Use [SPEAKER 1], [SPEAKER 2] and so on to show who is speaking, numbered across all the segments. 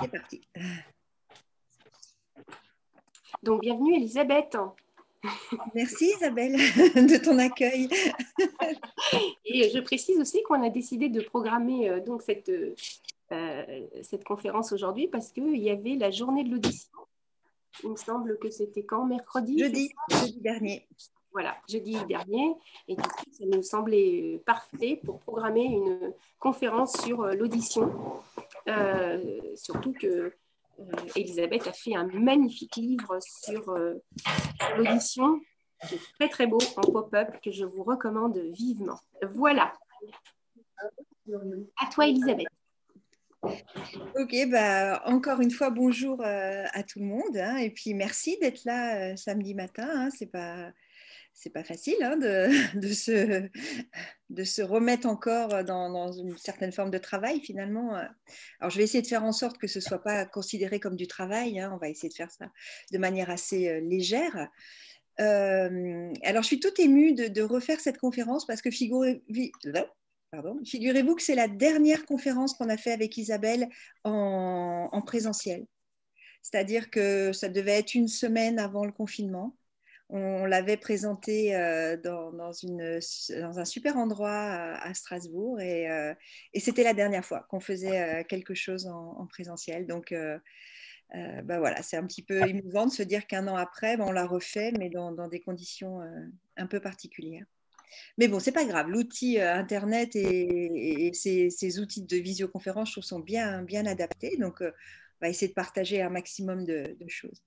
[SPEAKER 1] C'est parti.
[SPEAKER 2] Donc, bienvenue Elisabeth.
[SPEAKER 1] Merci Isabelle de ton accueil.
[SPEAKER 2] Et je précise aussi qu'on a décidé de programmer donc cette conférence aujourd'hui parce qu'il y avait la journée de l'audition. Il me semble que c'était quand? Mercredi, c'est
[SPEAKER 1] Jeudi
[SPEAKER 2] ça?
[SPEAKER 1] dernier.
[SPEAKER 2] Voilà, jeudi dernier. Et du coup, ça nous semblait parfait pour programmer une conférence sur l'audition. Surtout que Elisabeth a fait un magnifique livre sur l'audition, qui est très très beau en pop-up, que je vous recommande vivement. Voilà. À toi, Elisabeth.
[SPEAKER 1] Ok, bah, encore une fois, bonjour à tout le monde. Hein, et puis merci d'être là samedi matin. Hein, c'est pas facile hein, de se remettre encore dans une certaine forme de travail finalement. Alors, je vais essayer de faire en sorte que ce ne soit pas considéré comme du travail. Hein, on va essayer de faire ça de manière assez légère. Alors, je suis toute émue de refaire cette conférence parce que figurez-vous que c'est la dernière conférence qu'on a fait avec Isabelle en présentiel. C'est-à-dire que ça devait être une semaine avant le confinement. On l'avait présentée dans un super endroit à Strasbourg et c'était la dernière fois qu'on faisait quelque chose en présentiel. Donc, bah voilà, c'est un petit peu émouvant de se dire qu'un an après, on l'a refait, mais dans des conditions un peu particulières. Mais bon, c'est pas grave. L'outil Internet et ces outils de visioconférence, je trouve, sont bien adaptés. Donc, on va essayer de partager un maximum de choses.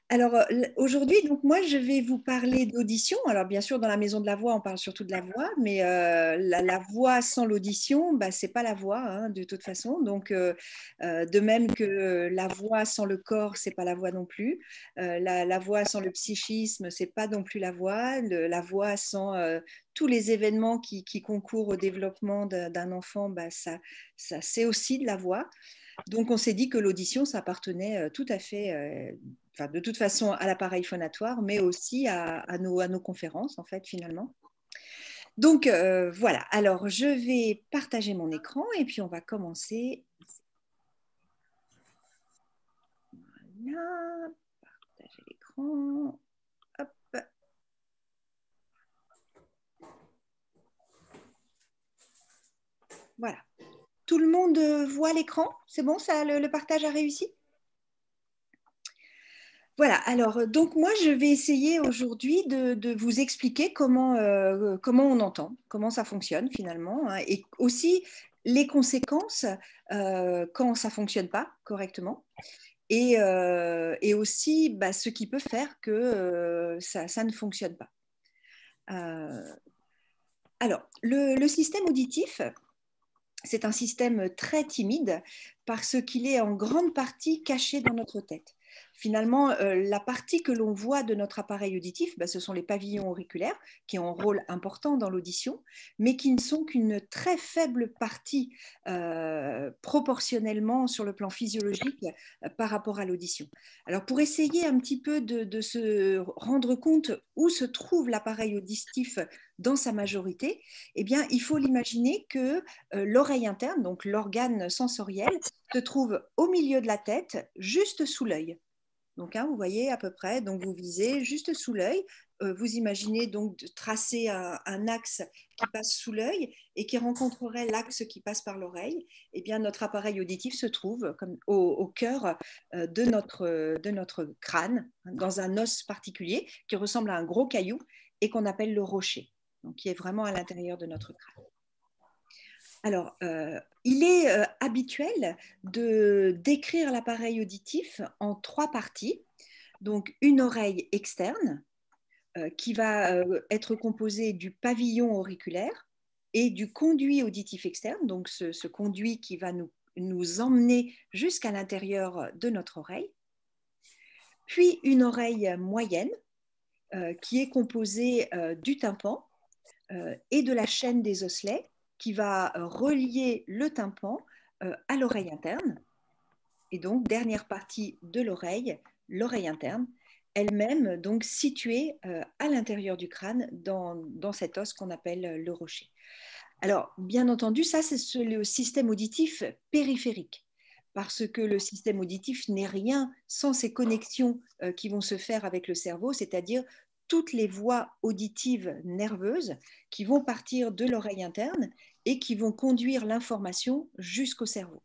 [SPEAKER 1] Alors, aujourd'hui, donc moi, je vais vous parler d'audition. Alors, bien sûr, dans la Maison de la Voix, on parle surtout de la voix, mais la voix sans l'audition, bah, c'est pas la voix, hein, de toute façon. Donc, de même que la voix sans le corps, c'est pas la voix non plus. La voix sans le psychisme, c'est pas non plus la voix. La voix sans tous les événements qui concourent au développement d'un enfant, bah, ça c'est aussi de la voix. Donc, on s'est dit que l'audition, ça appartenait tout à fait, enfin, de toute façon, à l'appareil phonatoire, mais aussi à nos conférences, en fait, finalement. Donc, voilà. Alors, je vais partager mon écran et puis on va commencer. Voilà. Partager l'écran. Hop. Voilà. Tout le monde voit l'écran? C'est bon, ça, le partage a réussi? Voilà, alors donc moi je vais essayer aujourd'hui de vous expliquer comment on entend, comment ça fonctionne finalement, hein, et aussi les conséquences quand ça ne fonctionne pas correctement et aussi bah, ce qui peut faire que ça ne fonctionne pas. Alors, le système auditif, c'est un système très timide parce qu'il est en grande partie caché dans notre tête. Finalement, la partie que l'on voit de notre appareil auditif, bah, ce sont les pavillons auriculaires qui ont un rôle important dans l'audition, mais qui ne sont qu'une très faible partie proportionnellement sur le plan physiologique par rapport à l'audition. Alors pour essayer un petit peu de se rendre compte où se trouve l'appareil auditif dans sa majorité, eh bien, il faut l'imaginer que l'oreille interne, donc l'organe sensoriel, se trouve au milieu de la tête, juste sous l'œil. Donc, hein, vous voyez à peu près, donc vous visez juste sous l'œil. Vous imaginez donc de tracer un axe qui passe sous l'œil et qui rencontrerait l'axe qui passe par l'oreille. Eh bien, notre appareil auditif se trouve comme au cœur de notre crâne, dans un os particulier qui ressemble à un gros caillou et qu'on appelle le rocher, donc qui est vraiment à l'intérieur de notre crâne. Alors, il est habituel de décrire l'appareil auditif en 3 parties. Donc, une oreille externe qui va être composée du pavillon auriculaire et du conduit auditif externe, donc ce conduit qui va nous emmener jusqu'à l'intérieur de notre oreille. Puis, une oreille moyenne qui est composée du tympan et de la chaîne des osselets qui va relier le tympan à l'oreille interne. Et donc, dernière partie de l'oreille interne, elle-même donc située à l'intérieur du crâne dans cet os qu'on appelle le rocher. Alors, bien entendu, ça, c'est le système auditif périphérique. parce que le système auditif n'est rien sans ces connexions qui vont se faire avec le cerveau, c'est-à-dire toutes les voies auditives nerveuses qui vont partir de l'oreille interne et qui vont conduire l'information jusqu'au cerveau.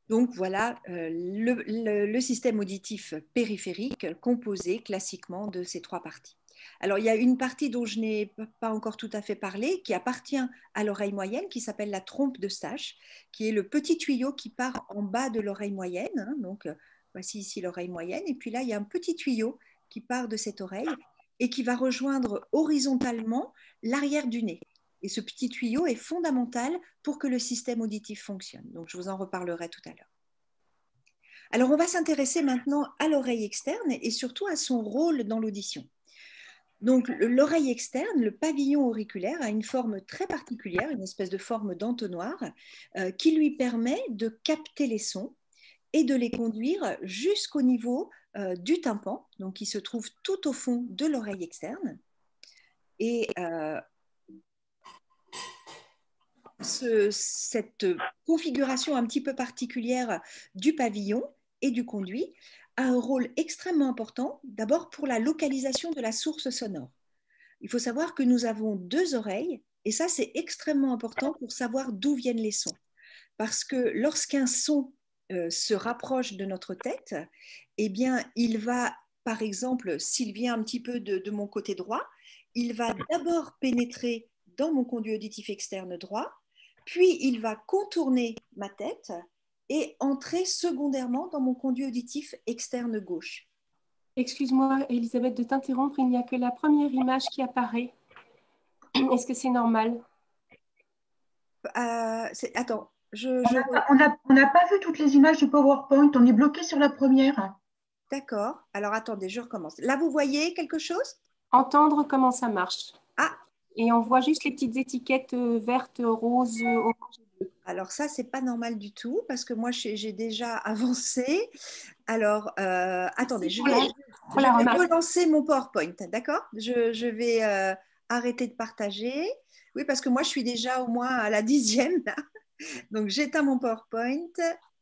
[SPEAKER 1] Donc voilà le système auditif périphérique composé classiquement de ces trois parties. Alors il y a une partie dont je n'ai pas encore tout à fait parlé, qui appartient à l'oreille moyenne, qui s'appelle la trompe d'Eustache, qui est le petit tuyau qui part en bas de l'oreille moyenne. Hein, donc voici ici l'oreille moyenne, et puis là il y a un petit tuyau qui part de cette oreille et qui va rejoindre horizontalement l'arrière du nez. Et ce petit tuyau est fondamental pour que le système auditif fonctionne. Donc, je vous en reparlerai tout à l'heure. Alors, on va s'intéresser maintenant à l'oreille externe et surtout à son rôle dans l'audition. Donc, l'oreille externe, le pavillon auriculaire, a une forme très particulière, une espèce de forme d'entonnoir qui lui permet de capter les sons et de les conduire jusqu'au niveau du tympan, donc qui se trouve tout au fond de l'oreille externe. Et cette configuration un petit peu particulière du pavillon et du conduit a un rôle extrêmement important, d'abord pour la localisation de la source sonore. Il faut savoir que nous avons deux oreilles, et ça c'est extrêmement important pour savoir d'où viennent les sons. Parce que lorsqu'un son se rapproche de notre tête, eh bien, il va, par exemple, s'il vient un petit peu de mon côté droit, il va d'abord pénétrer dans mon conduit auditif externe droit, puis il va contourner ma tête et entrer secondairement dans mon conduit auditif externe gauche.
[SPEAKER 2] Excuse-moi, Elisabeth, de t'interrompre, il n'y a que la première image qui apparaît. Est-ce que c'est normal?
[SPEAKER 1] Attends,
[SPEAKER 3] On n'a pas vu toutes les images du PowerPoint, on est bloqué sur la première.
[SPEAKER 1] D'accord, alors attendez, je recommence. Là, vous voyez quelque chose?
[SPEAKER 2] Entendre comment ça marche.
[SPEAKER 1] Ah,
[SPEAKER 2] et on voit juste les petites étiquettes vertes, roses, orange et bleues.
[SPEAKER 1] Alors ça, c'est pas normal du tout parce que moi, j'ai déjà avancé. Alors, attendez, je vais relancer mon PowerPoint, d'accord? Je vais arrêter de partager. Oui, parce que moi, je suis déjà au moins à la 10e. Là. Donc, j'éteins mon PowerPoint,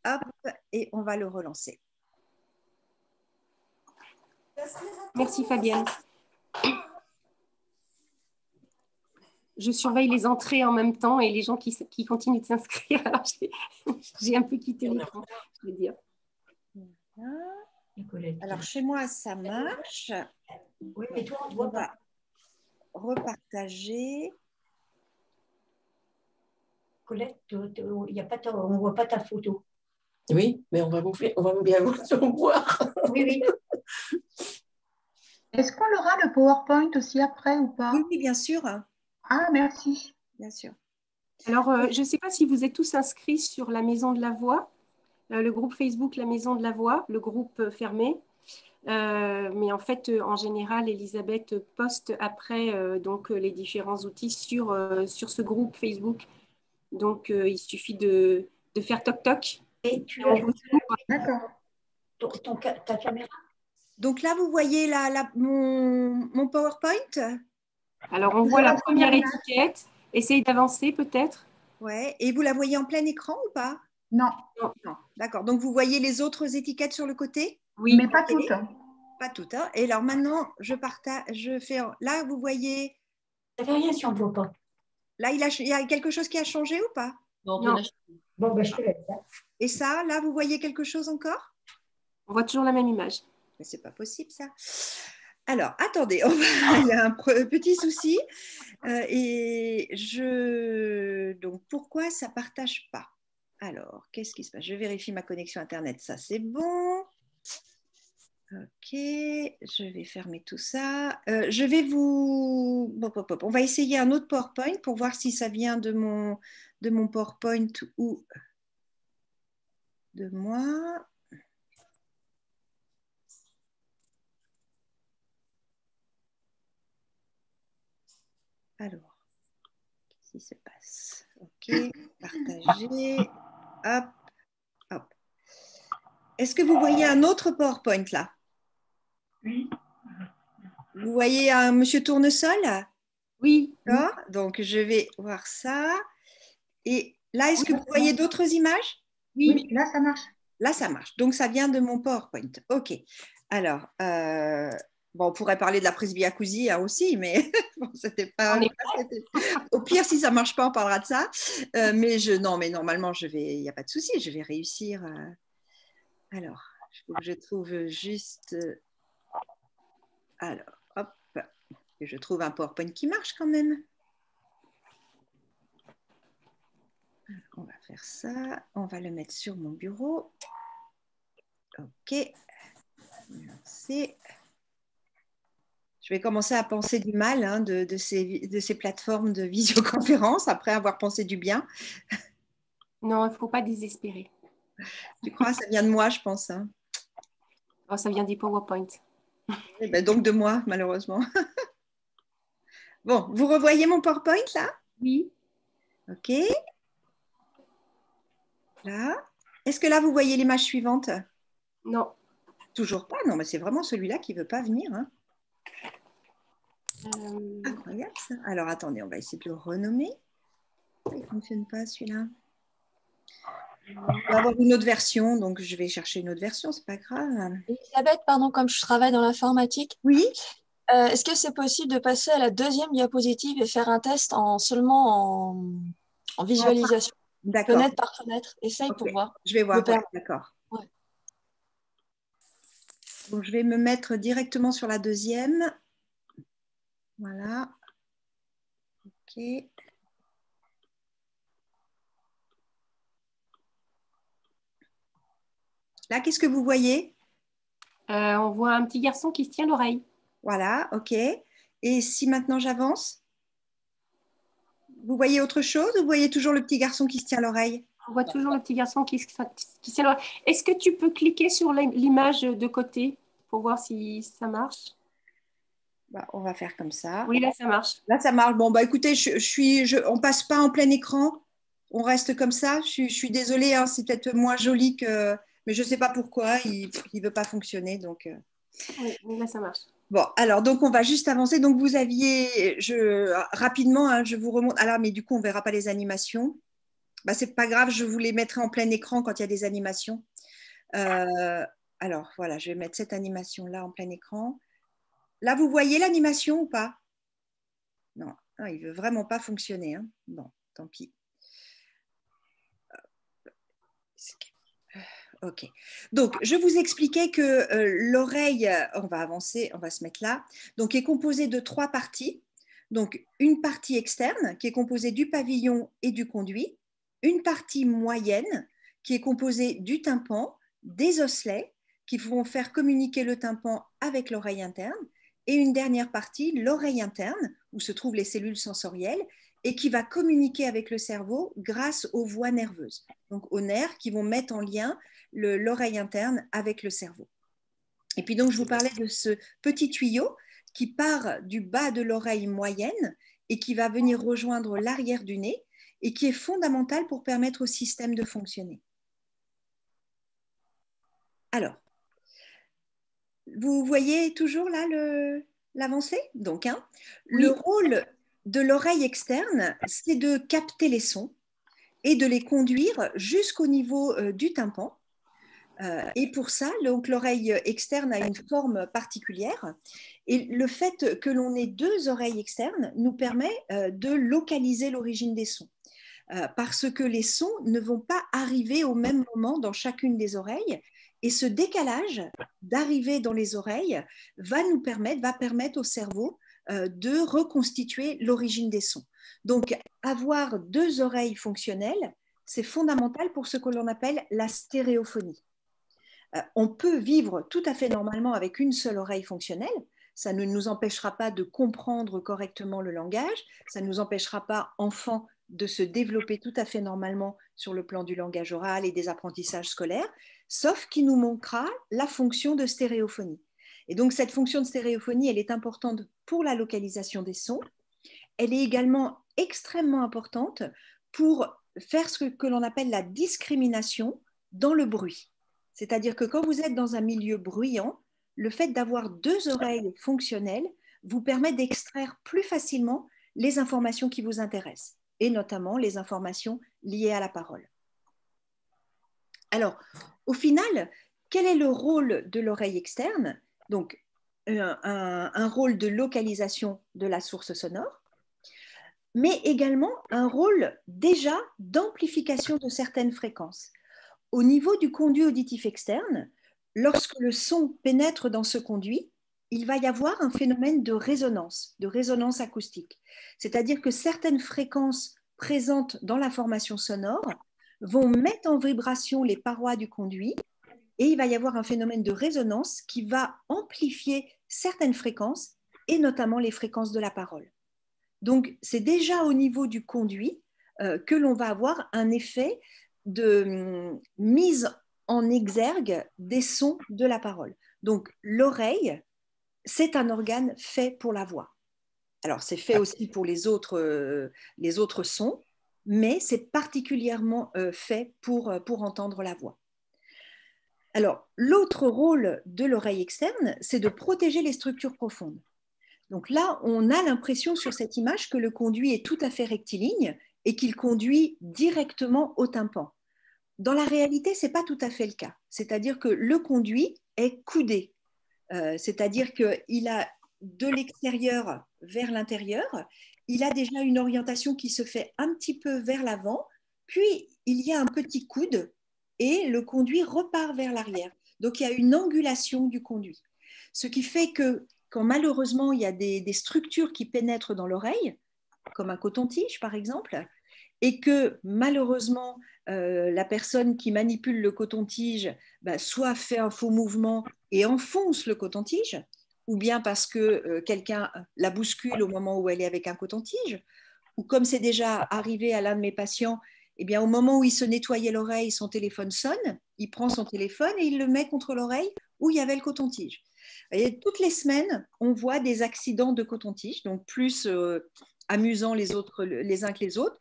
[SPEAKER 1] hop, et on va le relancer.
[SPEAKER 2] Merci Fabienne. Je surveille les entrées en même temps et les gens qui continuent de s'inscrire. Alors, j'ai un peu quitté l'écran, je veux dire.
[SPEAKER 1] Voilà. Alors, chez moi, ça marche.
[SPEAKER 3] Oui, mais toi, on ne voit pas.
[SPEAKER 1] Repartager.
[SPEAKER 3] Colette, on ne voit pas ta photo.
[SPEAKER 4] Oui, mais on va bien vous voir.
[SPEAKER 3] Oui, oui. Est-ce qu'on aura le PowerPoint aussi après ou pas?
[SPEAKER 1] Oui, bien sûr.
[SPEAKER 3] Ah, merci.
[SPEAKER 1] Bien sûr.
[SPEAKER 2] Alors, je ne sais pas si vous êtes tous inscrits sur la Maison de la Voix, le groupe Facebook La Maison de la Voix, le groupe fermé. Mais en fait, en général, Elisabeth poste après donc, les différents outils sur ce groupe Facebook. Donc, il suffit de faire toc-toc.
[SPEAKER 3] Et d'accord. Ta caméra.
[SPEAKER 1] Donc là, vous voyez mon PowerPoint?
[SPEAKER 2] Alors, on voit la première étiquette. Essayez d'avancer peut-être.
[SPEAKER 1] Ouais. Et vous la voyez en plein écran ou pas?
[SPEAKER 3] Non.
[SPEAKER 1] Non. D'accord. Donc, vous voyez les autres étiquettes sur le côté?
[SPEAKER 2] Oui.
[SPEAKER 3] Mais pas toutes.
[SPEAKER 1] Pas toutes. Hein. Et alors maintenant, je fais. Là, vous voyez.
[SPEAKER 3] Ça fait rien si on ne voit pas.
[SPEAKER 1] Là, il y a quelque chose qui a changé ou pas?
[SPEAKER 2] Non.
[SPEAKER 3] Bon, ben, je te laisse.
[SPEAKER 1] Et ça, là, vous voyez quelque chose encore?
[SPEAKER 2] On voit toujours la même image.
[SPEAKER 1] Mais c'est pas possible ça. Alors, attendez, il y a un petit souci. Donc, pourquoi ça ne partage pas? Alors, qu'est-ce qui se passe? Je vérifie ma connexion Internet. Ça, c'est bon. Ok, je vais fermer tout ça. Je vais vous... On va essayer un autre PowerPoint pour voir si ça vient de mon PowerPoint ou de moi. Alors, qu'est-ce qui se passe? Ok, partager. Hop, hop. Est-ce que vous voyez un autre PowerPoint là?
[SPEAKER 3] Oui.
[SPEAKER 1] Vous voyez un monsieur Tournesol?
[SPEAKER 2] Oui.
[SPEAKER 1] D'accord. Donc, je vais voir ça. Et Là, est-ce que vous voyez d'autres images?
[SPEAKER 3] Oui, là, ça marche.
[SPEAKER 1] Là, ça marche. Donc, ça vient de mon PowerPoint. OK. Alors, bon, on pourrait parler de la presbyacousie aussi, mais bon, c'était pas. Au pire, si ça ne marche pas, on parlera de ça. Non, mais normalement, il n'y a pas de souci, je vais réussir. Alors, il faut que je trouve juste. Alors, hop, que je trouve un PowerPoint qui marche quand même. Alors, on va faire ça. On va le mettre sur mon bureau. OK. Merci. Je vais commencer à penser du mal hein, de ces plateformes de visioconférence après avoir pensé du bien.
[SPEAKER 2] Non, il ne faut pas désespérer.
[SPEAKER 1] Tu crois? Ça vient de moi, je pense. Hein.
[SPEAKER 2] Oh, ça vient des PowerPoint.
[SPEAKER 1] Et ben donc de moi, malheureusement. Bon, vous revoyez mon PowerPoint là?
[SPEAKER 2] Oui.
[SPEAKER 1] OK. Là. Est-ce que là, vous voyez l'image suivante?
[SPEAKER 2] Non.
[SPEAKER 1] Toujours pas? Non, mais c'est vraiment celui-là qui ne veut pas venir. Hein. Incroyable ça. Alors attendez, on va essayer de le renommer. Il ne fonctionne pas celui-là. On va avoir une autre version, donc je vais chercher une autre version, c'est pas grave.
[SPEAKER 5] Elisabeth, pardon, comme je travaille dans l'informatique,
[SPEAKER 1] Oui.
[SPEAKER 5] Est-ce que c'est possible de passer à la deuxième diapositive et faire un test seulement en visualisation, fenêtre par fenêtre? Essaye pour voir.
[SPEAKER 1] Je vais voir, ouais, d'accord. Ouais. Donc je vais me mettre directement sur la deuxième. Voilà. OK. Là, qu'est-ce que vous voyez?
[SPEAKER 2] On voit un petit garçon qui se tient l'oreille.
[SPEAKER 1] Voilà, OK. Et si maintenant j'avance? Vous voyez autre chose ou vous voyez toujours le petit garçon qui se tient l'oreille?
[SPEAKER 2] On voit toujours le petit garçon qui se tient l'oreille. Est-ce que tu peux cliquer sur l'image de côté pour voir si ça marche?
[SPEAKER 1] Bah, on va faire comme ça.
[SPEAKER 2] Oui, là, ça marche.
[SPEAKER 1] Là, ça marche. Bon, bah écoutez, on passe pas en plein écran. On reste comme ça. Je suis désolée, hein, c'est peut-être moins joli que... Mais je ne sais pas pourquoi. Il ne veut pas fonctionner. Donc,
[SPEAKER 2] Oui, là, ça marche.
[SPEAKER 1] Bon, alors, donc, on va juste avancer. Donc, vous aviez... Rapidement, hein, je vous remonte. Alors, mais du coup, on ne verra pas les animations. Bah, ce n'est pas grave, je vous les mettrai en plein écran quand il y a des animations. Alors, voilà, je vais mettre cette animation-là en plein écran. Là, vous voyez l'animation ou pas? Non, il ne veut vraiment pas fonctionner. Hein. Bon, tant pis. OK. Donc, je vous expliquais que l'oreille, on va avancer, on va se mettre là, donc est composée de 3 parties. Donc, une partie externe qui est composée du pavillon et du conduit, une partie moyenne qui est composée du tympan, des osselets qui vont faire communiquer le tympan avec l'oreille interne, et une dernière partie, l'oreille interne, où se trouvent les cellules sensorielles, et qui va communiquer avec le cerveau grâce aux voies nerveuses, donc aux nerfs qui vont mettre en lien l'oreille interne avec le cerveau. Et puis donc, je vous parlais de ce petit tuyau qui part du bas de l'oreille moyenne et qui va venir rejoindre l'arrière du nez et qui est fondamental pour permettre au système de fonctionner. Alors, vous voyez toujours là l'avancée? Donc, hein, oui. Le rôle de l'oreille externe, c'est de capter les sons et de les conduire jusqu'au niveau du tympan. Et pour ça, l'oreille externe a une forme particulière. Et le fait que l'on ait 2 oreilles externes nous permet de localiser l'origine des sons. Parce que les sons ne vont pas arriver au même moment dans chacune des oreilles. Et ce décalage d'arrivée dans les oreilles va permettre au cerveau de reconstituer l'origine des sons. Donc, avoir 2 oreilles fonctionnelles, c'est fondamental pour ce que l'on appelle la stéréophonie. On peut vivre tout à fait normalement avec une seule oreille fonctionnelle. Ça ne nous empêchera pas de comprendre correctement le langage. Ça ne nous empêchera pas, enfants, de se développer tout à fait normalement sur le plan du langage oral et des apprentissages scolaires, sauf qu'il nous manquera la fonction de stéréophonie. Et donc, cette fonction de stéréophonie, elle est importante pour la localisation des sons. Elle est également extrêmement importante pour faire ce que l'on appelle la discrimination dans le bruit. C'est-à-dire que quand vous êtes dans un milieu bruyant, le fait d'avoir 2 oreilles fonctionnelles vous permet d'extraire plus facilement les informations qui vous intéressent, et notamment les informations liées à la parole. Alors, au final, quel est le rôle de l'oreille externe? Donc, un rôle de localisation de la source sonore, mais également un rôle déjà d'amplification de certaines fréquences. Au niveau du conduit auditif externe, lorsque le son pénètre dans ce conduit, il va y avoir un phénomène de résonance acoustique. C'est-à-dire que certaines fréquences présentes dans la formation sonore vont mettre en vibration les parois du conduit et il va y avoir un phénomène de résonance qui va amplifier certaines fréquences et notamment les fréquences de la parole. Donc, c'est déjà au niveau du conduit que l'on va avoir un effet de mise en exergue des sons de la parole. Donc, l'oreille, c'est un organe fait pour la voix. Alors, c'est fait aussi pour les autres sons, mais c'est particulièrement fait pour entendre la voix. Alors, l'autre rôle de l'oreille externe, c'est de protéger les structures profondes. Donc là, on a l'impression sur cette image que le conduit est tout à fait rectiligne et qu'il conduit directement au tympan. Dans la réalité, ce n'est pas tout à fait le cas. C'est-à-dire que le conduit est coudé. C'est-à-dire qu'il a de l'extérieur vers l'intérieur, il a déjà une orientation qui se fait un petit peu vers l'avant, puis il y a un petit coude et le conduit repart vers l'arrière. Donc il y a une angulation du conduit. Ce qui fait que quand malheureusement il y a des structures qui pénètrent dans l'oreille, comme un coton-tige par exemple, et que malheureusement la personne qui manipule le coton-tige soit fait un faux mouvement et enfonce le coton-tige, ou bien parce que quelqu'un la bouscule au moment où elle est avec un coton-tige, ou comme c'est déjà arrivé à l'un de mes patients, eh bien, au moment où il se nettoyait l'oreille, son téléphone sonne, il prend son téléphone et il le met contre l'oreille où il y avait le coton-tige. Et toutes les semaines, on voit des accidents de coton-tige, donc plus amusants les uns que les autres,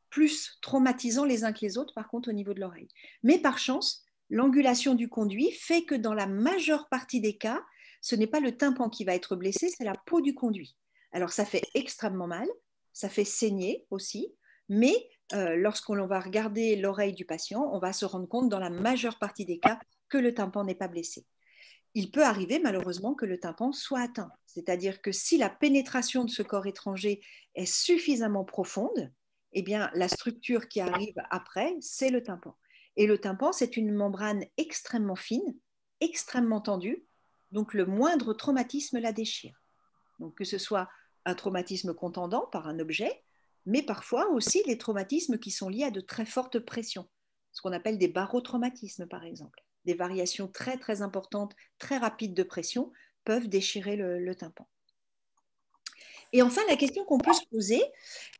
[SPEAKER 1] plus traumatisants les uns que les autres, par contre, au niveau de l'oreille. Mais par chance, l'angulation du conduit fait que dans la majeure partie des cas, ce n'est pas le tympan qui va être blessé, c'est la peau du conduit. Alors, ça fait extrêmement mal, ça fait saigner aussi, mais lorsqu'on va regarder l'oreille du patient, on va se rendre compte dans la majeure partie des cas que le tympan n'est pas blessé. Il peut arriver malheureusement que le tympan soit atteint, c'est-à-dire que si la pénétration de ce corps étranger est suffisamment profonde, eh bien, la structure qui arrive après, c'est le tympan. Et le tympan, c'est une membrane extrêmement fine, extrêmement tendue, donc le moindre traumatisme la déchire. Donc que ce soit un traumatisme contendant par un objet, mais parfois aussi les traumatismes qui sont liés à de très fortes pressions, ce qu'on appelle des barotraumatismes par exemple. Des variations très très importantes, très rapides de pression peuvent déchirer le tympan. Et enfin, la question qu'on peut se poser,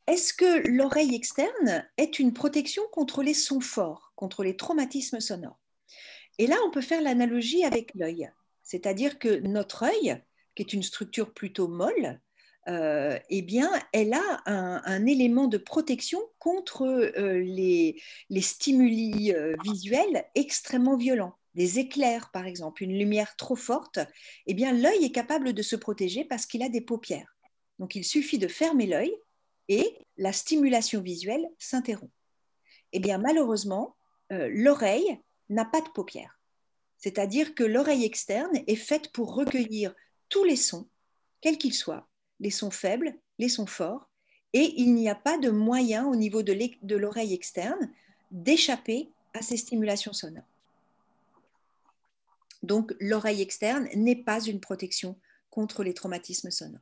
[SPEAKER 1] est-ce que l'oreille externe est une protection contre les sons forts, contre les traumatismes sonores? Et là, on peut faire l'analogie avec l'œil, c'est-à-dire que notre œil, qui est une structure plutôt molle, eh bien, elle a un élément de protection contre les stimuli visuels extrêmement violents. Des éclairs, par exemple, une lumière trop forte, eh bien, l'œil est capable de se protéger parce qu'il a des paupières. Donc, il suffit de fermer l'œil et la stimulation visuelle s'interrompt. Eh bien, malheureusement, l'oreille n'a pas de paupières. C'est-à-dire que l'oreille externe est faite pour recueillir tous les sons, quels qu'ils soient, les sons faibles, les sons forts, et il n'y a pas de moyen au niveau de l'oreille externe d'échapper à ces stimulations sonores. Donc, l'oreille externe n'est pas une protection contre les traumatismes sonores.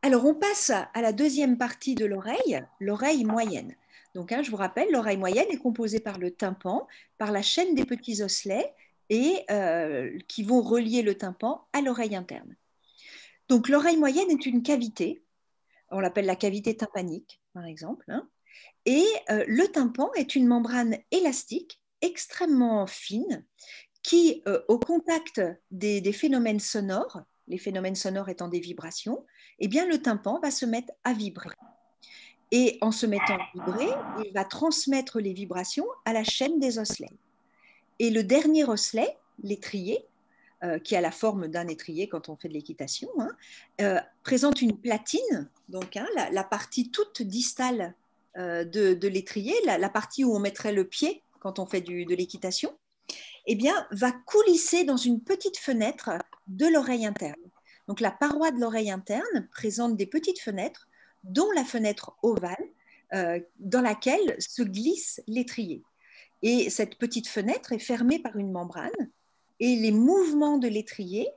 [SPEAKER 1] Alors, on passe à la deuxième partie de l'oreille moyenne. Donc, je vous rappelle, l'oreille moyenne est composée par le tympan, par la chaîne des petits osselets et qui vont relier le tympan à l'oreille interne. Donc, l'oreille moyenne est une cavité, on l'appelle la cavité tympanique, par exemple, et le tympan est une membrane élastique extrêmement fine qui, au contact des phénomènes sonores, les phénomènes sonores étant des vibrations, eh bien, le tympan va se mettre à vibrer. Et en se mettant à vibrer, il va transmettre les vibrations à la chaîne des osselets. Et le dernier osselet, l'étrier, qui a la forme d'un étrier quand on fait de l'équitation, présente une platine, donc la partie toute distale de l'étrier, la partie où on mettrait le pied quand on fait de l'équitation, eh bien, va coulisser dans une petite fenêtre de l'oreille interne. Donc la paroi de l'oreille interne présente des petites fenêtres, dont la fenêtre ovale, dans laquelle se glisse l'étrier. Et cette petite fenêtre est fermée par une membrane, et les mouvements de l'étrier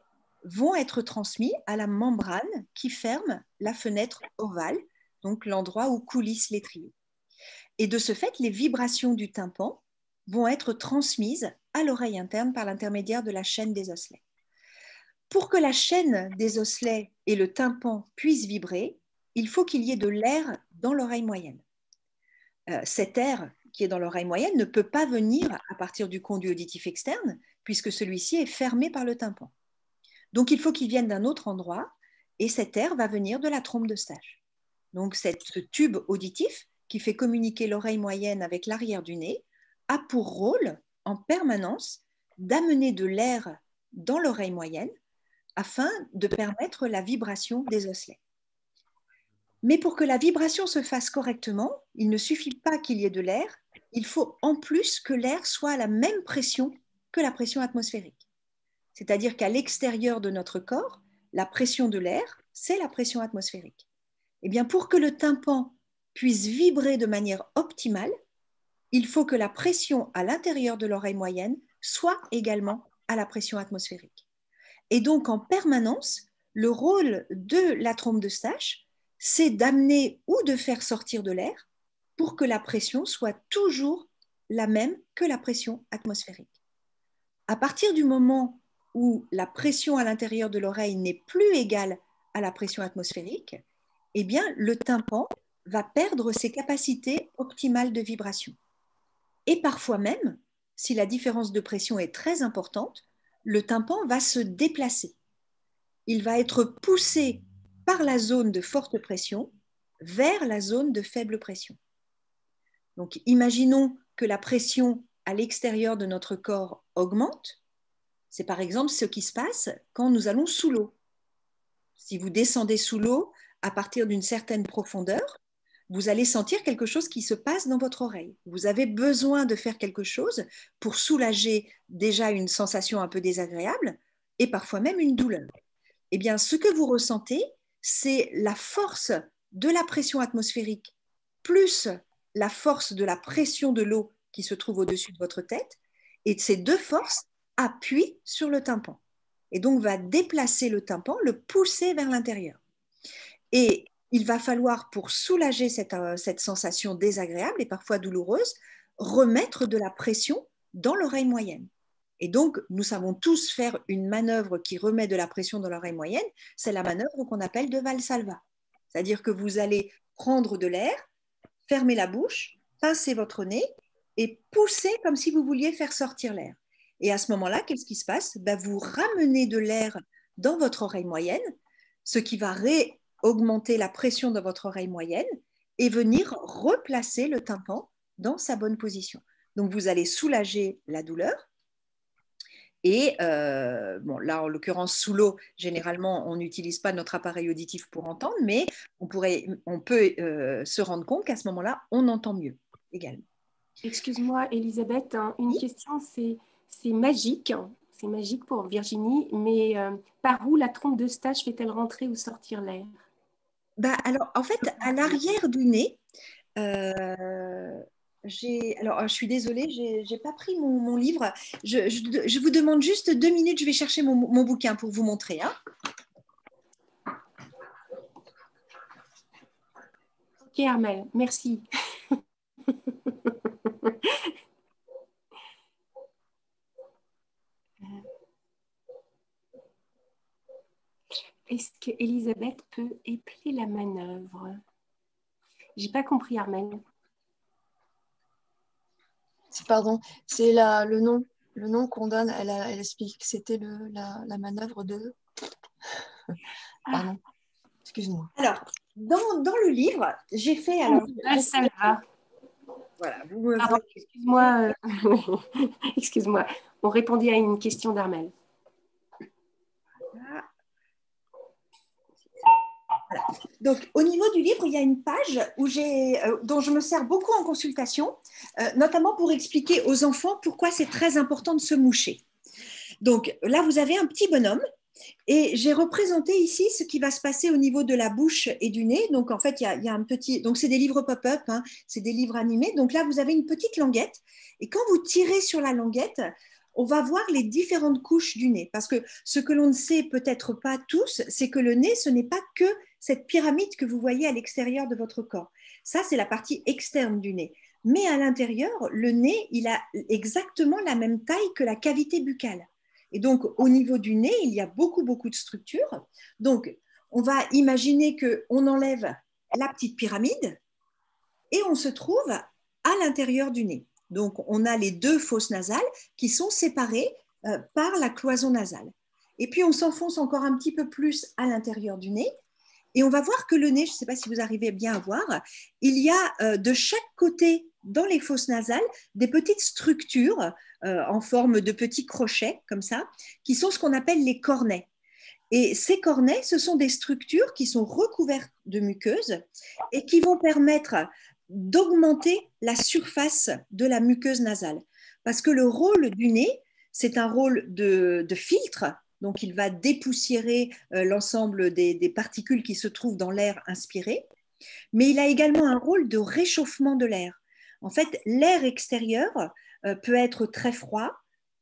[SPEAKER 1] vont être transmis à la membrane qui ferme la fenêtre ovale, donc l'endroit où coulisse l'étrier. Et de ce fait, les vibrations du tympan vont être transmises à l'oreille interne par l'intermédiaire de la chaîne des osselets. Pour que la chaîne des osselets et le tympan puissent vibrer, il faut qu'il y ait de l'air dans l'oreille moyenne. Cet air qui est dans l'oreille moyenne ne peut pas venir à partir du conduit auditif externe, puisque celui-ci est fermé par le tympan. Donc il faut qu'il vienne d'un autre endroit, et cet air va venir de la trompe d'Eustache. Donc ce tube auditif qui fait communiquer l'oreille moyenne avec l'arrière du nez a pour rôle en permanence d'amener de l'air dans l'oreille moyenne afin de permettre la vibration des osselets. Mais pour que la vibration se fasse correctement, il ne suffit pas qu'il y ait de l'air, il faut en plus que l'air soit à la même pression que la pression atmosphérique. C'est-à-dire qu'à l'extérieur de notre corps, la pression de l'air, c'est la pression atmosphérique. Eh bien, pour que le tympan puisse vibrer de manière optimale, il faut que la pression à l'intérieur de l'oreille moyenne soit également à la pression atmosphérique. Et donc, en permanence, le rôle de la trompe d'Eustache, c'est d'amener ou de faire sortir de l'air pour que la pression soit toujours la même que la pression atmosphérique. À partir du moment où la pression à l'intérieur de l'oreille n'est plus égale à la pression atmosphérique, eh bien, le tympan va perdre ses capacités optimales de vibration. Et parfois même, si la différence de pression est très importante, le tympan va se déplacer. Il va être poussé par la zone de forte pression vers la zone de faible pression. Donc, imaginons que la pression à l'extérieur de notre corps augmente. C'est par exemple ce qui se passe quand nous allons sous l'eau. Si vous descendez sous l'eau à partir d'une certaine profondeur, vous allez sentir quelque chose qui se passe dans votre oreille. Vous avez besoin de faire quelque chose pour soulager déjà une sensation un peu désagréable et parfois même une douleur. Eh bien, ce que vous ressentez, c'est la force de la pression atmosphérique plus la force de la pression de l'eau qui se trouve au-dessus de votre tête. Et ces deux forces appuient sur le tympan. Et donc, va déplacer le tympan, le pousser vers l'intérieur. Et il va falloir, pour soulager cette sensation désagréable et parfois douloureuse, remettre de la pression dans l'oreille moyenne. Et donc, nous savons tous faire une manœuvre qui remet de la pression dans l'oreille moyenne, c'est la manœuvre qu'on appelle de Valsalva. C'est-à-dire que vous allez prendre de l'air, fermer la bouche, pincer votre nez et pousser comme si vous vouliez faire sortir l'air. Et à ce moment-là, qu'est-ce qui se passe ? Vous ramenez de l'air dans votre oreille moyenne, ce qui va augmenter la pression dans votre oreille moyenne et venir replacer le tympan dans sa bonne position. Donc, vous allez soulager la douleur. Et bon, là, en l'occurrence, sous l'eau, généralement, on n'utilise pas notre appareil auditif pour entendre, mais on peut se rendre compte qu'à ce moment-là, on entend mieux également.
[SPEAKER 2] Excuse-moi, Elisabeth, une question, c'est magique. C'est magique pour Virginie, mais par où la trompe d'Eustache fait-elle rentrer ou sortir l'air ?
[SPEAKER 1] Alors, en fait, à l'arrière du nez, alors, je suis désolée, je n'ai pas pris mon livre. Je vous demande juste 2 minutes, je vais chercher mon bouquin pour vous montrer.
[SPEAKER 2] Ok, Armelle, merci. Est-ce qu'Elisabeth peut épeler la manœuvre ? J'ai pas compris, Armelle.
[SPEAKER 5] Pardon, c'est le nom qu'on donne. Elle explique que c'était la manœuvre de. Pardon, excuse-moi.
[SPEAKER 1] Alors, dans le livre, j'ai fait.
[SPEAKER 2] Valsalva.
[SPEAKER 1] Voilà,
[SPEAKER 2] excuse-moi. Excuse-moi. On répondait à une question d'Armelle.
[SPEAKER 1] Voilà. Donc, au niveau du livre, il y a une page dont je me sers beaucoup en consultation, notamment pour expliquer aux enfants pourquoi c'est très important de se moucher. Donc là, vous avez un petit bonhomme et j'ai représenté ici ce qui va se passer au niveau de la bouche et du nez. Donc en fait, il y a un petit… Donc c'est des livres pop-up, hein, c'est des livres animés. Donc là, vous avez une petite languette et quand vous tirez sur la languette, on va voir les différentes couches du nez. Parce que ce que l'on ne sait peut-être pas tous, c'est que le nez, ce n'est pas que cette pyramide que vous voyez à l'extérieur de votre corps. Ça, c'est la partie externe du nez. Mais à l'intérieur, le nez, il a exactement la même taille que la cavité buccale. Et donc, au niveau du nez, il y a beaucoup, beaucoup de structures. Donc, on va imaginer qu'on enlève la petite pyramide et on se trouve à l'intérieur du nez. Donc, on a les deux fosses nasales qui sont séparées par la cloison nasale. Et puis, on s'enfonce encore un petit peu plus à l'intérieur du nez. Et on va voir que le nez, je ne sais pas si vous arrivez bien à voir, il y a de chaque côté dans les fosses nasales des petites structures en forme de petits crochets comme ça, qui sont ce qu'on appelle les cornets. Et ces cornets, ce sont des structures qui sont recouvertes de muqueuses et qui vont permettre d'augmenter la surface de la muqueuse nasale. Parce que le rôle du nez, c'est un rôle de filtre. Donc, il va dépoussiérer l'ensemble des particules qui se trouvent dans l'air inspiré, mais il a également un rôle de réchauffement de l'air. En fait, l'air extérieur peut être très froid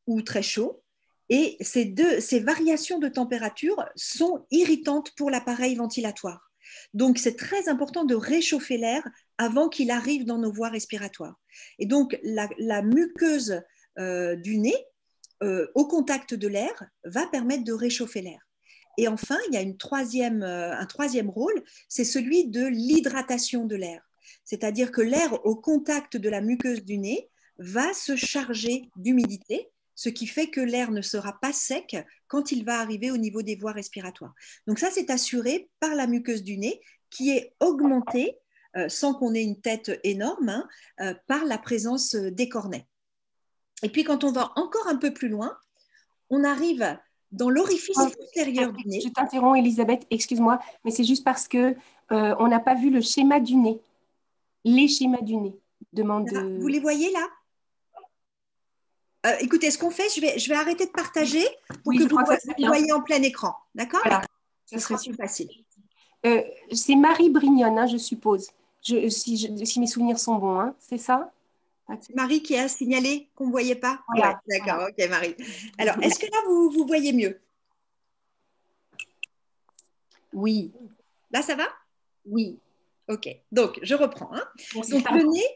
[SPEAKER 1] ou très chaud, et ces variations de température sont irritantes pour l'appareil ventilatoire. Donc, c'est très important de réchauffer l'air avant qu'il arrive dans nos voies respiratoires. Et donc, la muqueuse du nez, au contact de l'air, va permettre de réchauffer l'air. Et enfin, il y a un troisième rôle, c'est celui de l'hydratation de l'air. C'est-à-dire que l'air au contact de la muqueuse du nez va se charger d'humidité, ce qui fait que l'air ne sera pas sec quand il va arriver au niveau des voies respiratoires. Donc ça, c'est assuré par la muqueuse du nez qui est augmentée, sans qu'on ait une tête énorme, par la présence des cornets. Et puis, quand on va encore un peu plus loin, on arrive dans l'orifice postérieur du nez.
[SPEAKER 2] Je t'interromps, Elisabeth, excuse-moi, mais c'est juste parce qu'on n'a pas vu le schéma du nez. Les schémas du nez.
[SPEAKER 1] Vous les voyez là? Écoutez, ce qu'on fait, je vais arrêter de partager pour que vous voyez en plein écran. D'accord?
[SPEAKER 2] Voilà.
[SPEAKER 1] Ça sera plus facile.
[SPEAKER 2] C'est Marie Brignone, hein, je suppose. Si mes souvenirs sont bons, hein, c'est ça?
[SPEAKER 1] C'est Marie qui a signalé qu'on ne voyait pas?
[SPEAKER 2] Voilà.
[SPEAKER 1] Ouais, d'accord, ok Marie. Alors, est-ce que là, vous voyez mieux?
[SPEAKER 2] Oui.
[SPEAKER 1] Là, ça va?
[SPEAKER 2] Oui.
[SPEAKER 1] Ok, donc je reprends. Hein. Donc le nez,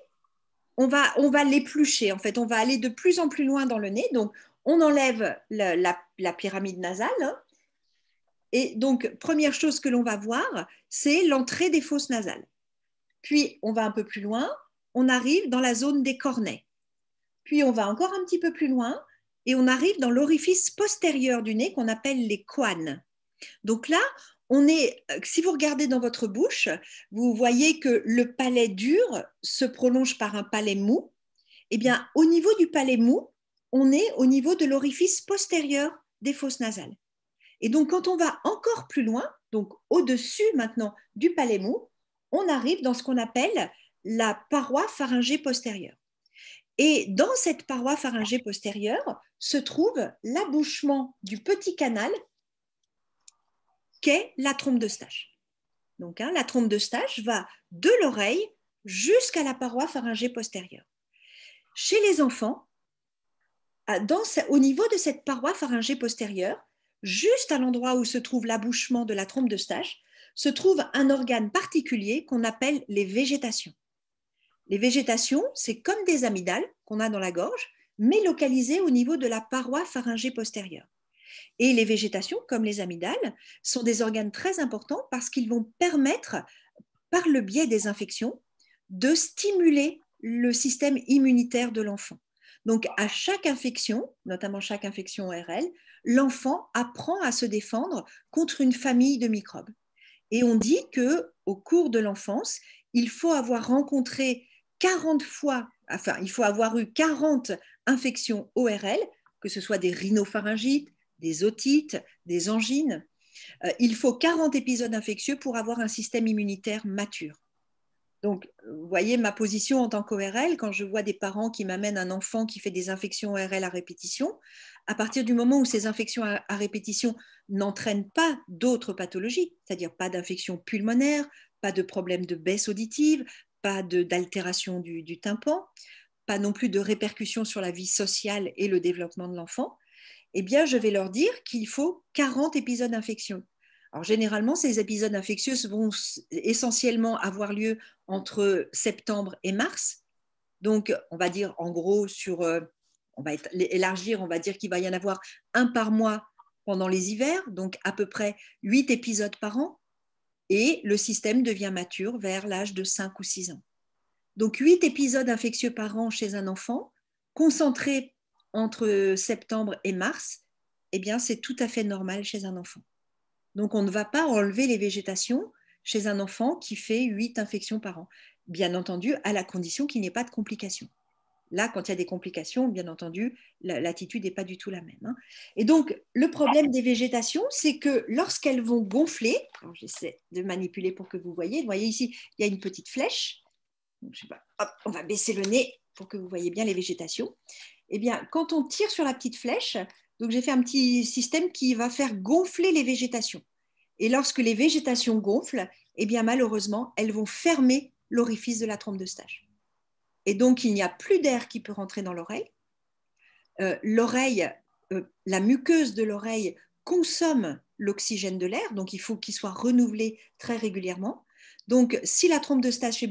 [SPEAKER 1] on va l'éplucher, en fait, on va aller de plus en plus loin dans le nez. Donc, on enlève la pyramide nasale. Hein. Et donc, première chose que l'on va voir, c'est l'entrée des fosses nasales. Puis, on va un peu plus loin, on arrive dans la zone des cornets. Puis, on va encore un petit peu plus loin et on arrive dans l'orifice postérieur du nez qu'on appelle les coines. Donc là, si vous regardez dans votre bouche, vous voyez que le palais dur se prolonge par un palais mou. Eh bien, au niveau du palais mou, on est au niveau de l'orifice postérieur des fosses nasales. Et donc, quand on va encore plus loin, donc au-dessus maintenant du palais mou, on arrive dans ce qu'on appelle la paroi pharyngée postérieure. Et dans cette paroi pharyngée postérieure se trouve l'abouchement du petit canal qu'est la trompe d'Eustache. Donc, la trompe d'Eustache va de l'oreille jusqu'à la paroi pharyngée postérieure. Chez les enfants, au niveau de cette paroi pharyngée postérieure, juste à l'endroit où se trouve l'abouchement de la trompe d'Eustache, se trouve un organe particulier qu'on appelle les végétations. Les végétations, c'est comme des amygdales qu'on a dans la gorge, mais localisées au niveau de la paroi pharyngée postérieure. Et les végétations, comme les amygdales, sont des organes très importants parce qu'ils vont permettre, par le biais des infections, de stimuler le système immunitaire de l'enfant. Donc, à chaque infection, notamment chaque infection ORL, l'enfant apprend à se défendre contre une famille de microbes. Et on dit qu'au cours de l'enfance, il faut avoir rencontré 40 fois, enfin, il faut avoir eu 40 infections ORL, que ce soit des rhinopharyngites, des otites, des angines. il faut 40 épisodes infectieux pour avoir un système immunitaire mature. Donc, vous voyez ma position en tant qu'ORL, quand je vois des parents qui m'amènent un enfant qui fait des infections ORL à répétition, à partir du moment où ces infections à répétition n'entraînent pas d'autres pathologies, c'est-à-dire pas d'infection pulmonaire, pas de problème de baisse auditive, pas d'altération du tympan, pas non plus de répercussions sur la vie sociale et le développement de l'enfant, eh bien, je vais leur dire qu'il faut 40 épisodes infectieux. Alors, généralement, ces épisodes infectieux vont essentiellement avoir lieu entre septembre et mars. Donc, on va dire en gros on va élargir, on va dire qu'il va y en avoir un par mois pendant les hivers, donc à peu près 8 épisodes par an. Et le système devient mature vers l'âge de 5 ou 6 ans. Donc, 8 épisodes infectieux par an chez un enfant, concentrés entre septembre et mars, eh bien, c'est tout à fait normal chez un enfant. Donc, on ne va pas enlever les végétations chez un enfant qui fait 8 infections par an. Bien entendu, à la condition qu'il n'y ait pas de complications. Là, quand il y a des complications, bien entendu, l'attitude n'est pas du tout la même, hein. Et donc, le problème des végétations, c'est que lorsqu'elles vont gonfler, j'essaie de manipuler pour que vous voyez ici, il y a une petite flèche. Donc, je sais pas, hop, on va baisser le nez pour que vous voyez bien les végétations. Eh bien, quand on tire sur la petite flèche, donc j'ai fait un petit système qui va faire gonfler les végétations. Et lorsque les végétations gonflent, eh bien, malheureusement, elles vont fermer l'orifice de la trompe d'Eustache. Et donc, il n'y a plus d'air qui peut rentrer dans l'oreille. La muqueuse de l'oreille consomme l'oxygène de l'air, donc il faut qu'il soit renouvelé très régulièrement. Donc, si la trompe d'Eustache est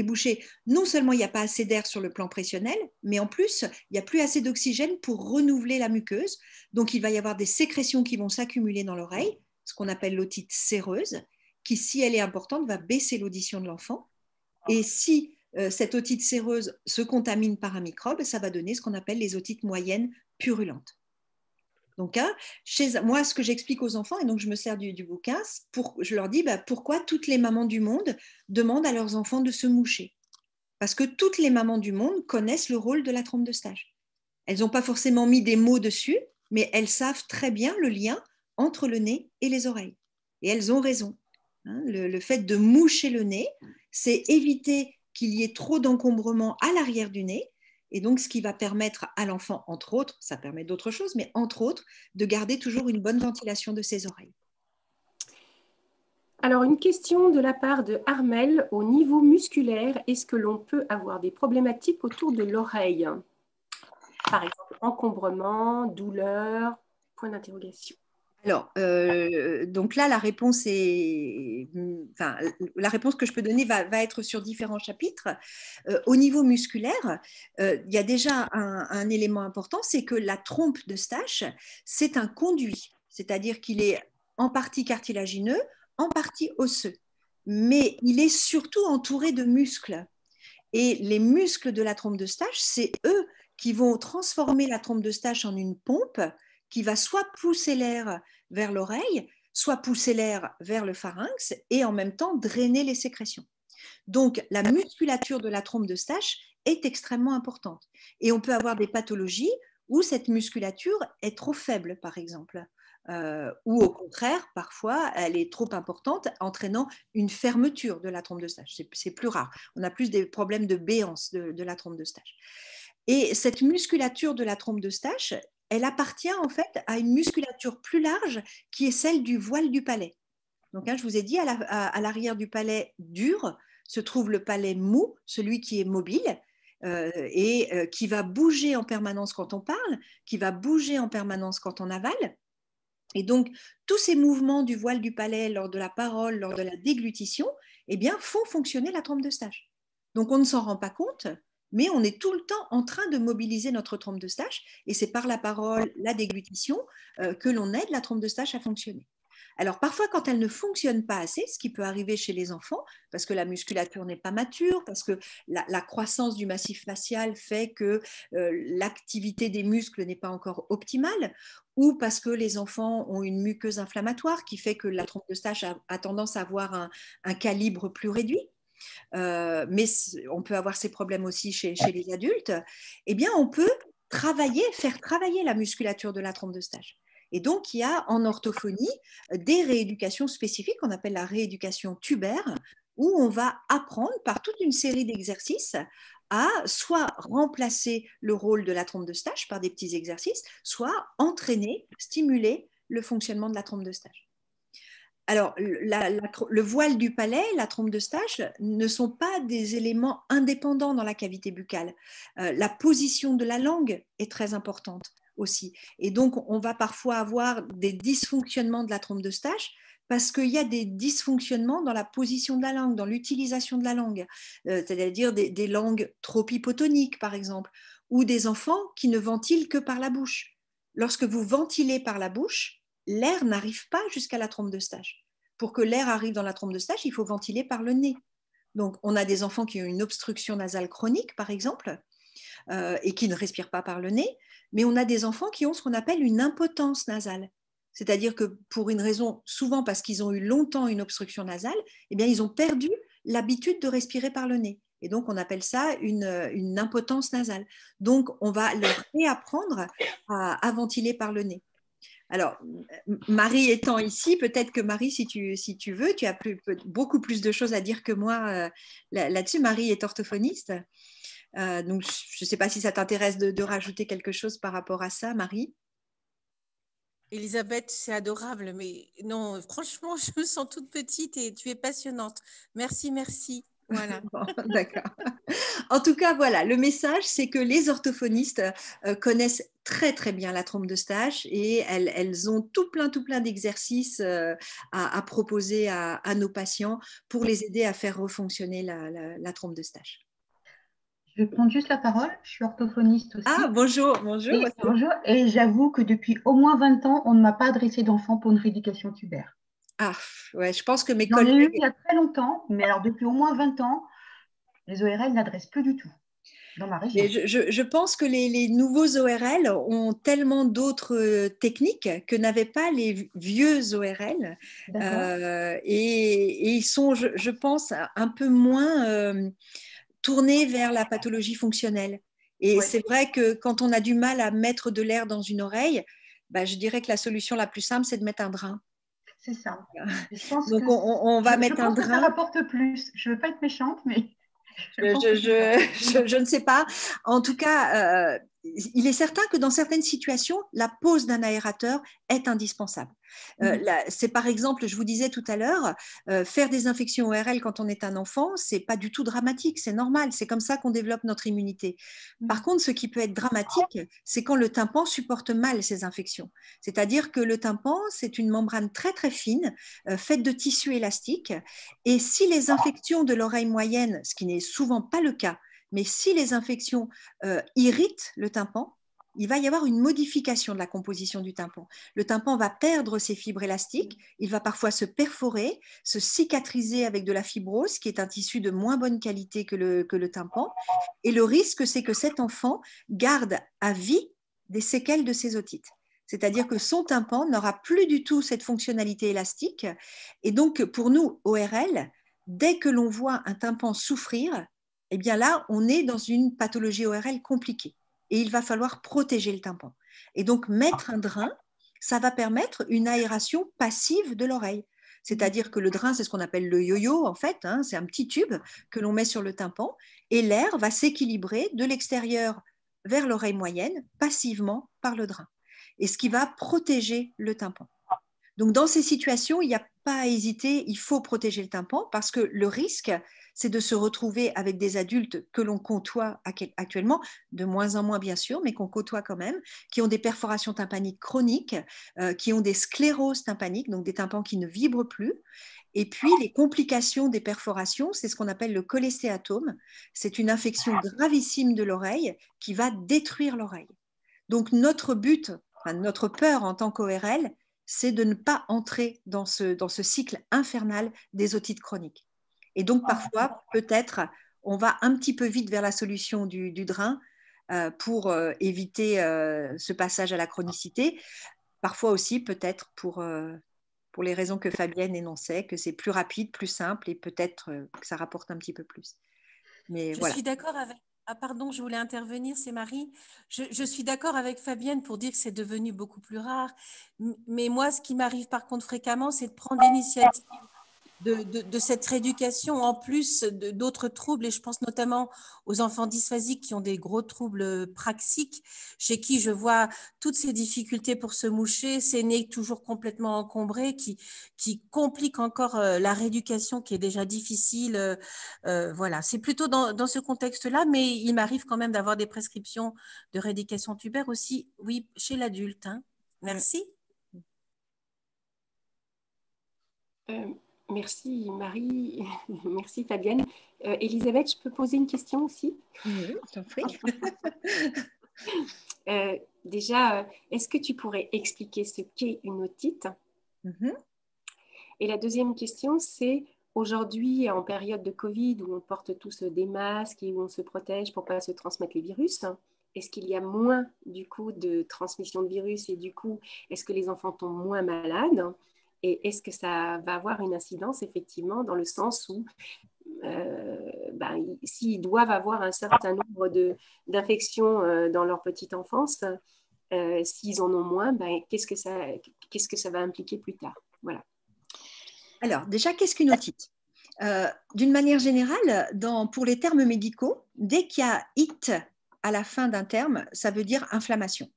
[SPEAKER 1] bouchée, non seulement il n'y a pas assez d'air sur le plan pressionnel, mais en plus, il n'y a plus assez d'oxygène pour renouveler la muqueuse. Donc, il va y avoir des sécrétions qui vont s'accumuler dans l'oreille, ce qu'on appelle l'otite séreuse, qui, si elle est importante, va baisser l'audition de l'enfant. Et si cette otite séreuse se contamine par un microbe, ça va donner ce qu'on appelle les otites moyennes purulentes. Donc, moi, ce que j'explique aux enfants, et donc je me sers du bouquin, je leur dis pourquoi toutes les mamans du monde demandent à leurs enfants de se moucher. Parce que toutes les mamans du monde connaissent le rôle de la trompe d'Eustache. Elles n'ont pas forcément mis des mots dessus, mais elles savent très bien le lien entre le nez et les oreilles. Et elles ont raison. Le fait de moucher le nez, c'est éviter qu'il y ait trop d'encombrement à l'arrière du nez, et donc ce qui va permettre à l'enfant, entre autres, ça permet d'autres choses, mais entre autres, de garder toujours une bonne ventilation de ses oreilles.
[SPEAKER 2] Alors, une question de la part de Armel. Au niveau musculaire, est-ce que l'on peut avoir des problématiques autour de l'oreille? Par exemple, encombrement, douleur, point d'interrogation.
[SPEAKER 1] Alors, donc là, la réponse que je peux donner va être sur différents chapitres. Au niveau musculaire, il y a déjà un élément important, c'est que la trompe d'Eustache, c'est un conduit, c'est-à-dire qu'il est en partie cartilagineux, en partie osseux, mais il est surtout entouré de muscles. Et les muscles de la trompe d'Eustache, c'est eux qui vont transformer la trompe d'Eustache en une pompe qui va soit pousser l'air vers l'oreille, soit pousser l'air vers le pharynx et en même temps drainer les sécrétions. Donc, la musculature de la trompe d'Eustache est extrêmement importante. Et on peut avoir des pathologies où cette musculature est trop faible, par exemple. Ou au contraire, parfois, elle est trop importante, entraînant une fermeture de la trompe d'Eustache. C'est plus rare. On a plus des problèmes de béance de la trompe d'Eustache. Et cette musculature de la trompe d'Eustache, elle appartient en fait à une musculature plus large qui est celle du voile du palais. Donc, je vous ai dit, à l'arrière du palais dur se trouve le palais mou, celui qui est mobile et qui va bouger en permanence quand on parle, qui va bouger en permanence quand on avale. Et donc, tous ces mouvements du voile du palais lors de la parole, lors de la déglutition, eh bien, font fonctionner la trompe d'Eustache. Donc, on ne s'en rend pas compte, mais on est tout le temps en train de mobiliser notre trompe d'Eustache et c'est par la parole, la déglutition que l'on aide la trompe d'Eustache à fonctionner. Alors parfois quand elle ne fonctionne pas assez, ce qui peut arriver chez les enfants, parce que la musculature n'est pas mature, parce que la croissance du massif facial fait que l'activité des muscles n'est pas encore optimale, ou parce que les enfants ont une muqueuse inflammatoire qui fait que la trompe d'Eustache a tendance à avoir un calibre plus réduit. Mais on peut avoir ces problèmes aussi chez les adultes, eh bien on peut faire travailler la musculature de la trompe d'Eustache. Et donc, il y a en orthophonie des rééducations spécifiques qu'on appelle la rééducation tubaire, où on va apprendre par toute une série d'exercices à soit remplacer le rôle de la trompe de Stache par des petits exercices, soit entraîner, stimuler le fonctionnement de la trompe de Stache. Alors, le voile du palais, la trompe de Stache, ne sont pas des éléments indépendants dans la cavité buccale. La position de la langue est très importante aussi. Et donc, on va parfois avoir des dysfonctionnements de la trompe de Stache parce qu'il y a des dysfonctionnements dans la position de la langue, dans l'utilisation de la langue, c'est-à-dire des langues trop hypotoniques, par exemple, ou des enfants qui ne ventilent que par la bouche. Lorsque vous ventilez par la bouche, l'air n'arrive pas jusqu'à la trompe de Stache. Pour que l'air arrive dans la trompe de Stache, il faut ventiler par le nez. Donc, on a des enfants qui ont une obstruction nasale chronique, par exemple, et qui ne respirent pas par le nez, mais on a des enfants qui ont ce qu'on appelle une impotence nasale. C'est-à-dire que pour une raison, souvent parce qu'ils ont eu longtemps une obstruction nasale, eh bien, ils ont perdu l'habitude de respirer par le nez. Et donc, on appelle ça une impotence nasale. Donc, on va leur réapprendre à ventiler par le nez. Alors, Marie étant ici, peut-être que Marie, si tu veux, tu as beaucoup plus de choses à dire que moi là-dessus. Marie est orthophoniste. Donc, je ne sais pas si ça t'intéresse de rajouter quelque chose par rapport à ça, Marie.
[SPEAKER 6] Elisabeth, c'est adorable, mais non, franchement, je me sens toute petite et tu es passionnante. Merci, merci. Voilà.
[SPEAKER 1] Bon, d'accord. En tout cas, voilà, le message, c'est que les orthophonistes connaissent très, très bien la trompe de Stache et elles ont tout plein d'exercices à proposer à nos patients pour les aider à faire refonctionner la trompe de Stache.
[SPEAKER 3] Je vais prendre juste la parole. Je suis orthophoniste aussi.
[SPEAKER 1] Ah, bonjour, bonjour.
[SPEAKER 3] Bonjour. Et j'avoue que depuis au moins 20 ans, on ne m'a pas adressé d'enfant pour une rééducation tubaire.
[SPEAKER 1] Ah, ouais, je pense que mes
[SPEAKER 3] collègues… J'en ai eu il y
[SPEAKER 1] collègues…
[SPEAKER 3] a très longtemps, mais alors depuis au moins 20 ans, les ORL n'adressent plus du tout dans ma région.
[SPEAKER 1] Mais je pense que les nouveaux ORL ont tellement d'autres techniques que n'avaient pas les vieux ORL. Et ils sont, je pense, un peu moins tournés vers la pathologie fonctionnelle. Et c'est vrai que quand on a du mal à mettre de l'air dans une oreille, bah, je dirais que la solution la plus simple, c'est de mettre un drain.
[SPEAKER 3] C'est ça. Je pense
[SPEAKER 1] donc,
[SPEAKER 3] que
[SPEAKER 1] on va mettre un drain.
[SPEAKER 3] Que ça rapporte plus. Je ne veux pas être méchante, mais…
[SPEAKER 1] Je ne sais pas. En tout cas, il est certain que dans certaines situations, la pose d'un aérateur est indispensable. C'est par exemple, je vous disais tout à l'heure, faire des infections ORL quand on est un enfant, c'est pas du tout dramatique, c'est normal, c'est comme ça qu'on développe notre immunité. Par contre, ce qui peut être dramatique, c'est quand le tympan supporte mal ces infections. C'est-à-dire que le tympan, c'est une membrane très très fine, faite de tissu élastique, et si les infections de l'oreille moyenne, ce qui n'est souvent pas le cas, mais si les infections irritent le tympan, il va y avoir une modification de la composition du tympan. Le tympan va perdre ses fibres élastiques, il va parfois se perforer, se cicatriser avec de la fibrose, qui est un tissu de moins bonne qualité que le tympan. Et le risque, c'est que cet enfant garde à vie des séquelles de ses otites. C'est-à-dire que son tympan n'aura plus du tout cette fonctionnalité élastique. Et donc, pour nous, ORL, dès que l'on voit un tympan souffrir, eh bien là, on est dans une pathologie ORL compliquée. Et il va falloir protéger le tympan. Et donc, mettre un drain, ça va permettre une aération passive de l'oreille. C'est-à-dire que le drain, c'est ce qu'on appelle le yo-yo, en fait, hein, c'est un petit tube que l'on met sur le tympan, et l'air va s'équilibrer de l'extérieur vers l'oreille moyenne, passivement par le drain. Et ce qui va protéger le tympan. Donc, dans ces situations, il n'y a pas à hésiter, il faut protéger le tympan parce que le risque, c'est de se retrouver avec des adultes que l'on côtoie actuellement, de moins en moins bien sûr, mais qu'on côtoie quand même, qui ont des perforations tympaniques chroniques, qui ont des scléroses tympaniques, donc des tympans qui ne vibrent plus. Et puis, les complications des perforations, c'est ce qu'on appelle le cholestéatome. C'est une infection gravissime de l'oreille qui va détruire l'oreille. Donc, notre but, notre peur en tant qu'ORL, c'est de ne pas entrer dans ce cycle infernal des otites chroniques. Et donc, parfois, peut-être, on va un petit peu vite vers la solution du drain pour éviter ce passage à la chronicité. Parfois aussi, peut-être, pour les raisons que Fabienne énonçait, que c'est plus rapide, plus simple et peut-être que ça rapporte un petit peu plus. Mais
[SPEAKER 6] je
[SPEAKER 1] voilà.
[SPEAKER 6] suis d'accord Ah pardon, je voulais intervenir, c'est Marie. Je suis d'accord avec Fabienne pour dire que c'est devenu beaucoup plus rare. Mais moi, ce qui m'arrive par contre fréquemment, c'est de prendre l'initiative de cette rééducation en plus d'autres troubles, et je pense notamment aux enfants dysphasiques qui ont des gros troubles praxiques, chez qui je vois toutes ces difficultés pour se moucher, ces nez toujours complètement encombrés, qui compliquent encore la rééducation qui est déjà difficile. Voilà, c'est plutôt dans ce contexte-là, mais il m'arrive quand même d'avoir des prescriptions de rééducation tubaire aussi, oui, chez l'adulte. Hein. Merci.
[SPEAKER 2] Merci Marie, merci Fabienne. Elisabeth, je peux poser une question aussi?
[SPEAKER 1] Oui, je t'en prie.
[SPEAKER 2] Déjà, est-ce que tu pourrais expliquer ce qu'est une otite? Et la deuxième question, c'est aujourd'hui, en période de Covid, où on porte tous des masques et où on se protège pour ne pas se transmettre les virus, est-ce qu'il y a moins du coup de transmission de virus et du coup, est-ce que les enfants tombent moins malades? Et est-ce que ça va avoir une incidence effectivement dans le sens où s'ils doivent avoir un certain nombre d'infections dans leur petite enfance, s'ils en ont moins, qu'est-ce que ça va impliquer plus tard? Voilà.
[SPEAKER 1] Alors, déjà, qu'est-ce qu'une otite? D'une manière générale, pour les termes médicaux, dès qu'il y a it à la fin d'un terme, ça veut dire inflammation.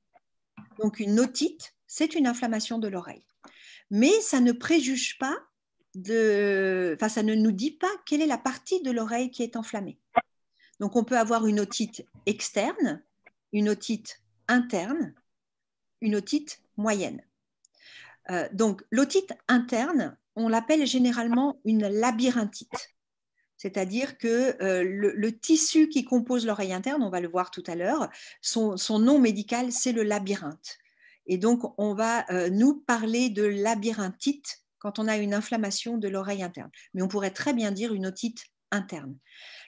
[SPEAKER 1] Donc, une otite, c'est une inflammation de l'oreille. Mais ça ne préjuge pas ça ne nous dit pas quelle est la partie de l'oreille qui est enflammée. Donc, on peut avoir une otite externe, une otite interne, une otite moyenne. Donc, l'otite interne, on l'appelle généralement une labyrinthite. C'est-à-dire que le tissu qui compose l'oreille interne, on va le voir tout à l'heure, son nom médical, c'est le labyrinthe. Et donc, on va nous parler de labyrinthite quand on a une inflammation de l'oreille interne. Mais on pourrait très bien dire une otite interne.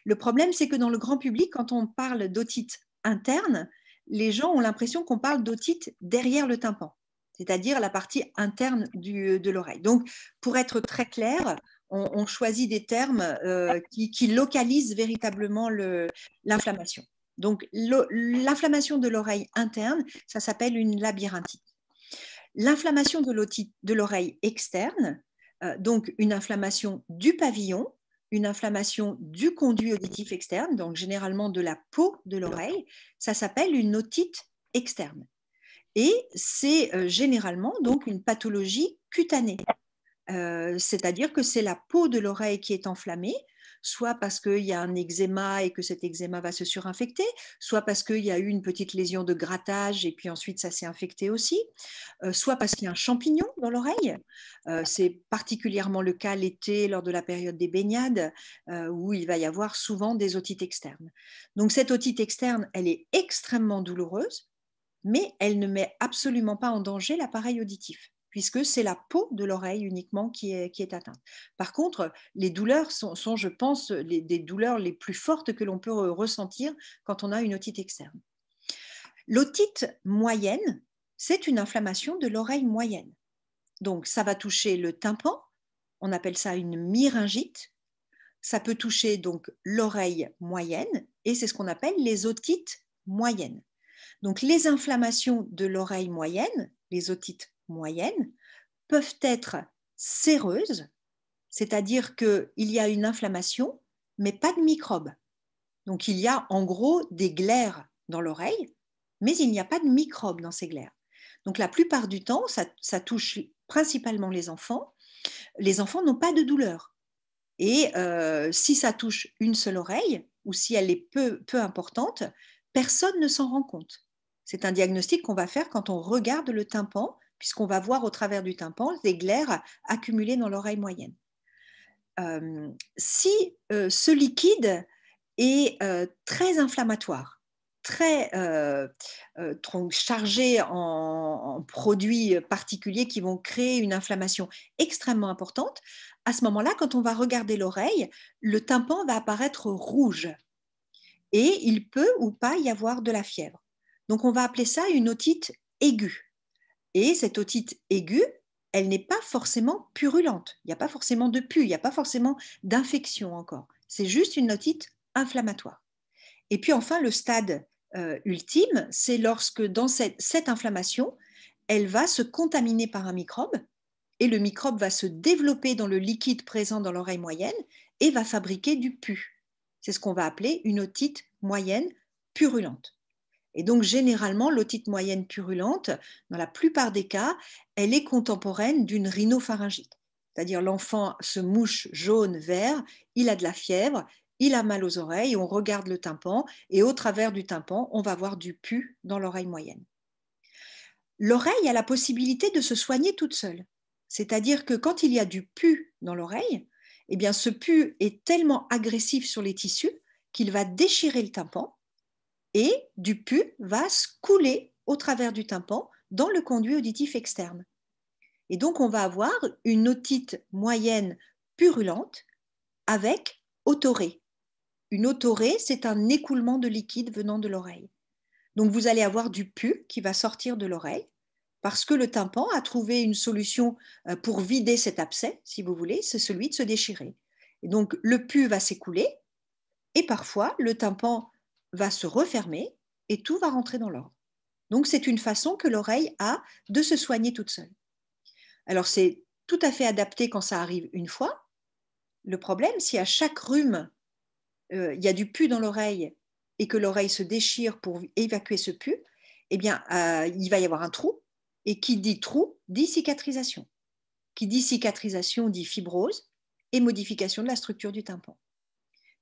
[SPEAKER 1] Le problème, c'est que dans le grand public, quand on parle d'otite interne, les gens ont l'impression qu'on parle d'otite derrière le tympan, c'est-à-dire la partie interne de l'oreille. Donc, pour être très clair, on choisit des termes qui localisent véritablement l'inflammation. Donc, l'inflammation de l'oreille interne, ça s'appelle une labyrinthite. L'inflammation de l'oreille externe, donc une inflammation du pavillon, une inflammation du conduit auditif externe, donc généralement de la peau de l'oreille, ça s'appelle une otite externe. Et c'est généralement donc une pathologie cutanée. C'est-à-dire que c'est la peau de l'oreille qui est enflammée, soit parce qu'il y a un eczéma et que cet eczéma va se surinfecter, soit parce qu'il y a eu une petite lésion de grattage et puis ensuite ça s'est infecté aussi, soit parce qu'il y a un champignon dans l'oreille. C'est particulièrement le cas l'été lors de la période des baignades où il va y avoir souvent des otites externes. Donc cette otite externe, elle est extrêmement douloureuse, mais elle ne met absolument pas en danger l'appareil auditif, puisque c'est la peau de l'oreille uniquement qui est atteinte. Par contre, les douleurs sont je pense, des douleurs les plus fortes que l'on peut ressentir quand on a une otite externe. L'otite moyenne, c'est une inflammation de l'oreille moyenne. Donc, ça va toucher le tympan, on appelle ça une myringite. Ça peut toucher donc l'oreille moyenne, et c'est ce qu'on appelle les otites moyennes. Donc, les inflammations de l'oreille moyenne, les otites moyennes, peuvent être séreuses, c'est-à-dire qu'il y a une inflammation, mais pas de microbes. Donc, il y a en gros des glaires dans l'oreille, mais il n'y a pas de microbes dans ces glaires. Donc, la plupart du temps, ça touche principalement les enfants. Les enfants n'ont pas de douleur. Et si ça touche une seule oreille, ou si elle est peu importante, personne ne s'en rend compte. C'est un diagnostic qu'on va faire quand on regarde le tympan, puisqu'on va voir au travers du tympan des glaires accumulées dans l'oreille moyenne. Si ce liquide est très inflammatoire, très chargé en produits particuliers qui vont créer une inflammation extrêmement importante, à ce moment-là, quand on va regarder l'oreille, le tympan va apparaître rouge et il peut ou pas y avoir de la fièvre. Donc, on va appeler ça une otite aiguë. Et cette otite aiguë, elle n'est pas forcément purulente. Il n'y a pas forcément de pus, il n'y a pas forcément d'infection encore. C'est juste une otite inflammatoire. Et puis enfin, le stade ultime, c'est lorsque dans cette inflammation, elle va se contaminer par un microbe et le microbe va se développer dans le liquide présent dans l'oreille moyenne et va fabriquer du pus. C'est ce qu'on va appeler une otite moyenne purulente. Et donc, généralement, l'otite moyenne purulente, dans la plupart des cas, elle est contemporaine d'une rhinopharyngite. C'est-à-dire l'enfant se mouche jaune, vert, il a de la fièvre, il a mal aux oreilles, on regarde le tympan et au travers du tympan, on va voir du pus dans l'oreille moyenne. L'oreille a la possibilité de se soigner toute seule. C'est-à-dire que quand il y a du pus dans l'oreille, eh bien, ce pus est tellement agressif sur les tissus qu'il va déchirer le tympan et du pus va se couler au travers du tympan dans le conduit auditif externe. Et donc, on va avoir une otite moyenne purulente avec otorrhée. Une otorrhée, c'est un écoulement de liquide venant de l'oreille. Donc, vous allez avoir du pus qui va sortir de l'oreille parce que le tympan a trouvé une solution pour vider cet abcès, si vous voulez, c'est celui de se déchirer. Et donc, le pus va s'écouler et parfois, le tympan va se refermer et tout va rentrer dans l'ordre. Donc, c'est une façon que l'oreille a de se soigner toute seule. Alors, c'est tout à fait adapté quand ça arrive une fois. Le problème, si à chaque rhume, il y a du pus dans l'oreille et que l'oreille se déchire pour évacuer ce pus, eh bien, il va y avoir un trou. Et qui dit trou, dit cicatrisation. Qui dit cicatrisation, dit fibrose et modification de la structure du tympan.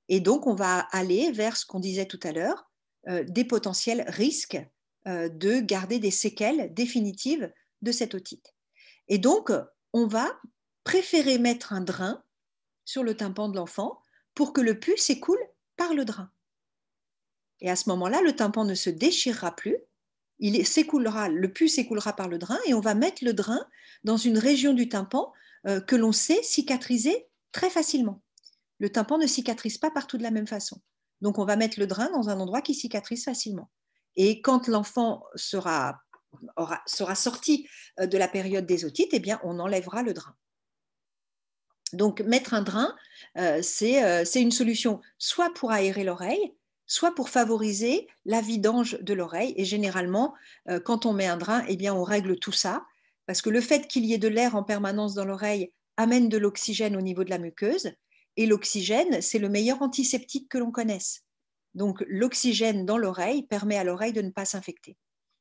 [SPEAKER 1] Et donc, on va aller vers ce qu'on disait tout à l'heure, des potentiels risques de garder des séquelles définitives de cette otite. Et donc, on va préférer mettre un drain sur le tympan de l'enfant pour que le pus s'écoule par le drain. Et à ce moment-là, le tympan ne se déchirera plus, le pus s'écoulera par le drain et on va mettre le drain dans une région du tympan que l'on sait cicatriser très facilement. Le tympan ne cicatrise pas partout de la même façon. Donc, on va mettre le drain dans un endroit qui cicatrise facilement. Et quand l'enfant sera sorti de la période des otites, eh bien, on enlèvera le drain. Donc, mettre un drain, c'est une solution soit pour aérer l'oreille, soit pour favoriser la vidange de l'oreille. Et généralement, quand on met un drain, eh bien, on règle tout ça, parce que le fait qu'il y ait de l'air en permanence dans l'oreille amène de l'oxygène au niveau de la muqueuse, et l'oxygène, c'est le meilleur antiseptique que l'on connaisse. Donc, l'oxygène dans l'oreille permet à l'oreille de ne pas s'infecter.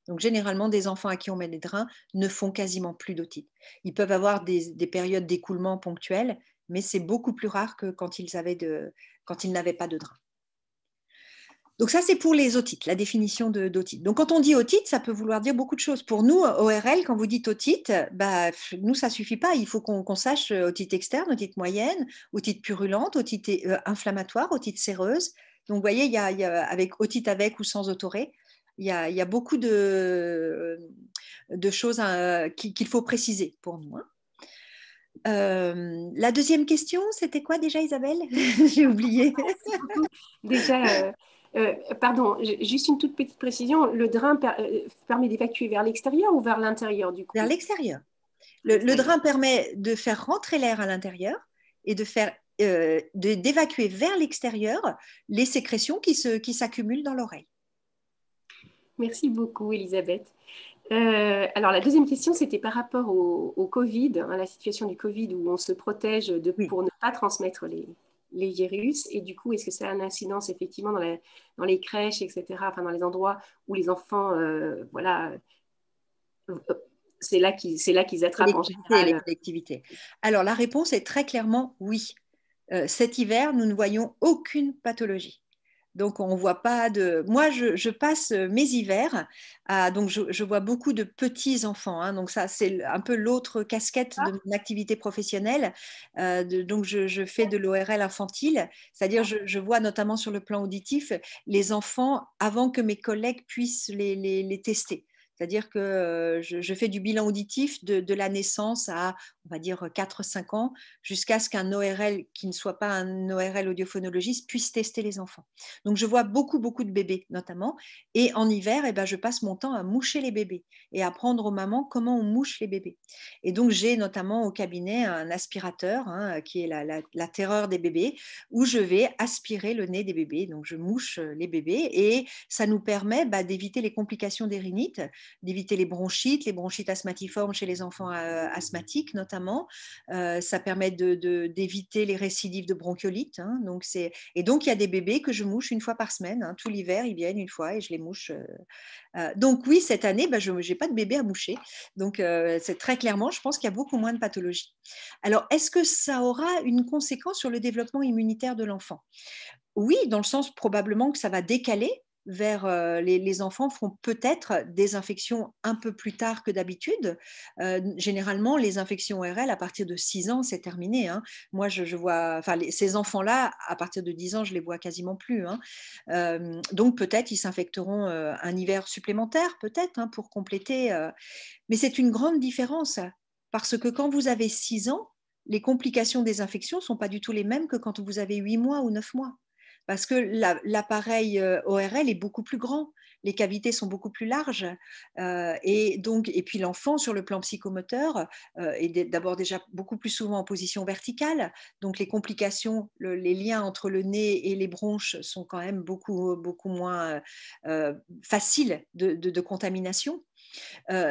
[SPEAKER 1] Donc, généralement, des enfants à qui on met des drains ne font quasiment plus d'otite. Ils peuvent avoir des périodes d'écoulement ponctuelles, mais c'est beaucoup plus rare que quand ils n'avaient pas de drain. Donc ça, c'est pour les otites, la définition d'otite. Donc quand on dit otite, ça peut vouloir dire beaucoup de choses. Pour nous, ORL, quand vous dites otite, nous, ça ne suffit pas. Il faut qu'on sache otite externe, otite moyenne, otite purulente, otite inflammatoire, otite séreuse. Donc vous voyez, il y a avec otite avec ou sans otorrhée, il y a beaucoup de choses qu'il faut préciser pour nous. La deuxième question, c'était quoi déjà, Isabelle? J'ai oublié.
[SPEAKER 2] Déjà, pardon, juste une toute petite précision. Le drain permet d'évacuer vers l'extérieur ou vers l'intérieur du coup?
[SPEAKER 1] Vers l'extérieur. Le drain permet de faire rentrer l'air à l'intérieur et d'évacuer vers l'extérieur les sécrétions qui s'accumulent dans l'oreille. Merci
[SPEAKER 2] beaucoup, Elisabeth. Alors, la deuxième question, c'était par rapport au Covid, à la situation du Covid où on se protège pour ne pas transmettre les virus. Et du coup, est-ce que ça a une incidence effectivement dans les crèches, etc., enfin dans les endroits où les enfants, c'est là qu'ils attrapent en général.
[SPEAKER 1] Les collectivités. Alors, la réponse est très clairement oui. Cet hiver, nous ne voyons aucune pathologie. Donc, on voit pas de... Moi, je passe mes hivers donc, je vois beaucoup de petits enfants. Hein, donc, ça, c'est un peu l'autre casquette de mon activité professionnelle. Donc, je fais de l'ORL infantile. C'est-à-dire, je vois notamment sur le plan auditif les enfants avant que mes collègues puissent les tester. C'est-à-dire que je fais du bilan auditif de la naissance on va dire 4-5 ans, jusqu'à ce qu'un ORL qui ne soit pas un ORL audiophonologiste puisse tester les enfants. Donc, je vois beaucoup de bébés notamment. Et en hiver, eh ben, je passe mon temps à moucher les bébés et apprendre aux mamans comment on mouche les bébés. Et donc, j'ai notamment au cabinet un aspirateur qui est la terreur des bébés, où je vais aspirer le nez des bébés. Donc, je mouche les bébés et ça nous permet d'éviter les complications des rhinites, d'éviter les bronchites asthmatiformes chez les enfants asthmatiques notamment. Ça permet d'éviter les récidives de bronchiolite. Et donc, il y a des bébés que je mouche une fois par semaine. Tout l'hiver, ils viennent une fois et je les mouche. Donc oui, cette année, je n'ai pas de bébé à moucher. Donc, c'est très clairement, je pense qu'il y a beaucoup moins de pathologies. Alors, est-ce que ça aura une conséquence sur le développement immunitaire de l'enfant? Oui, dans le sens probablement que ça va décaler vers les enfants feront peut-être des infections un peu plus tard que d'habitude. Généralement, les infections ORL, à partir de 6 ans, c'est terminé. Moi, je vois, ces enfants-là, à partir de 10 ans, je les vois quasiment plus. Donc, peut-être, ils s'infecteront un hiver supplémentaire, peut-être, pour compléter. Mais c'est une grande différence, parce que quand vous avez 6 ans, les complications des infections ne sont pas du tout les mêmes que quand vous avez 8 mois ou 9 mois. Parce que l'appareil ORL est beaucoup plus grand, les cavités sont beaucoup plus larges, et puis l'enfant, sur le plan psychomoteur, est d'abord déjà beaucoup plus souvent en position verticale, donc les complications, les liens entre le nez et les bronches sont quand même beaucoup moins faciles de contamination.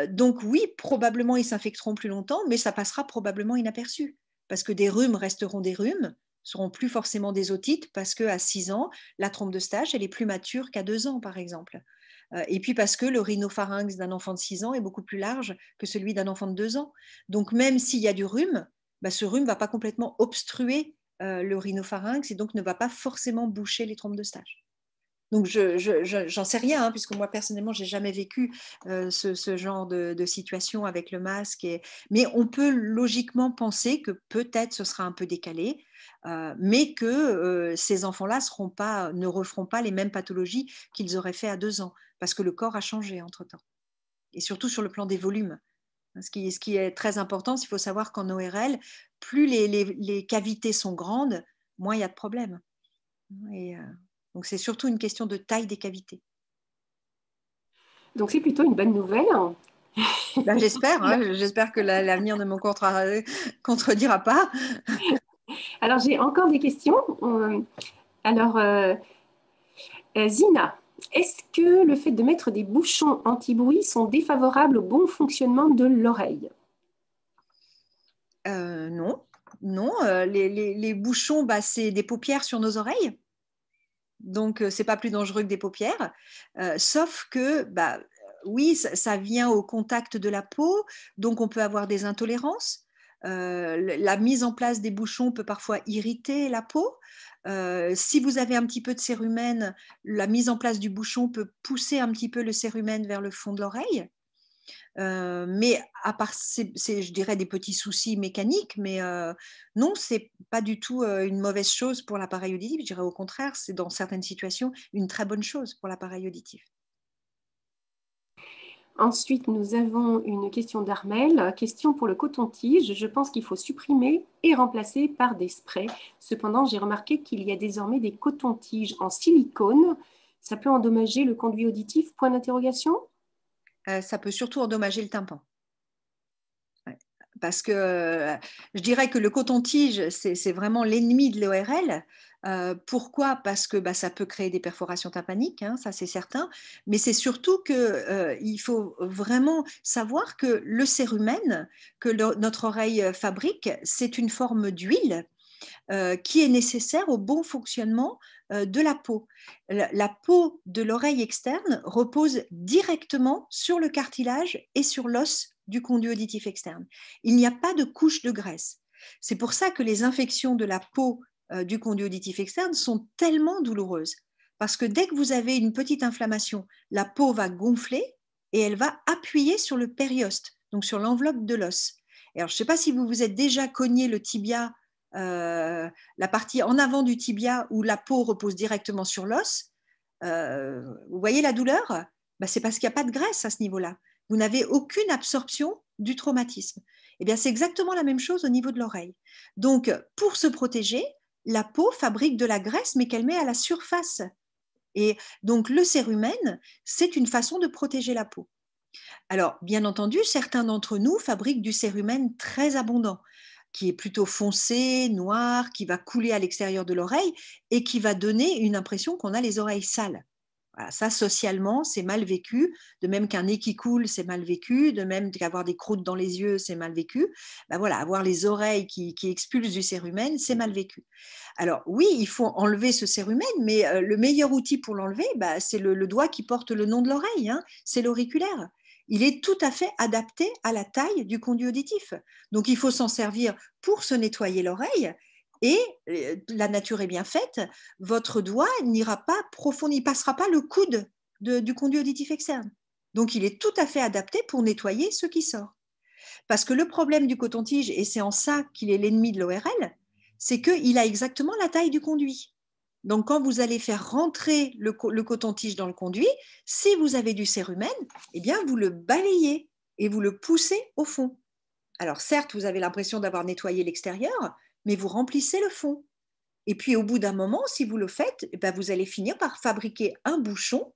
[SPEAKER 1] Donc oui, probablement ils s'infecteront plus longtemps, mais ça passera probablement inaperçu, parce que des rhumes resteront des rhumes, seront plus forcément des otites, parce qu'à 6 ans, la trompe de Eustache, elle est plus mature qu'à 2 ans, par exemple. Et puis parce que le rhinopharynx d'un enfant de 6 ans est beaucoup plus large que celui d'un enfant de 2 ans. Donc même s'il y a du rhume, ce rhume ne va pas complètement obstruer le rhinopharynx et donc ne va pas forcément boucher les trompes d'Eustache. Donc, j'en sais rien, puisque moi, personnellement, je n'ai jamais vécu ce genre de situation avec le masque. Mais on peut logiquement penser que peut-être ce sera un peu décalé, mais que ces enfants-là ne referont pas les mêmes pathologies qu'ils auraient fait à 2 ans, parce que le corps a changé entre-temps. Et surtout sur le plan des volumes. Ce qui est très important, il faut savoir qu'en ORL, plus les cavités sont grandes, moins il y a de problèmes. Donc, c'est surtout une question de taille des cavités.
[SPEAKER 2] Donc, c'est plutôt une bonne nouvelle.
[SPEAKER 1] J'espère que l'avenir ne me contredira pas.
[SPEAKER 2] Alors, j'ai encore des questions. Zina, est-ce que le fait de mettre des bouchons anti-bruit sont défavorables au bon fonctionnement de l'oreille?
[SPEAKER 1] Non. Les bouchons, c'est des paupières sur nos oreilles. Donc, ce n'est pas plus dangereux que des paupières, sauf que, oui, ça vient au contact de la peau, donc on peut avoir des intolérances. La mise en place des bouchons peut parfois irriter la peau. Si vous avez un petit peu de cérumen, la mise en place du bouchon peut pousser un petit peu le cérumen vers le fond de l'oreille. Mais à part, je dirais, des petits soucis mécaniques, mais non, ce n'est pas du tout une mauvaise chose pour l'appareil auditif. Je dirais au contraire, c'est dans certaines situations une très bonne chose pour l'appareil auditif.
[SPEAKER 2] Ensuite, nous avons une question d'Armel. Question pour le coton-tige. Je pense qu'il faut supprimer et remplacer par des sprays. Cependant, j'ai remarqué qu'il y a désormais des cotons-tiges en silicone. Ça peut endommager le conduit auditif? Point d'interrogation.
[SPEAKER 1] Ça peut surtout endommager le tympan. Parce que je dirais que le coton-tige, c'est vraiment l'ennemi de l'ORL. Pourquoi? Parce que ça peut créer des perforations tympaniques, ça c'est certain, mais c'est surtout qu'il faut vraiment savoir que le cérumen que notre oreille fabrique, c'est une forme d'huile qui est nécessaire au bon fonctionnement de la peau. La peau de l'oreille externe repose directement sur le cartilage et sur l'os du conduit auditif externe. Il n'y a pas de couche de graisse. C'est pour ça que les infections de la peau du conduit auditif externe sont tellement douloureuses. Parce que dès que vous avez une petite inflammation, la peau va gonfler et elle va appuyer sur le périoste, donc sur l'enveloppe de l'os. Alors, je ne sais pas si vous vous êtes déjà cogné le tibia, la partie en avant du tibia où la peau repose directement sur l'os. Vous voyez la douleur? C'est parce qu'il n'y a pas de graisse à ce niveau-là. Vous n'avez aucune absorption du traumatisme. Eh bien, c'est exactement la même chose au niveau de l'oreille. Donc, pour se protéger, la peau fabrique de la graisse, mais qu'elle met à la surface. Et donc, le cérumen, c'est une façon de protéger la peau. Alors, bien entendu, certains d'entre nous fabriquent du cérumen très abondant, qui est plutôt foncé, noir, qui va couler à l'extérieur de l'oreille et qui va donner une impression qu'on a les oreilles sales. Voilà, ça, socialement, c'est mal vécu, de même qu'un nez qui coule, c'est mal vécu, de même qu'avoir des croûtes dans les yeux, c'est mal vécu. Ben voilà, avoir les oreilles qui expulsent du cérumen, c'est mal vécu. Alors oui, il faut enlever ce cérumen, mais le meilleur outil pour l'enlever, c'est le doigt qui porte le nom de l'oreille, hein, c'est l'auriculaire. Il est tout à fait adapté à la taille du conduit auditif. Donc il faut s'en servir pour se nettoyer l'oreille. Et la nature est bien faite, votre doigt n'ira pas profond, il ne passera pas le coude du conduit auditif externe. Donc, il est tout à fait adapté pour nettoyer ce qui sort. Parce que le problème du coton-tige, et c'est en ça qu'il est l'ennemi de l'ORL, c'est qu'il a exactement la taille du conduit. Donc, quand vous allez faire rentrer le coton-tige dans le conduit, si vous avez du cérumen, eh bien, vous le balayez et vous le poussez au fond. Alors, certes, vous avez l'impression d'avoir nettoyé l'extérieur, mais vous remplissez le fond. Et puis, au bout d'un moment, si vous le faites, vous allez finir par fabriquer un bouchon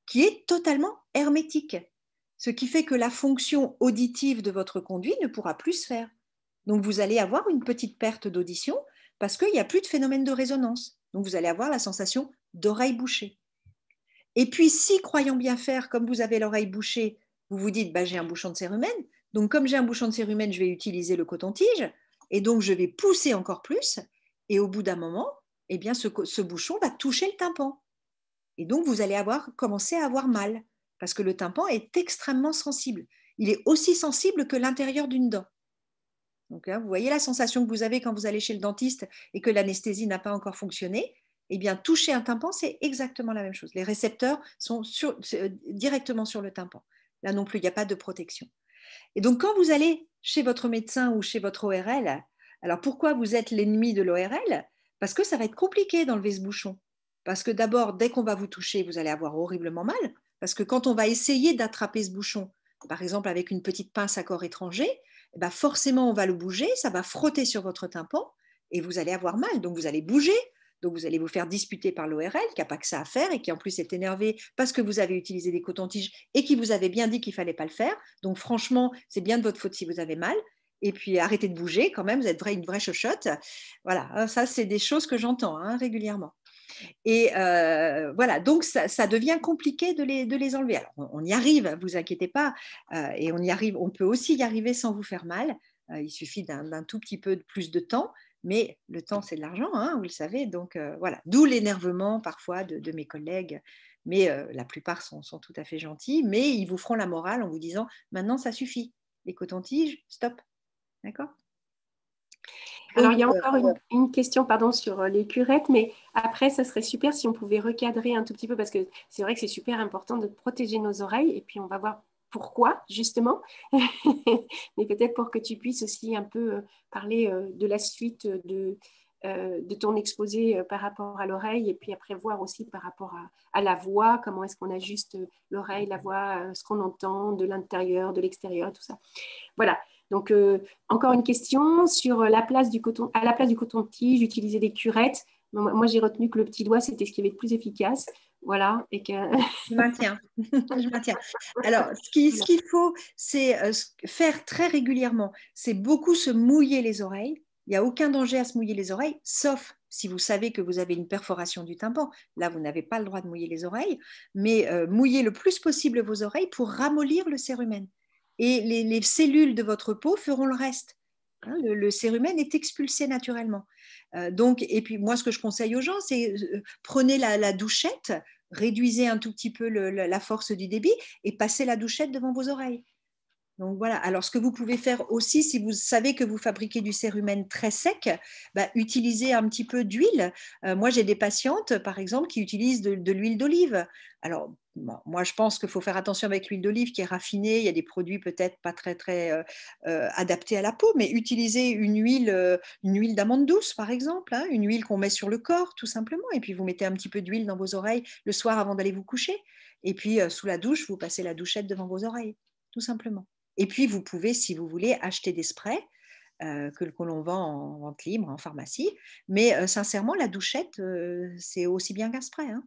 [SPEAKER 1] qui est totalement hermétique, ce qui fait que la fonction auditive de votre conduit ne pourra plus se faire. Donc, vous allez avoir une petite perte d'audition parce qu'il n'y a plus de phénomène de résonance. Donc, vous allez avoir la sensation d'oreille bouchée. Et puis, si, croyant bien faire, comme vous avez l'oreille bouchée, vous vous dites, j'ai un bouchon de cérumen, donc comme j'ai un bouchon de cérumen, je vais utiliser le coton-tige, et donc je vais pousser encore plus, et au bout d'un moment, eh bien, ce bouchon va toucher le tympan. Et donc, vous allez commencer à avoir mal, parce que le tympan est extrêmement sensible. Il est aussi sensible que l'intérieur d'une dent. Donc, vous voyez la sensation que vous avez quand vous allez chez le dentiste et que l'anesthésie n'a pas encore fonctionné. Eh bien, toucher un tympan, c'est exactement la même chose. Les récepteurs sont directement sur le tympan. Là non plus, il n'y a pas de protection. Et donc, quand vous allez chez votre médecin ou chez votre ORL, alors pourquoi vous êtes l'ennemi de l'ORL? Parce que ça va être compliqué d'enlever ce bouchon. Parce que d'abord, dès qu'on va vous toucher, vous allez avoir horriblement mal. Parce que quand on va essayer d'attraper ce bouchon, par exemple avec une petite pince à corps étranger, forcément, on va le bouger, ça va frotter sur votre tympan et vous allez avoir mal. Donc, vous allez bouger. Donc, vous allez vous faire disputer par l'ORL qui n'a pas que ça à faire et qui en plus est énervé parce que vous avez utilisé des cotons-tiges et qui vous avait bien dit qu'il ne fallait pas le faire. Donc, franchement, c'est bien de votre faute si vous avez mal. Et puis, arrêtez de bouger quand même, vous êtes une vraie chochotte. Voilà, ça, c'est des choses que j'entends régulièrement. Et voilà, donc ça devient compliqué de les enlever. Alors, on y arrive, ne vous inquiétez pas, et on peut aussi y arriver sans vous faire mal. Il suffit d'un tout petit peu plus de temps, mais le temps, c'est de l'argent, vous le savez. Donc voilà, d'où l'énervement parfois de mes collègues. Mais la plupart sont tout à fait gentils, mais ils vous feront la morale en vous disant « Maintenant, ça suffit. Les cotons-tiges, stop. » D'accord ?
[SPEAKER 2] Alors, il y a encore une question sur les curettes, mais après, ça serait super si on pouvait recadrer un tout petit peu, parce que c'est vrai que c'est super important de protéger nos oreilles, et puis on va voir pourquoi, justement. Mais peut-être pour que tu puisses aussi un peu parler de la suite de ton exposé par rapport à l'oreille, et puis après voir aussi par rapport à la voix, comment est-ce qu'on ajuste l'oreille, la voix, ce qu'on entend de l'intérieur, de l'extérieur, tout ça. Voilà. Donc, encore une question sur à la place du coton-tige, utiliser des curettes. Moi, j'ai retenu que le petit doigt, c'était ce qui avait de plus efficace. Voilà. Et que...
[SPEAKER 1] Je maintiens. Je maintiens. Alors, ce qu'il faut, c'est faire très régulièrement. C'est beaucoup se mouiller les oreilles. Il n'y a aucun danger à se mouiller les oreilles, sauf si vous savez que vous avez une perforation du tympan. Là, vous n'avez pas le droit de mouiller les oreilles, mais mouillez le plus possible vos oreilles pour ramollir le cérumen. Et les cellules de votre peau feront le reste. Le cérumen est expulsé naturellement. Et puis moi, ce que je conseille aux gens, c'est prenez la douchette, réduisez un tout petit peu la force du débit et passez la douchette devant vos oreilles. Donc voilà. Alors, ce que vous pouvez faire aussi, si vous savez que vous fabriquez du cérumen très sec, utilisez un petit peu d'huile. Moi, j'ai des patientes, par exemple, qui utilisent de l'huile d'olive. Alors, moi, je pense qu'il faut faire attention avec l'huile d'olive qui est raffinée. Il y a des produits peut-être pas très, très adaptés à la peau, mais utilisez une huile d'amande douce, par exemple, une huile qu'on met sur le corps, tout simplement. Et puis, vous mettez un petit peu d'huile dans vos oreilles le soir avant d'aller vous coucher. Et puis, sous la douche, vous passez la douchette devant vos oreilles, tout simplement. Et puis, vous pouvez, si vous voulez, acheter des sprays que l'on vend en vente libre, en pharmacie. Mais sincèrement, la douchette, c'est aussi bien qu'un spray. Hein.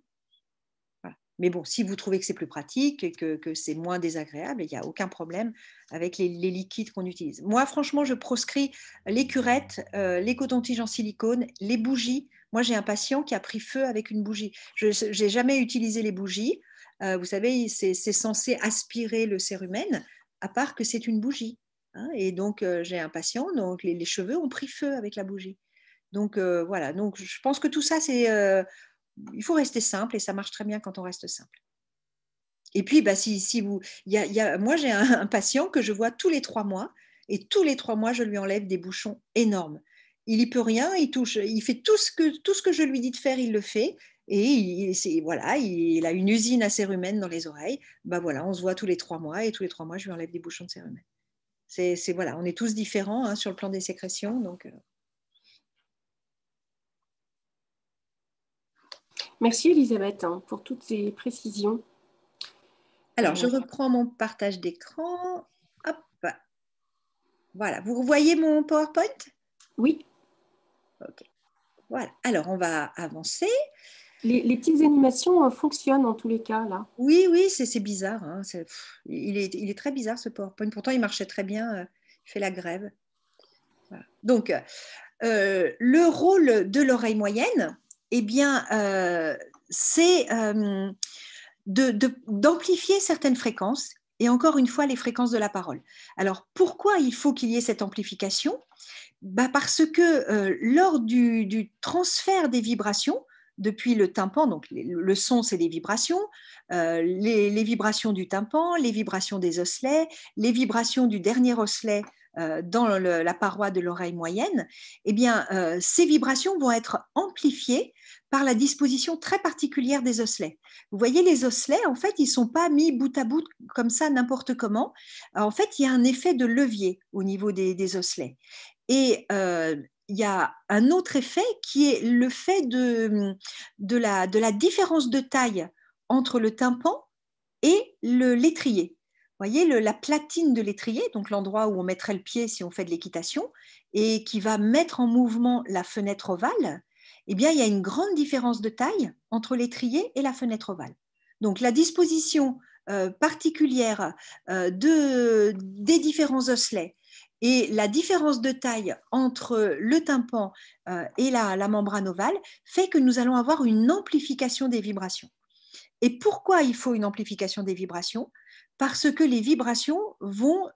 [SPEAKER 1] Voilà. Mais bon, si vous trouvez que c'est plus pratique et que c'est moins désagréable, il n'y a aucun problème avec les liquides qu'on utilise. Moi, franchement, je proscris les curettes, les cotons-tiges en silicone, les bougies. Moi, j'ai un patient qui a pris feu avec une bougie. Je n'ai jamais utilisé les bougies. Vous savez, c'est censé aspirer le cérumen, à part que c'est une bougie. Hein, et donc, j'ai un patient, donc les cheveux ont pris feu avec la bougie. Donc, voilà. Donc, je pense que tout ça, c'est... il faut rester simple et ça marche très bien quand on reste simple. Et puis, bah, si vous... moi, j'ai un patient que je vois tous les 3 mois et tous les 3 mois, je lui enlève des bouchons énormes. Il n'y peut rien, il fait tout ce que je lui dis de faire, il le fait. Et voilà, il a une usine à cérumen dans les oreilles. Bah voilà, on se voit tous les 3 mois et tous les 3 mois, je lui enlève des bouchons de cérumen. Voilà, on est tous différents hein, sur le plan des sécrétions. Donc,
[SPEAKER 2] Merci Elisabeth hein, pour toutes ces précisions.
[SPEAKER 1] Alors, je reprends mon partage d'écran. Hop. Voilà, vous voyez mon PowerPoint?
[SPEAKER 2] Oui.
[SPEAKER 1] Ok. Voilà, alors on va avancer.
[SPEAKER 2] Les petites animations fonctionnent en tous les cas là.
[SPEAKER 1] Oui, c'est bizarre. Hein. Il est très bizarre ce PowerPoint. Pourtant, il marchait très bien. Il fait la grève. Voilà. Donc, le rôle de l'oreille moyenne, eh bien, c'est d'amplifier certaines fréquences. Et encore une fois, les fréquences de la parole. Alors, pourquoi il faut qu'il y ait cette amplification? Parce que lors du transfert des vibrations, depuis le tympan, donc le son, c'est des vibrations, les vibrations du tympan, les vibrations des osselets, les vibrations du dernier osselet dans la paroi de l'oreille moyenne, eh bien, ces vibrations vont être amplifiées par la disposition très particulière des osselets. Vous voyez, les osselets, en fait, ils ne sont pas mis bout à bout comme ça, n'importe comment. En fait, il y a un effet de levier au niveau des osselets. Et il y a un autre effet qui est le fait de la différence de taille entre le tympan et l'étrier. Vous voyez, la platine de l'étrier, donc l'endroit où on mettrait le pied si on fait de l'équitation, et qui va mettre en mouvement la fenêtre ovale, eh bien, il y a une grande différence de taille entre l'étrier et la fenêtre ovale. Donc, la disposition particulière des différents osselets et la différence de taille entre le tympan et la membrane ovale fait que nous allons avoir une amplification des vibrations. Et pourquoi il faut une amplification des vibrations? Parce que les vibrations vont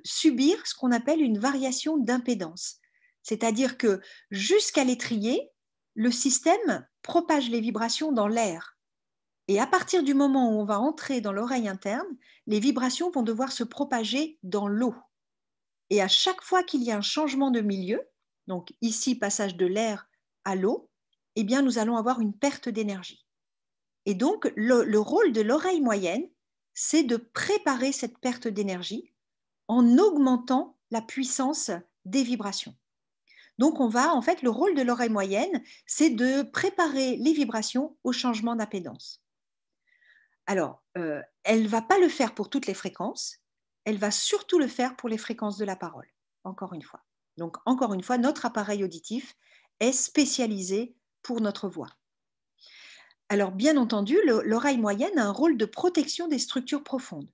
[SPEAKER 1] subir ce qu'on appelle une variation d'impédance. C'est-à-dire que jusqu'à l'étrier, le système propage les vibrations dans l'air. Et à partir du moment où on va entrer dans l'oreille interne, les vibrations vont devoir se propager dans l'eau. Et à chaque fois qu'il y a un changement de milieu, donc ici passage de l'air à l'eau, eh bien nous allons avoir une perte d'énergie. Et donc le rôle de l'oreille moyenne, c'est de préparer cette perte d'énergie en augmentant la puissance des vibrations. Donc en fait, le rôle de l'oreille moyenne, c'est de préparer les vibrations au changement d'impédance. Alors, elle ne va pas le faire pour toutes les fréquences, elle va surtout le faire pour les fréquences de la parole, encore une fois. Donc, encore une fois, notre appareil auditif est spécialisé pour notre voix. Alors, bien entendu, l'oreille moyenne a un rôle de protection des structures profondes.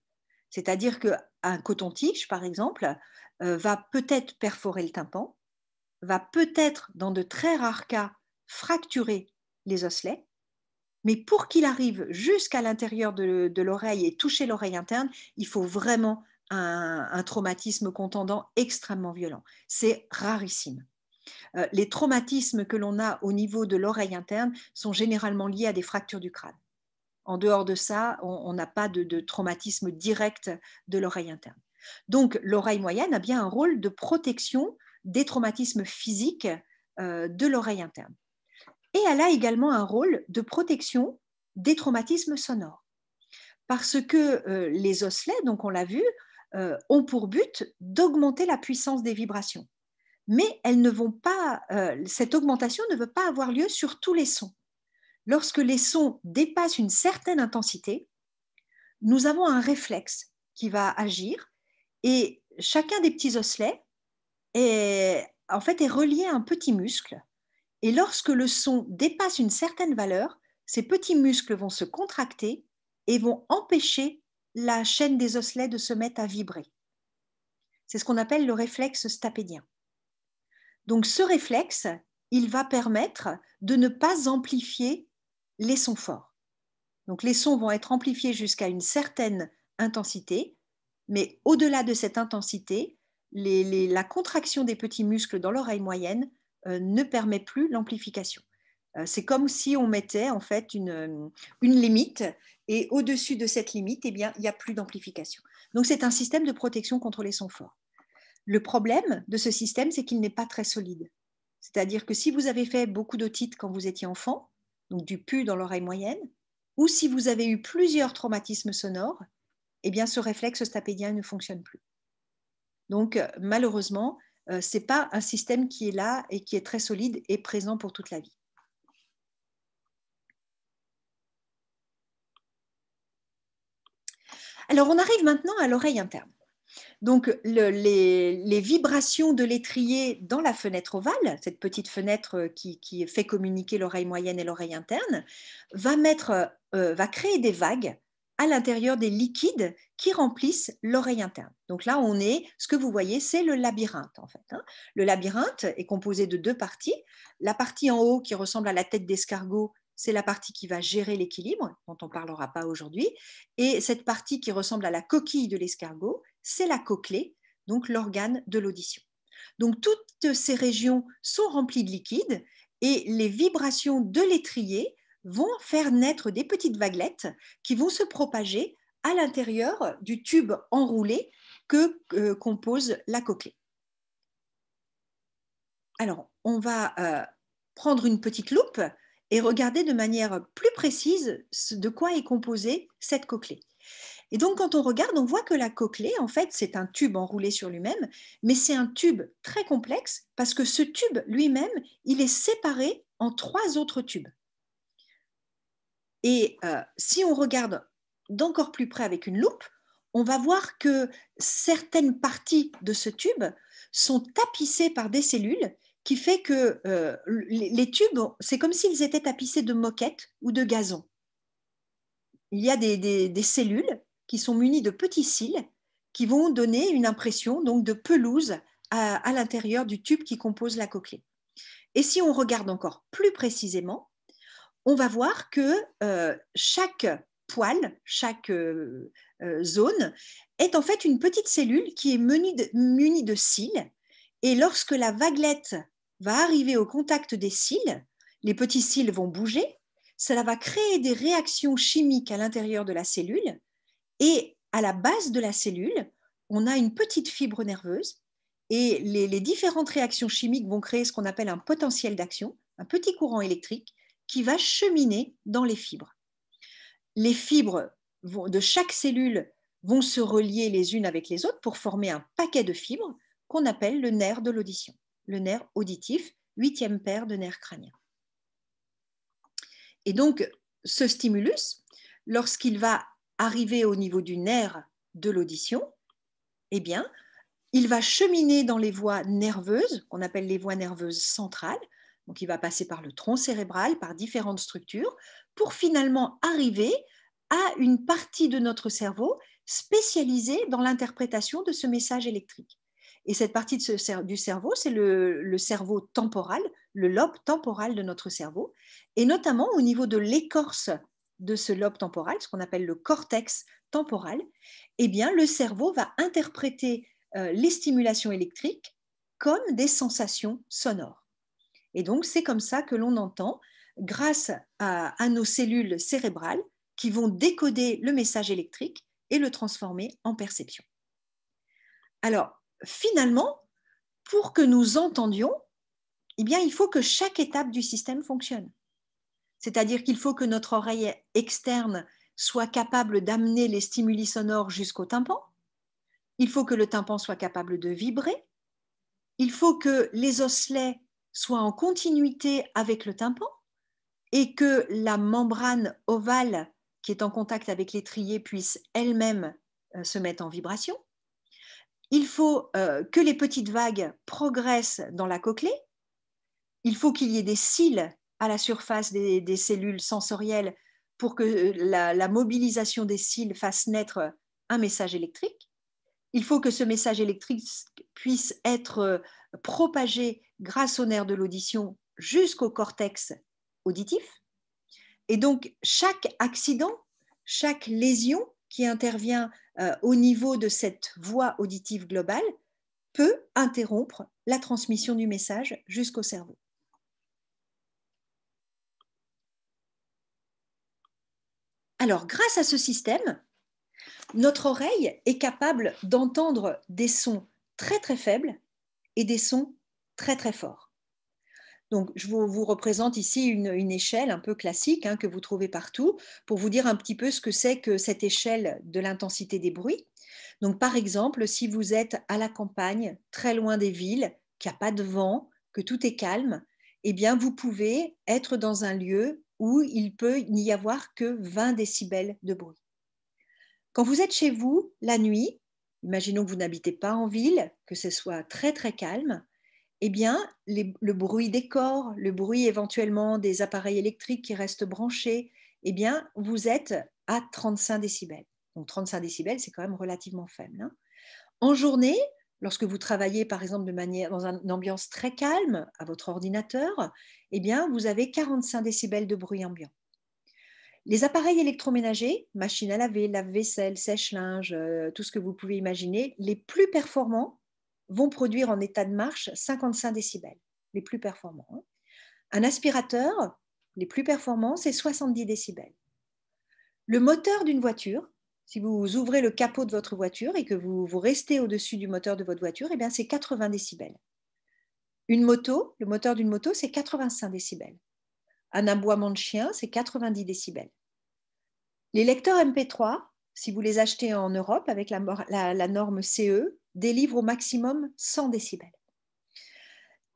[SPEAKER 1] C'est-à-dire qu'un coton-tige, par exemple, va peut-être perforer le tympan, va peut-être, dans de très rares cas, fracturer les osselets, mais pour qu'il arrive jusqu'à l'intérieur de l'oreille et toucher l'oreille interne, il faut vraiment un traumatisme contondant extrêmement violent. C'est rarissime. Les traumatismes que l'on a au niveau de l'oreille interne sont généralement liés à des fractures du crâne. En dehors de ça, on n'a pas de traumatisme direct de l'oreille interne. Donc, l'oreille moyenne a bien un rôle de protection des traumatismes physiques de l'oreille interne. Et elle a également un rôle de protection des traumatismes sonores. Parce que les osselets, donc on l'a vu, ont pour but d'augmenter la puissance des vibrations. Mais elles ne vont pas, cette augmentation ne veut pas avoir lieu sur tous les sons. Lorsque les sons dépassent une certaine intensité, nous avons un réflexe qui va agir Et chacun des petits osselets est relié à un petit muscle. Et lorsque le son dépasse une certaine valeur, ces petits muscles vont se contracter et vont empêcher la chaîne des osselets de se mettre à vibrer. C'est ce qu'on appelle le réflexe stapédien. Donc ce réflexe, il va permettre de ne pas amplifier les sons forts. Donc les sons vont être amplifiés jusqu'à une certaine intensité, mais au-delà de cette intensité, la contraction des petits muscles dans l'oreille moyenne ne permet plus l'amplification. C'est comme si on mettait en fait une limite, et au-dessus de cette limite, eh bien, il n'y a plus d'amplification. Donc c'est un système de protection contre les sons forts. Le problème de ce système, c'est qu'il n'est pas très solide. C'est-à-dire que si vous avez fait beaucoup d'otite quand vous étiez enfant, donc du pu dans l'oreille moyenne, ou si vous avez eu plusieurs traumatismes sonores, eh bien ce réflexe stapédien ne fonctionne plus. Donc malheureusement, ce n'est pas un système qui est là et qui est très solide et présent pour toute la vie. Alors on arrive maintenant à l'oreille interne. Donc, les vibrations de l'étrier dans la fenêtre ovale, cette petite fenêtre qui fait communiquer l'oreille moyenne et l'oreille interne, va créer des vagues à l'intérieur des liquides qui remplissent l'oreille interne. Donc là, ce que vous voyez, c'est le labyrinthe en fait. Le labyrinthe est composé de deux parties. La partie en haut qui ressemble à la tête d'escargot, c'est la partie qui va gérer l'équilibre, dont on ne parlera pas aujourd'hui. Et cette partie qui ressemble à la coquille de l'escargot, c'est la cochlée, donc l'organe de l'audition. Donc toutes ces régions sont remplies de liquide et les vibrations de l'étrier vont faire naître des petites vaguelettes qui vont se propager à l'intérieur du tube enroulé que compose la cochlée. Alors, on va prendre une petite loupe et regarder de manière plus précise de quoi est composée cette cochlée. Et donc, quand on regarde, on voit que la cochlée, en fait, c'est un tube enroulé sur lui-même, mais c'est un tube très complexe parce que ce tube lui-même, il est séparé en 3 autres tubes. Et si on regarde d'encore plus près avec une loupe, on va voir que certaines parties de ce tube sont tapissées par des cellules qui fait que les tubes, c'est comme s'ils étaient tapissés de moquettes ou de gazon. Il y a des cellules qui sont munies de petits cils qui vont donner une impression donc de pelouse à l'intérieur du tube qui compose la cochlée. Et si on regarde encore plus précisément, on va voir que chaque poil, chaque zone est en fait une petite cellule qui est munie de cils. Et lorsque la vaguelette va arriver au contact des cils, les petits cils vont bouger, cela va créer des réactions chimiques à l'intérieur de la cellule et à la base de la cellule, on a une petite fibre nerveuse et les différentes réactions chimiques vont créer ce qu'on appelle un potentiel d'action, un petit courant électrique qui va cheminer dans les fibres. Les fibres de chaque cellule vont se relier les unes avec les autres pour former un paquet de fibres qu'on appelle le nerf de l'audition, le nerf auditif, 8e paire de nerfs crâniens. Et donc, ce stimulus, lorsqu'il va arriver au niveau du nerf de l'audition, eh bien, il va cheminer dans les voies nerveuses, qu'on appelle les voies nerveuses centrales. Donc, il va passer par le tronc cérébral, par différentes structures, pour finalement arriver à une partie de notre cerveau spécialisée dans l'interprétation de ce message électrique. Et cette partie du cerveau, c'est le cerveau temporal, le lobe temporal de notre cerveau, et notamment au niveau de l'écorce de ce lobe temporal, ce qu'on appelle le cortex temporal, eh bien, le cerveau va interpréter les stimulations électriques comme des sensations sonores. Et donc, c'est comme ça que l'on entend, grâce à nos cellules cérébrales qui vont décoder le message électrique et le transformer en perception. Alors, finalement, pour que nous entendions, eh bien, il faut que chaque étape du système fonctionne. C'est-à-dire qu'il faut que notre oreille externe soit capable d'amener les stimuli sonores jusqu'au tympan. Il faut que le tympan soit capable de vibrer. Il faut que les osselets soient en continuité avec le tympan et que la membrane ovale qui est en contact avec l'étrier puisse elle-même se mettre en vibration. il faut que les petites vagues progressent dans la cochlée, il faut qu'il y ait des cils à la surface des cellules sensorielles pour que la mobilisation des cils fasse naître un message électrique. Il faut que ce message électrique puisse être propagé grâce au nerf de l'audition jusqu'au cortex auditif. Et donc, chaque accident, chaque lésion qui intervient au niveau de cette voie auditive globale peut interrompre la transmission du message jusqu'au cerveau. Alors, grâce à ce système, notre oreille est capable d'entendre des sons très très faibles et des sons très très forts. Donc, je vous représente ici une échelle un peu classique que vous trouvez partout pour vous dire un petit peu ce que c'est que cette échelle de l'intensité des bruits. Donc, par exemple, si vous êtes à la campagne, très loin des villes, qu'il n'y a pas de vent, que tout est calme, eh bien, vous pouvez être dans un lieu où il peut n'y avoir que 20 décibels de bruit. Quand vous êtes chez vous, la nuit, imaginons que vous n'habitez pas en ville, que ce soit très très calme, eh bien, le bruit des corps, le bruit éventuellement des appareils électriques qui restent branchés, eh bien, vous êtes à 35 décibels. Donc 35 décibels, c'est quand même relativement faible. En journée, lorsque vous travaillez par exemple dans une ambiance très calme à votre ordinateur, eh bien, vous avez 45 décibels de bruit ambiant. Les appareils électroménagers, machines à laver, lave-vaisselle, sèche-linge, tout ce que vous pouvez imaginer, les plus performants vont produire en état de marche 55 décibels, les plus performants. Un aspirateur, les plus performants, c'est 70 décibels. Le moteur d'une voiture, si vous ouvrez le capot de votre voiture et que vous restez au-dessus du moteur de votre voiture, eh bien c'est 80 décibels. Une moto, le moteur d'une moto, c'est 85 décibels. Un aboiement de chien, c'est 90 décibels. Les lecteurs MP3, si vous les achetez en Europe avec la norme CE, délivrent au maximum 100 décibels.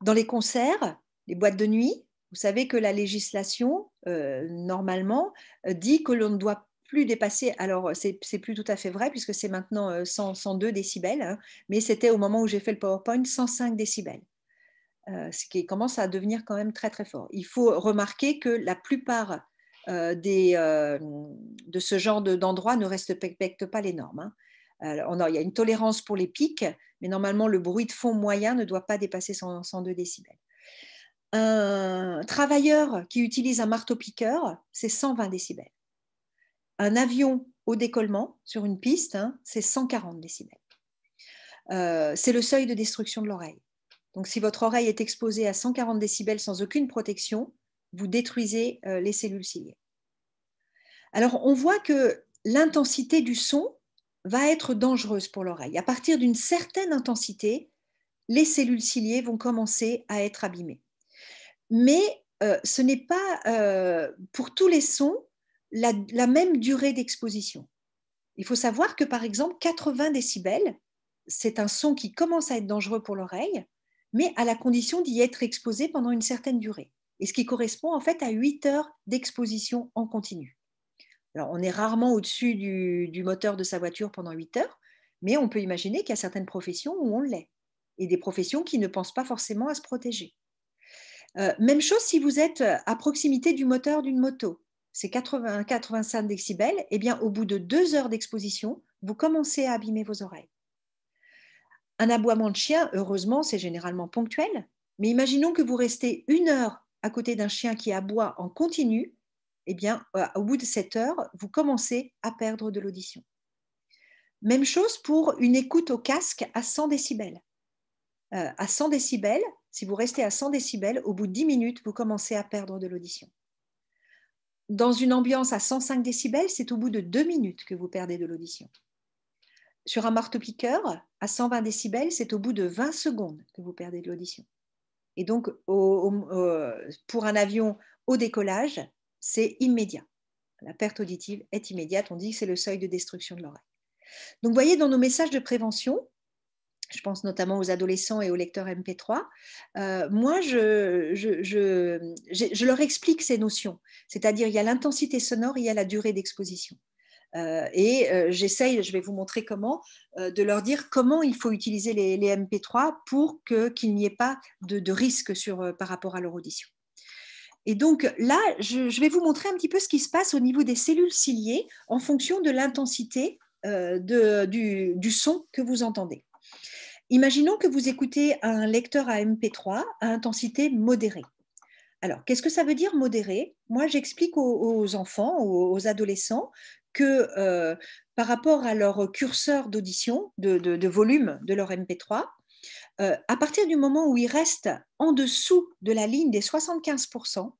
[SPEAKER 1] Dans les concerts, les boîtes de nuit, vous savez que la législation, normalement, dit que l'on ne doit plus dépasser, alors c'est plus tout à fait vrai puisque c'est maintenant 102 décibels, mais c'était au moment où j'ai fait le PowerPoint 105 décibels. Ce qui commence à devenir quand même très très fort. Il faut remarquer que la plupart de ce genre d'endroits ne respectent pas les normes. Alors, il y a une tolérance pour les pics, mais normalement le bruit de fond moyen ne doit pas dépasser 102 décibels. Un travailleur qui utilise un marteau-piqueur, c'est 120 décibels. Un avion au décollement sur une piste, c'est 140 décibels. C'est le seuil de destruction de l'oreille. Donc, si votre oreille est exposée à 140 décibels sans aucune protection, vous détruisez les cellules ciliées. Alors, on voit que l'intensité du son va être dangereuse pour l'oreille. À partir d'une certaine intensité, les cellules ciliées vont commencer à être abîmées. Mais ce n'est pas pour tous les sons la même durée d'exposition. Il faut savoir que, par exemple, 80 décibels, c'est un son qui commence à être dangereux pour l'oreille, mais à la condition d'y être exposé pendant une certaine durée. Et ce qui correspond en fait à 8 heures d'exposition en continu. Alors, on est rarement au-dessus du moteur de sa voiture pendant 8 heures, mais on peut imaginer qu'il y a certaines professions où on l'est, et des professions qui ne pensent pas forcément à se protéger. Même chose si vous êtes à proximité du moteur d'une moto, c'est 85 décibels, et bien au bout de 2 heures d'exposition, vous commencez à abîmer vos oreilles. Un aboiement de chien, heureusement, c'est généralement ponctuel, mais imaginons que vous restez 1 heure à côté d'un chien qui aboie en continu, eh bien, au bout de 7 heures, vous commencez à perdre de l'audition. Même chose pour une écoute au casque à 100 décibels. À 100 décibels, si vous restez à 100 décibels, au bout de 10 minutes, vous commencez à perdre de l'audition. Dans une ambiance à 105 décibels, c'est au bout de 2 minutes que vous perdez de l'audition. Sur un marteau-piqueur, à 120 décibels, c'est au bout de 20 secondes que vous perdez de l'audition. Et donc, pour un avion au décollage, c'est immédiat. La perte auditive est immédiate. On dit que c'est le seuil de destruction de l'oreille. Donc, vous voyez, dans nos messages de prévention, je pense notamment aux adolescents et aux lecteurs MP3, moi, je leur explique ces notions. C'est-à-dire, il y a l'intensité sonore, il y a la durée d'exposition. J'essaye, je vais vous montrer comment, de leur dire comment il faut utiliser les MP3 pour qu'il n'y ait pas de risque par rapport à leur audition. Et donc là, je vais vous montrer un petit peu ce qui se passe au niveau des cellules ciliées en fonction de l'intensité du son que vous entendez. Imaginons que vous écoutez un lecteur à MP3 à intensité modérée. Alors, qu'est-ce que ça veut dire modéré? Moi, j'explique aux enfants, aux adolescents, que par rapport à leur curseur d'audition, de volume de leur MP3, à partir du moment où ils restent en dessous de la ligne des 75%,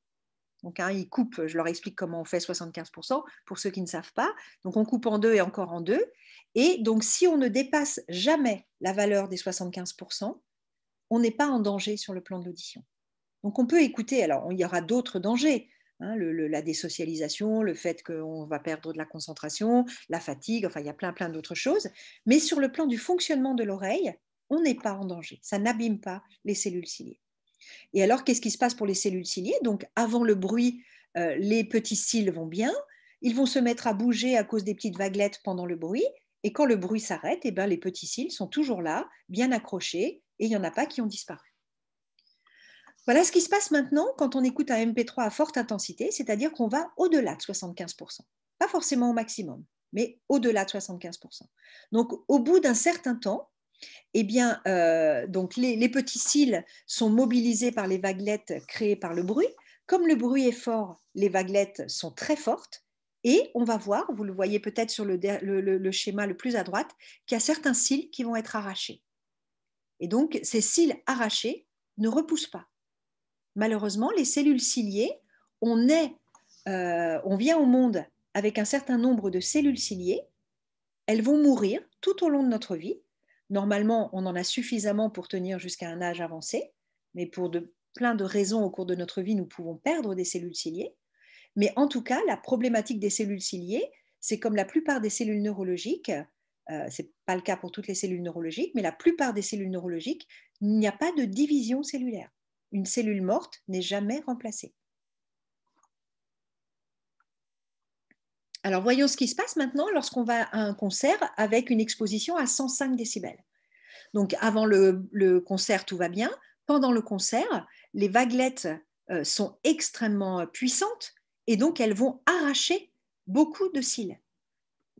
[SPEAKER 1] donc ils coupent, je leur explique comment on fait 75% pour ceux qui ne savent pas, donc on coupe en deux et encore en deux, et donc si on ne dépasse jamais la valeur des 75%, on n'est pas en danger sur le plan de l'audition. Donc on peut écouter, alors il y aura d'autres dangers, hein, la désocialisation, le fait qu'on va perdre de la concentration, la fatigue, enfin il y a plein d'autres choses, mais sur le plan du fonctionnement de l'oreille, on n'est pas en danger, ça n'abîme pas les cellules ciliées. Et alors qu'est-ce qui se passe pour les cellules ciliées? Donc avant le bruit, les petits cils vont bien, ils vont se mettre à bouger à cause des petites vaguelettes pendant le bruit, et quand le bruit s'arrête, eh ben, les petits cils sont toujours là, bien accrochés, et il n'y en a pas qui ont disparu. Voilà ce qui se passe maintenant quand on écoute un MP3 à forte intensité, c'est-à-dire qu'on va au-delà de 75%. Pas forcément au maximum, mais au-delà de 75%. Donc, au bout d'un certain temps, eh bien, donc les petits cils sont mobilisés par les vaguelettes créées par le bruit. Comme le bruit est fort, les vaguelettes sont très fortes. Et on va voir, vous le voyez peut-être sur le schéma le plus à droite, qu'il y a certains cils qui vont être arrachés. Et donc, ces cils arrachés ne repoussent pas. Malheureusement, les cellules ciliées, on vient au monde avec un certain nombre de cellules ciliées. Elles vont mourir tout au long de notre vie. Normalement, on en a suffisamment pour tenir jusqu'à un âge avancé, mais pour plein de raisons au cours de notre vie, nous pouvons perdre des cellules ciliées. Mais en tout cas, la problématique des cellules ciliées, c'est comme la plupart des cellules neurologiques, ce n'est pas le cas pour toutes les cellules neurologiques, mais la plupart des cellules neurologiques, il n'y a pas de division cellulaire. Une cellule morte n'est jamais remplacée. Alors, voyons ce qui se passe maintenant lorsqu'on va à un concert avec une exposition à 105 décibels. Donc, avant le concert, tout va bien. Pendant le concert, les vaguelettes sont extrêmement puissantes et donc elles vont arracher beaucoup de cils.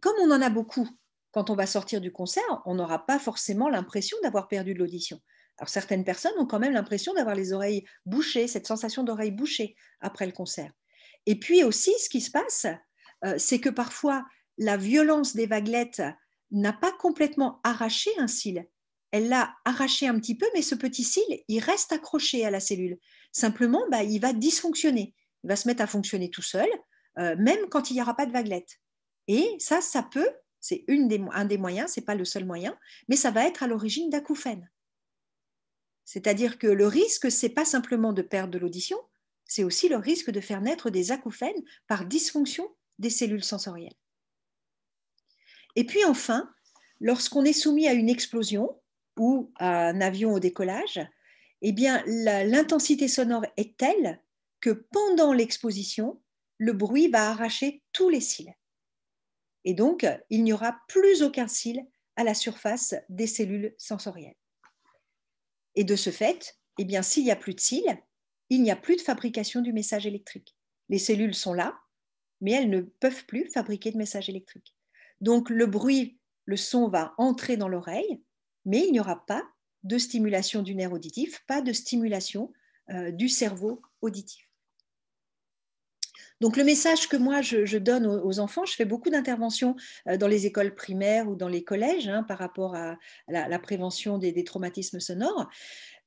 [SPEAKER 1] Comme on en a beaucoup, quand on va sortir du concert, on n'aura pas forcément l'impression d'avoir perdu de l'audition. Alors, certaines personnes ont quand même l'impression d'avoir les oreilles bouchées, cette sensation d'oreille bouchée après le concert. Et puis aussi, ce qui se passe, c'est que parfois, la violence des vaguelettes n'a pas complètement arraché un cil. Elle l'a arraché un petit peu, mais ce petit cil, il reste accroché à la cellule. Simplement, il va dysfonctionner. Il va se mettre à fonctionner tout seul, même quand il n'y aura pas de vaguelettes. Et ça peut, c'est un des moyens, ce n'est pas le seul moyen, mais ça va être à l'origine d'acouphènes. C'est-à-dire que le risque, ce n'est pas simplement de perdre de l'audition, c'est aussi le risque de faire naître des acouphènes par dysfonction des cellules sensorielles. Et puis enfin, lorsqu'on est soumis à une explosion ou à un avion au décollage, eh bien, l'intensité sonore est telle que pendant l'exposition, le bruit va arracher tous les cils. Et donc, il n'y aura plus aucun cil à la surface des cellules sensorielles. Et de ce fait, eh bien, s'il n'y a plus de cils, il n'y a plus de fabrication du message électrique. Les cellules sont là, mais elles ne peuvent plus fabriquer de message électrique. Donc le bruit, le son va entrer dans l'oreille, mais il n'y aura pas de stimulation du nerf auditif, pas de stimulation du cerveau auditif. Donc le message que moi je donne aux enfants, je fais beaucoup d'interventions dans les écoles primaires ou dans les collèges par rapport à la prévention des traumatismes sonores.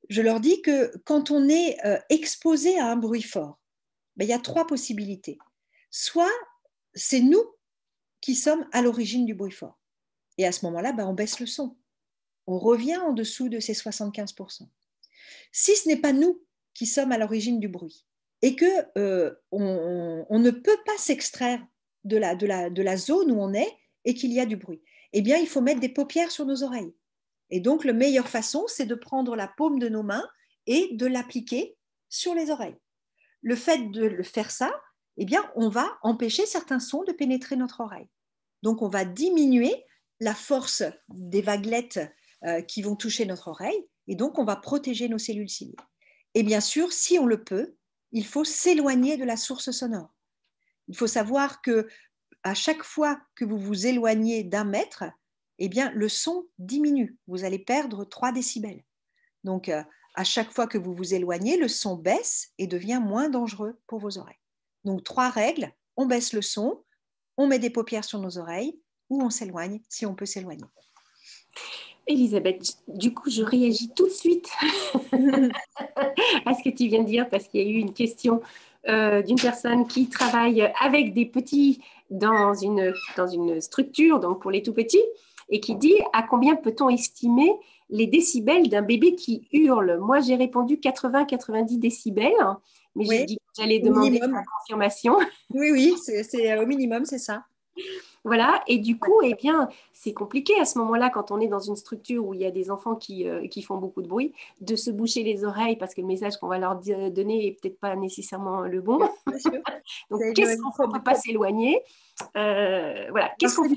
[SPEAKER 1] Je leur dis que quand on est exposé à un bruit fort, il y a trois possibilités. Soit c'est nous qui sommes à l'origine du bruit fort. Et à ce moment-là, on baisse le son. On revient en dessous de ces 75%. Si ce n'est pas nous qui sommes à l'origine du bruit et qu'on on ne peut pas s'extraire de la zone où on est et qu'il y a du bruit, eh bien, il faut mettre des paupières sur nos oreilles. Et donc, la meilleure façon, c'est de prendre la paume de nos mains et de l'appliquer sur les oreilles. Le fait de faire ça, eh bien, on va empêcher certains sons de pénétrer notre oreille. Donc, on va diminuer la force des vaguelettes qui vont toucher notre oreille et donc on va protéger nos cellules ciliées. Et bien sûr, si on le peut, il faut s'éloigner de la source sonore. Il faut savoir que à chaque fois que vous vous éloignez d'1 mètre, eh bien, le son diminue. Vous allez perdre 3 décibels. Donc, à chaque fois que vous vous éloignez, le son baisse et devient moins dangereux pour vos oreilles. Donc, 3 règles. On baisse le son, on met des paupières sur nos oreilles ou on s'éloigne si on peut s'éloigner.
[SPEAKER 2] Elisabeth, du coup, je réagis tout de suite à ce que tu viens de dire parce qu'il y a eu une question d'une personne qui travaille avec des petits dans une structure, donc pour les tout petits, et qui dit à combien peut-on estimer les décibels d'un bébé qui hurle? Moi, j'ai répondu 80-90 décibels, mais j'ai dit que j'allais demander la confirmation.
[SPEAKER 1] Oui, c'est au minimum, c'est ça.
[SPEAKER 2] Voilà, et du coup, eh bien, c'est compliqué à ce moment-là, quand on est dans une structure où il y a des enfants qui font beaucoup de bruit, de se boucher les oreilles parce que le message qu'on va leur donner n'est peut-être pas nécessairement le bon.
[SPEAKER 1] Bien sûr.
[SPEAKER 2] Donc, qu'est-ce qu'on fait? On ne peut pas s'éloigner. Voilà, qu'est-ce qu'on fait?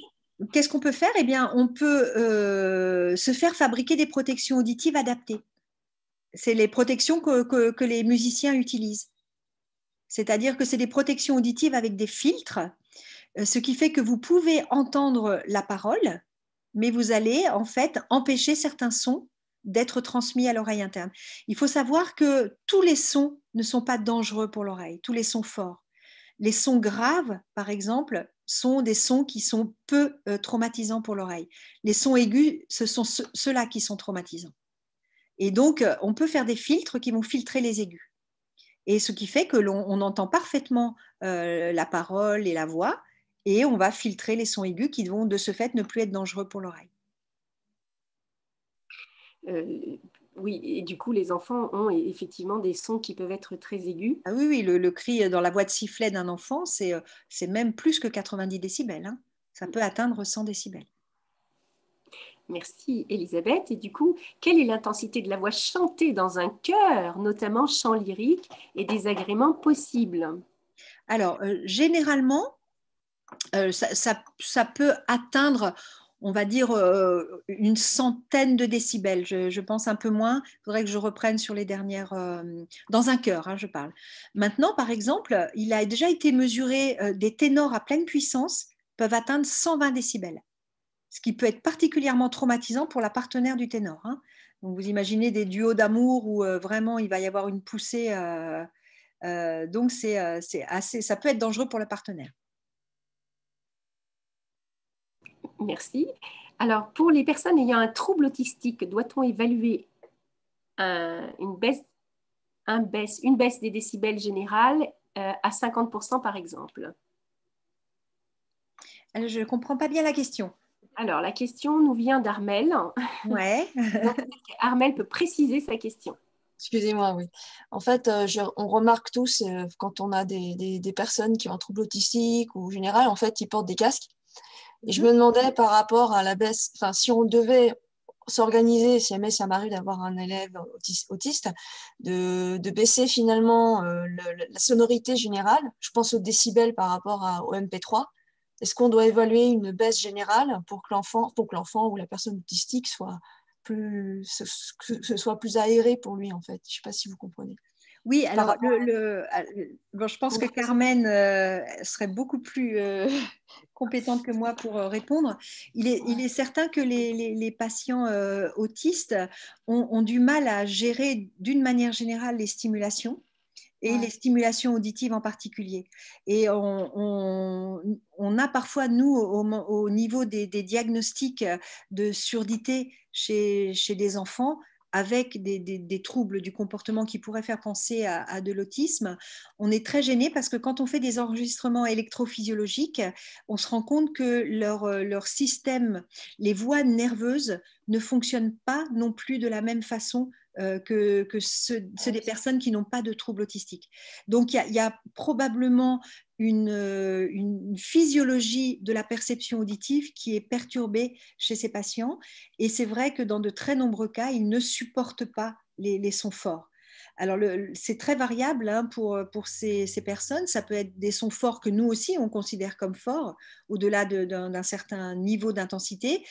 [SPEAKER 1] Qu'est-ce qu'on peut faire? Eh bien, on peut se faire fabriquer des protections auditives adaptées. C'est les protections que les musiciens utilisent. C'est-à-dire que c'est des protections auditives avec des filtres, ce qui fait que vous pouvez entendre la parole, mais vous allez en fait empêcher certains sons d'être transmis à l'oreille interne. Il faut savoir que tous les sons ne sont pas dangereux pour l'oreille, tous les sons forts. Les sons graves, par exemple, sont des sons qui sont peu traumatisants pour l'oreille. Les sons aigus, ce sont ceux-là qui sont traumatisants. Et donc, on peut faire des filtres qui vont filtrer les aigus. Et ce qui fait que l'on entend parfaitement la parole et la voix, et on va filtrer les sons aigus qui vont de ce fait ne plus être dangereux pour l'oreille.
[SPEAKER 2] Oui, et du coup, les enfants ont effectivement des sons qui peuvent être très aigus.
[SPEAKER 1] Ah oui, le cri dans la voix de sifflet d'un enfant, c'est même plus que 90 décibels. Hein. Ça peut atteindre 100 décibels.
[SPEAKER 2] Merci Elisabeth. Et du coup, quelle est l'intensité de la voix chantée dans un chœur, notamment chant lyrique, et des agréments possibles?
[SPEAKER 1] Alors, généralement, ça peut atteindre, on va dire, une centaine de décibels. Je pense un peu moins. Il faudrait que je reprenne sur les dernières... dans un chœur, hein, je parle. Maintenant, par exemple, il a déjà été mesuré des ténors à pleine puissance peuvent atteindre 120 décibels. Ce qui peut être particulièrement traumatisant pour la partenaire du ténor. Hein. Donc, vous imaginez des duos d'amour où vraiment il va y avoir une poussée. Donc, ça peut être dangereux pour le partenaire.
[SPEAKER 2] Merci. Alors, pour les personnes ayant un trouble autistique, doit-on évaluer une baisse des décibels générales à 50% par exemple?
[SPEAKER 1] Alors, je ne comprends pas bien la question.
[SPEAKER 2] Alors, la question nous vient d'Armel.
[SPEAKER 1] Ouais.
[SPEAKER 2] Donc, Armel peut préciser sa question.
[SPEAKER 5] Excusez-moi, oui. En fait, on remarque tous quand on a des personnes qui ont un trouble autistique ou général, en fait, ils portent des casques. Et je me demandais par rapport à la baisse, enfin, si on devait s'organiser, si jamais ça m'arrive d'avoir un élève autiste, de baisser finalement la sonorité générale. Je pense aux décibels par rapport au MP3. Est-ce qu'on doit évaluer une baisse générale pour que l'enfant ou la personne autistique que ce soit plus aéré pour lui, en fait? Je ne sais pas si vous comprenez.
[SPEAKER 1] Oui, alors bon, je pense que Carmen serait beaucoup plus compétente que moi pour répondre. Il est certain que les patients autistes ont du mal à gérer d'une manière générale les stimulations et les stimulations auditives en particulier. Et on a parfois, nous, au niveau des diagnostics de surdité chez des enfants, avec des troubles du comportement qui pourraient faire penser à de l'autisme, on est très gêné parce que quand on fait des enregistrements électrophysiologiques, on se rend compte que leur système, les voies nerveuses ne fonctionnent pas non plus de la même façon que ceux des personnes qui n'ont pas de troubles autistiques. Donc, il y a probablement une physiologie de la perception auditive qui est perturbée chez ces patients. Et c'est vrai que dans de très nombreux cas, ils ne supportent pas les sons forts. Alors, c'est très variable hein, pour ces personnes. Ça peut être des sons forts que nous aussi, on considère comme forts, au-delà d'un certain niveau d'intensité.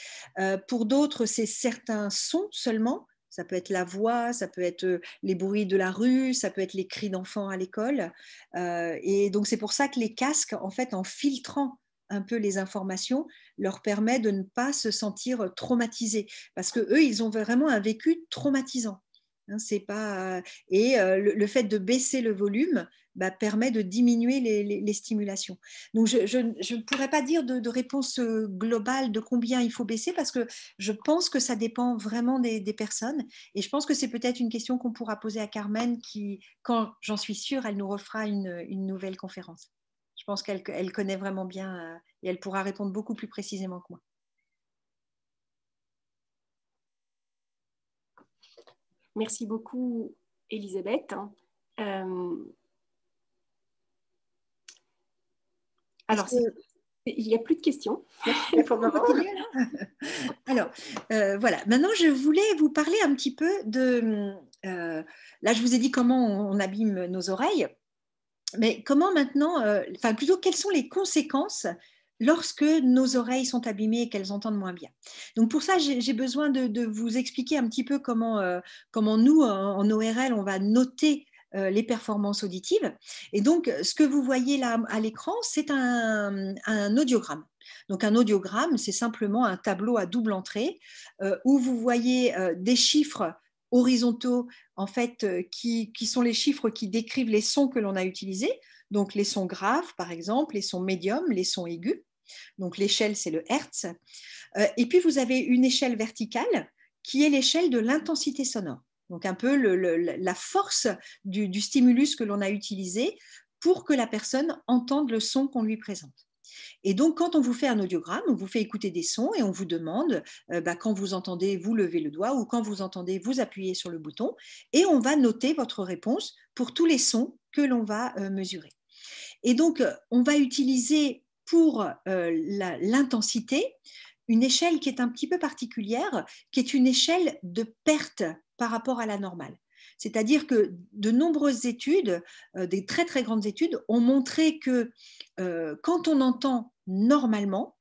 [SPEAKER 1] Pour d'autres, c'est certains sons seulement. Ça peut être la voix, ça peut être les bruits de la rue, ça peut être les cris d'enfants à l'école. Et donc, c'est pour ça que les casques, en fait, en filtrant un peu les informations, leur permet de ne pas se sentir traumatisés. Parce qu'eux, ils ont vraiment un vécu traumatisant. Hein, c'est pas, et le fait de baisser le volume permet de diminuer les stimulations. Donc, je ne pourrais pas dire de réponse globale de combien il faut baisser parce que je pense que ça dépend vraiment des personnes. Et je pense que c'est peut-être une question qu'on pourra poser à Carmen qui, quand j'en suis sûre, elle nous refera une nouvelle conférence. Je pense qu'elle connaît vraiment bien et elle pourra répondre beaucoup plus précisément que moi.
[SPEAKER 2] Merci beaucoup, Elisabeth. Alors, il n'y a plus de questions pour le moment.
[SPEAKER 1] Alors, voilà. Maintenant, je voulais vous parler un petit peu de... là, je vous ai dit comment on abîme nos oreilles, mais comment maintenant... Enfin, plutôt, quelles sont les conséquences lorsque nos oreilles sont abîmées et qu'elles entendent moins bien. Donc, pour ça, j'ai besoin de vous expliquer un petit peu comment nous, en ORL, on va noter les performances auditives. Et donc, ce que vous voyez là à l'écran, c'est un audiogramme. Donc, un audiogramme, c'est simplement un tableau à double entrée où vous voyez des chiffres horizontaux, en fait, qui sont les chiffres qui décrivent les sons que l'on a utilisés. Donc, les sons graves, par exemple, les sons médiums, les sons aigus. Donc, l'échelle, c'est le Hertz. Et puis, vous avez une échelle verticale qui est l'échelle de l'intensité sonore. Donc, un peu la force du stimulus que l'on a utilisé pour que la personne entende le son qu'on lui présente. Et donc, quand on vous fait un audiogramme, on vous fait écouter des sons et on vous demande, quand vous entendez, vous levez le doigt ou quand vous entendez, vous appuyez sur le bouton et on va noter votre réponse pour tous les sons que l'on va mesurer. Et donc, on va utiliser pour l'intensité une échelle qui est un petit peu particulière, qui est une échelle de perte par rapport à la normale. C'est-à-dire que de nombreuses études, des très très grandes études, ont montré que quand on entend normalement,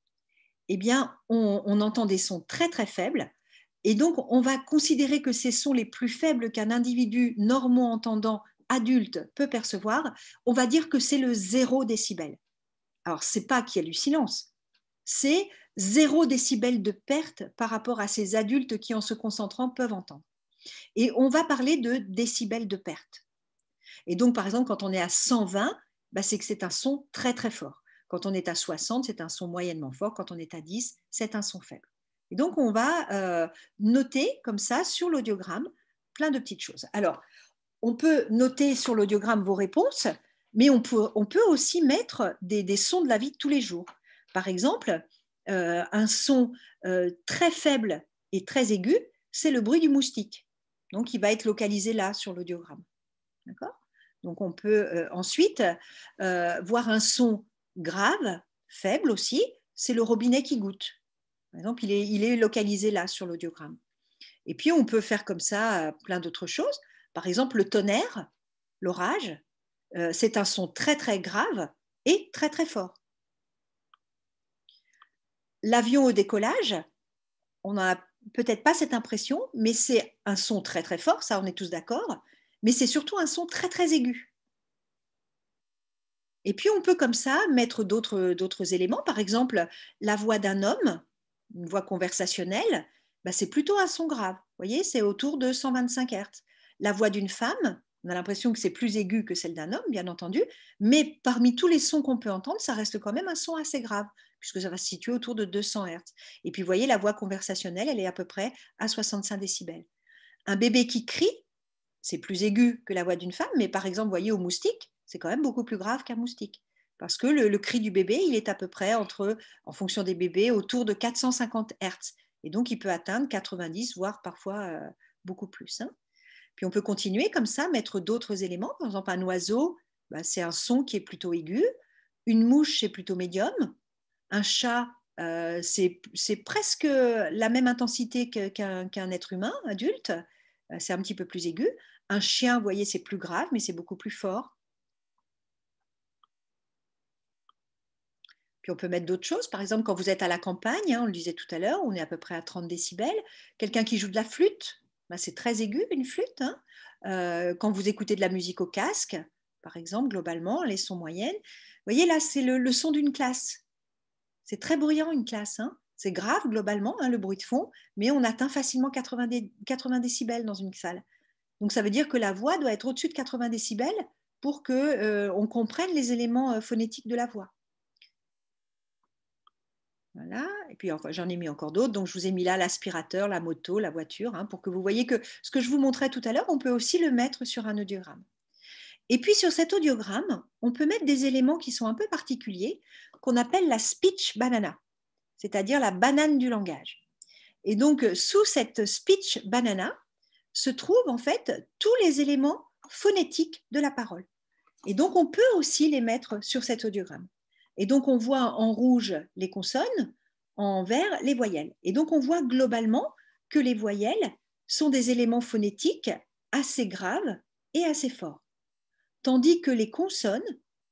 [SPEAKER 1] eh bien, on entend des sons très très faibles. Et donc, on va considérer que ces sons les plus faibles qu'un individu normaux-entendant adulte peut percevoir. On va dire que c'est le 0 décibel. Alors, ce n'est pas qu'il y a du silence, c'est 0 décibel de perte par rapport à ces adultes qui, en se concentrant, peuvent entendre. Et on va parler de décibels de perte. Et donc, par exemple, quand on est à 120, c'est que c'est un son très, très fort. Quand on est à 60, c'est un son moyennement fort. Quand on est à 10, c'est un son faible. Et donc, on va noter comme ça sur l'audiogramme plein de petites choses. Alors, on peut noter sur l'audiogramme vos réponses, mais on peut aussi mettre des sons de la vie de tous les jours. Par exemple, un son très faible et très aigu, c'est le bruit du moustique. Donc, il va être localisé là sur l'audiogramme. D'accord ? Donc, on peut ensuite voir un son grave, faible aussi, c'est le robinet qui goutte. Par exemple, il est localisé là sur l'audiogramme. Et puis, on peut faire comme ça plein d'autres choses. Par exemple, le tonnerre, l'orage, c'est un son très, très grave et très, très fort. L'avion au décollage, on n'a peut-être pas cette impression, mais c'est un son très, très fort, ça, on est tous d'accord, mais c'est surtout un son très, très aigu. Et puis, on peut comme ça mettre d'autres éléments. Par exemple, la voix d'un homme, une voix conversationnelle, c'est plutôt un son grave. Vous voyez, c'est autour de 125 Hz. La voix d'une femme, on a l'impression que c'est plus aigu que celle d'un homme, bien entendu, mais parmi tous les sons qu'on peut entendre, ça reste quand même un son assez grave, puisque ça va se situer autour de 200 Hz. Et puis, vous voyez, la voix conversationnelle, elle est à peu près à 65 décibels. Un bébé qui crie, c'est plus aigu que la voix d'une femme, mais par exemple, vous voyez, au moustique, c'est quand même beaucoup plus grave qu'un moustique. Parce que le cri du bébé, il est à peu près en fonction des bébés, autour de 450 Hz. Et donc, il peut atteindre 90, voire parfois beaucoup plus. Hein. Puis, on peut continuer comme ça, mettre d'autres éléments. Par exemple, un oiseau, c'est un son qui est plutôt aigu. Une mouche, c'est plutôt médium. Un chat, c'est presque la même intensité qu'un être humain adulte. C'est un petit peu plus aigu. Un chien, vous voyez, c'est plus grave, mais c'est beaucoup plus fort. Puis on peut mettre d'autres choses. Par exemple, quand vous êtes à la campagne, on le disait tout à l'heure, on est à peu près à 30 décibels. Quelqu'un qui joue de la flûte, c'est très aigu, une flûte. Quand vous écoutez de la musique au casque, par exemple, globalement, les sons moyennes. Vous voyez, là, c'est le son d'une classe. C'est très bruyant, une classe. C'est grave, globalement, le bruit de fond, mais on atteint facilement 80 décibels dans une salle. Donc, ça veut dire que la voix doit être au-dessus de 80 décibels pour qu'on comprenne les éléments phonétiques de la voix. Voilà, et puis enfin, j'en ai mis encore d'autres, donc je vous ai mis là l'aspirateur, la moto, la voiture, pour que vous voyez que ce que je vous montrais tout à l'heure, on peut aussi le mettre sur un audiogramme. Et puis sur cet audiogramme, on peut mettre des éléments qui sont un peu particuliers, qu'on appelle la speech banana, c'est-à-dire la banane du langage. Et donc sous cette speech banana se trouvent en fait tous les éléments phonétiques de la parole. Et donc on peut aussi les mettre sur cet audiogramme. Et donc, on voit en rouge les consonnes, en vert les voyelles. Et donc, on voit globalement que les voyelles sont des éléments phonétiques assez graves et assez forts. Tandis que les consonnes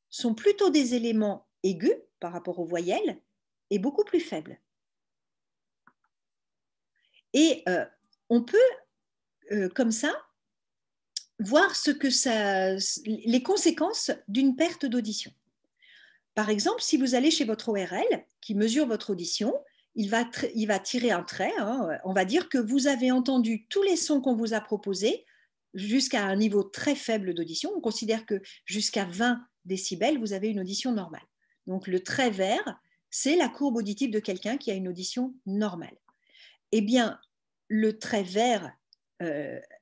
[SPEAKER 1] sont plutôt des éléments aigus par rapport aux voyelles et beaucoup plus faibles. Et on peut, comme ça, voir les conséquences d'une perte d'audition. Par exemple, si vous allez chez votre ORL qui mesure votre audition, il va tirer un trait. On va dire que vous avez entendu tous les sons qu'on vous a proposés jusqu'à un niveau très faible d'audition. On considère que jusqu'à 20 décibels, vous avez une audition normale. Donc le trait vert, c'est la courbe auditive de quelqu'un qui a une audition normale. Eh bien, le trait vert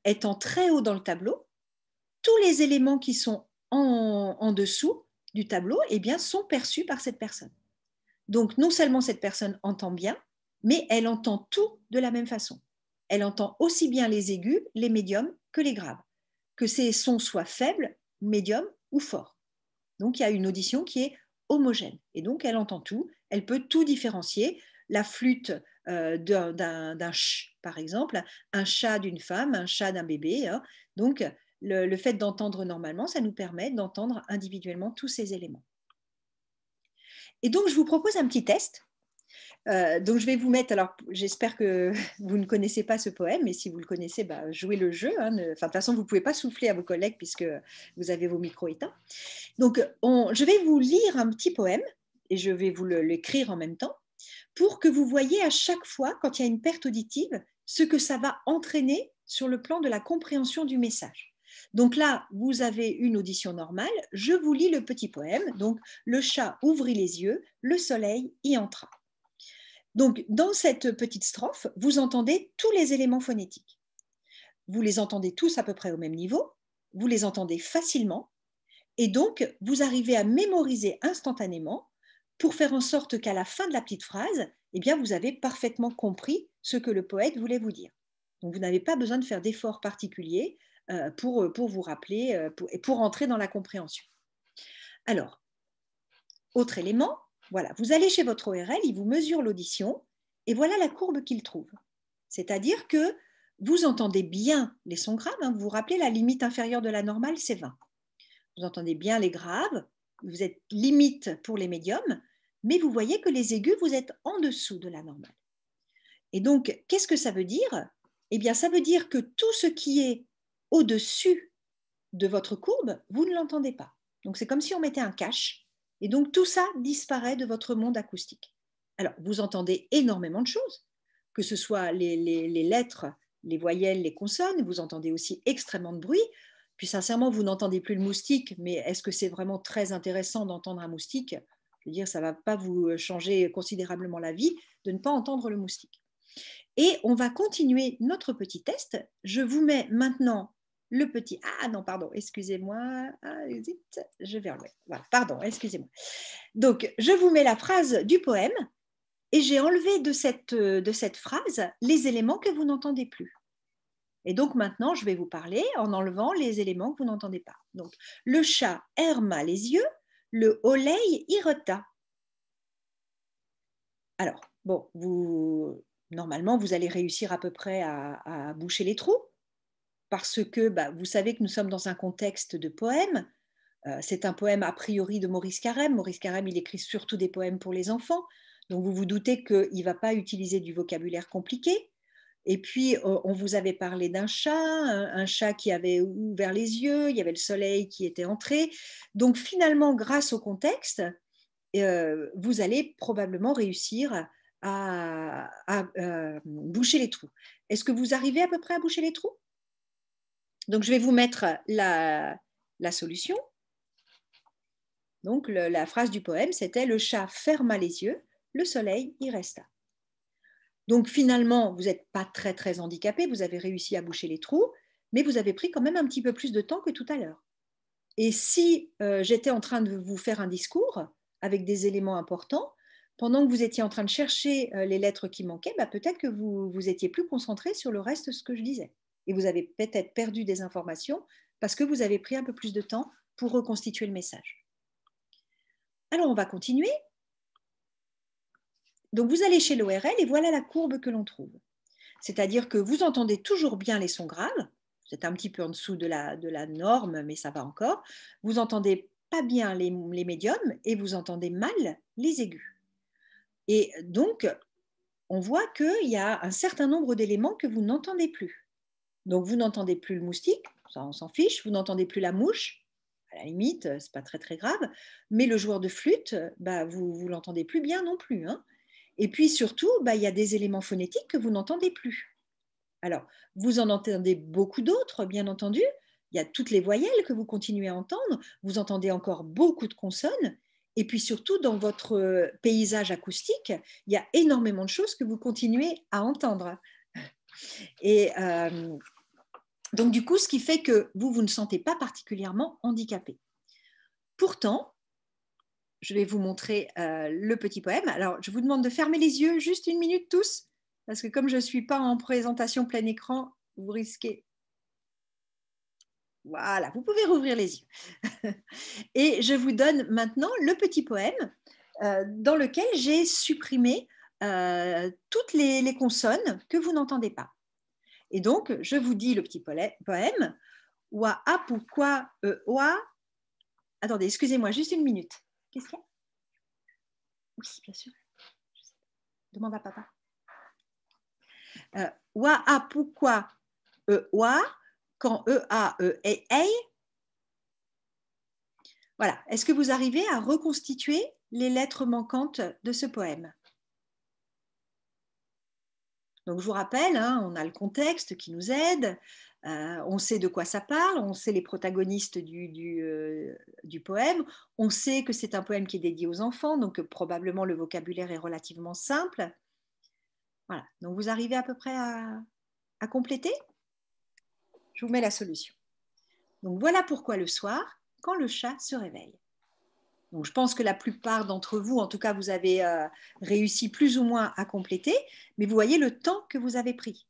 [SPEAKER 1] étant très haut dans le tableau, tous les éléments qui sont en dessous du tableau sont perçus par cette personne. Donc, non seulement cette personne entend bien, mais elle entend tout de la même façon. Elle entend aussi bien les aigus, les médiums que les graves, que ces sons soient faibles, médiums ou forts. Donc, il y a une audition qui est homogène. Et donc, elle entend tout, elle peut tout différencier. La flûte d'un ch, par exemple, un chat d'une femme, un chat d'un bébé. Donc, le fait d'entendre normalement, ça nous permet d'entendre individuellement tous ces éléments. Et donc, je vous propose un petit test. Donc, je vais vous mettre, alors j'espère que vous ne connaissez pas ce poème, mais si vous le connaissez, jouez le jeu. De toute façon, vous ne pouvez pas souffler à vos collègues puisque vous avez vos micros éteints. Donc, je vais vous lire un petit poème et je vais vous l'écrire en même temps pour que vous voyez à chaque fois, quand il y a une perte auditive, ce que ça va entraîner sur le plan de la compréhension du message. Donc là, vous avez une audition normale. Je vous lis le petit poème. Donc, le chat ouvrit les yeux, le soleil y entra. Donc, dans cette petite strophe, vous entendez tous les éléments phonétiques. Vous les entendez tous à peu près au même niveau. Vous les entendez facilement. Et donc, vous arrivez à mémoriser instantanément pour faire en sorte qu'à la fin de la petite phrase, vous avez parfaitement compris ce que le poète voulait vous dire. Donc, vous n'avez pas besoin de faire d'efforts particuliers pour vous rappeler et pour entrer dans la compréhension. Alors, autre élément, voilà, vous allez chez votre ORL, il vous mesure l'audition et voilà la courbe qu'il trouve. C'est-à-dire que vous entendez bien les sons graves, vous vous rappelez, la limite inférieure de la normale, c'est 20. Vous entendez bien les graves, vous êtes limite pour les médiums, mais vous voyez que les aigus, vous êtes en dessous de la normale. Et donc, qu'est-ce que ça veut dire ? Eh bien, ça veut dire que tout ce qui est au-dessus de votre courbe, vous ne l'entendez pas. Donc, c'est comme si on mettait un cache, et donc tout ça disparaît de votre monde acoustique. Alors, vous entendez énormément de choses, que ce soit les lettres, les voyelles, les consonnes, vous entendez aussi extrêmement de bruit. Puis sincèrement, vous n'entendez plus le moustique, mais est-ce que c'est vraiment très intéressant d'entendre un moustique ? Je veux dire, ça ne va pas vous changer considérablement la vie de ne pas entendre le moustique. Et on va continuer notre petit test. Je vous mets maintenant le petit... Ah non, pardon, excusez-moi. Je vais enlever. Voilà, pardon, excusez-moi. Donc, je vous mets la phrase du poème et j'ai enlevé de cette phrase les éléments que vous n'entendez plus. Et donc maintenant, je vais vous parler en enlevant les éléments que vous n'entendez pas. Donc, le chat herma les yeux, le oleil irrota. Alors, bon, normalement, vous allez réussir à peu près à boucher les trous. parce que vous savez que nous sommes dans un contexte de poème. C'est un poème a priori de Maurice Carême. Maurice Carême, il écrit surtout des poèmes pour les enfants. Donc vous vous doutez qu'il ne va pas utiliser du vocabulaire compliqué. Et puis, on vous avait parlé d'un chat, un chat qui avait ouvert les yeux, il y avait le soleil qui était entré. Donc finalement, grâce au contexte, vous allez probablement réussir à boucher les trous. Est-ce que vous arrivez à peu près à boucher les trous? Donc, je vais vous mettre la solution. Donc, la phrase du poème, c'était « Le chat ferma les yeux, le soleil y resta ». Donc, finalement, vous n'êtes pas très, très handicapé, vous avez réussi à boucher les trous, mais vous avez pris quand même un petit peu plus de temps que tout à l'heure. Et si j'étais en train de vous faire un discours avec des éléments importants, pendant que vous étiez en train de chercher les lettres qui manquaient, peut-être que vous étiez plus concentré sur le reste de ce que je disais. Et vous avez peut-être perdu des informations parce que vous avez pris un peu plus de temps pour reconstituer le message. Alors, on va continuer. Donc, vous allez chez l'ORL et voilà la courbe que l'on trouve. C'est-à-dire que vous entendez toujours bien les sons graves. Vous êtes un petit peu en dessous de la norme, mais ça va encore. Vous n'entendez pas bien les médiums et vous entendez mal les aigus. Et donc, on voit qu'il y a un certain nombre d'éléments que vous n'entendez plus. Donc, vous n'entendez plus le moustique, ça on s'en fiche, vous n'entendez plus la mouche, à la limite, ce n'est pas très très grave, mais le joueur de flûte, vous ne l'entendez plus bien non plus. Hein. Et puis surtout, il y a des éléments phonétiques que vous n'entendez plus. Alors, vous en entendez beaucoup d'autres, bien entendu. Il y a toutes les voyelles que vous continuez à entendre. Vous entendez encore beaucoup de consonnes. Et puis surtout, dans votre paysage acoustique, il y a énormément de choses que vous continuez à entendre. Et donc, du coup, ce qui fait que vous ne sentez pas particulièrement handicapé. Pourtant, je vais vous montrer le petit poème. Alors, je vous demande de fermer les yeux juste une minute tous. Parce que comme je ne suis pas en présentation plein écran, vous risquez... Voilà, vous pouvez rouvrir les yeux. Et je vous donne maintenant le petit poème dans lequel j'ai supprimé toutes les consonnes que vous n'entendez pas. Et donc, je vous dis le petit poème. Wa apukwa wa... Attendez, excusez-moi, juste une minute. Qu'est-ce qu'il y a? Oui, bien sûr. Demande à papa. Wa apukwa wa, quand a ei. Voilà. Est-ce que vous arrivez à reconstituer les lettres manquantes de ce poème? Donc, je vous rappelle, hein, on a le contexte qui nous aide, on sait de quoi ça parle, on sait les protagonistes du poème, on sait que c'est un poème qui est dédié aux enfants, donc probablement le vocabulaire est relativement simple. Voilà, donc vous arrivez à peu près à compléter? Je vous mets la solution. Donc voilà pourquoi le soir, quand le chat se réveille. Donc je pense que la plupart d'entre vous, en tout cas, vous avez réussi plus ou moins à compléter, mais vous voyez le temps que vous avez pris.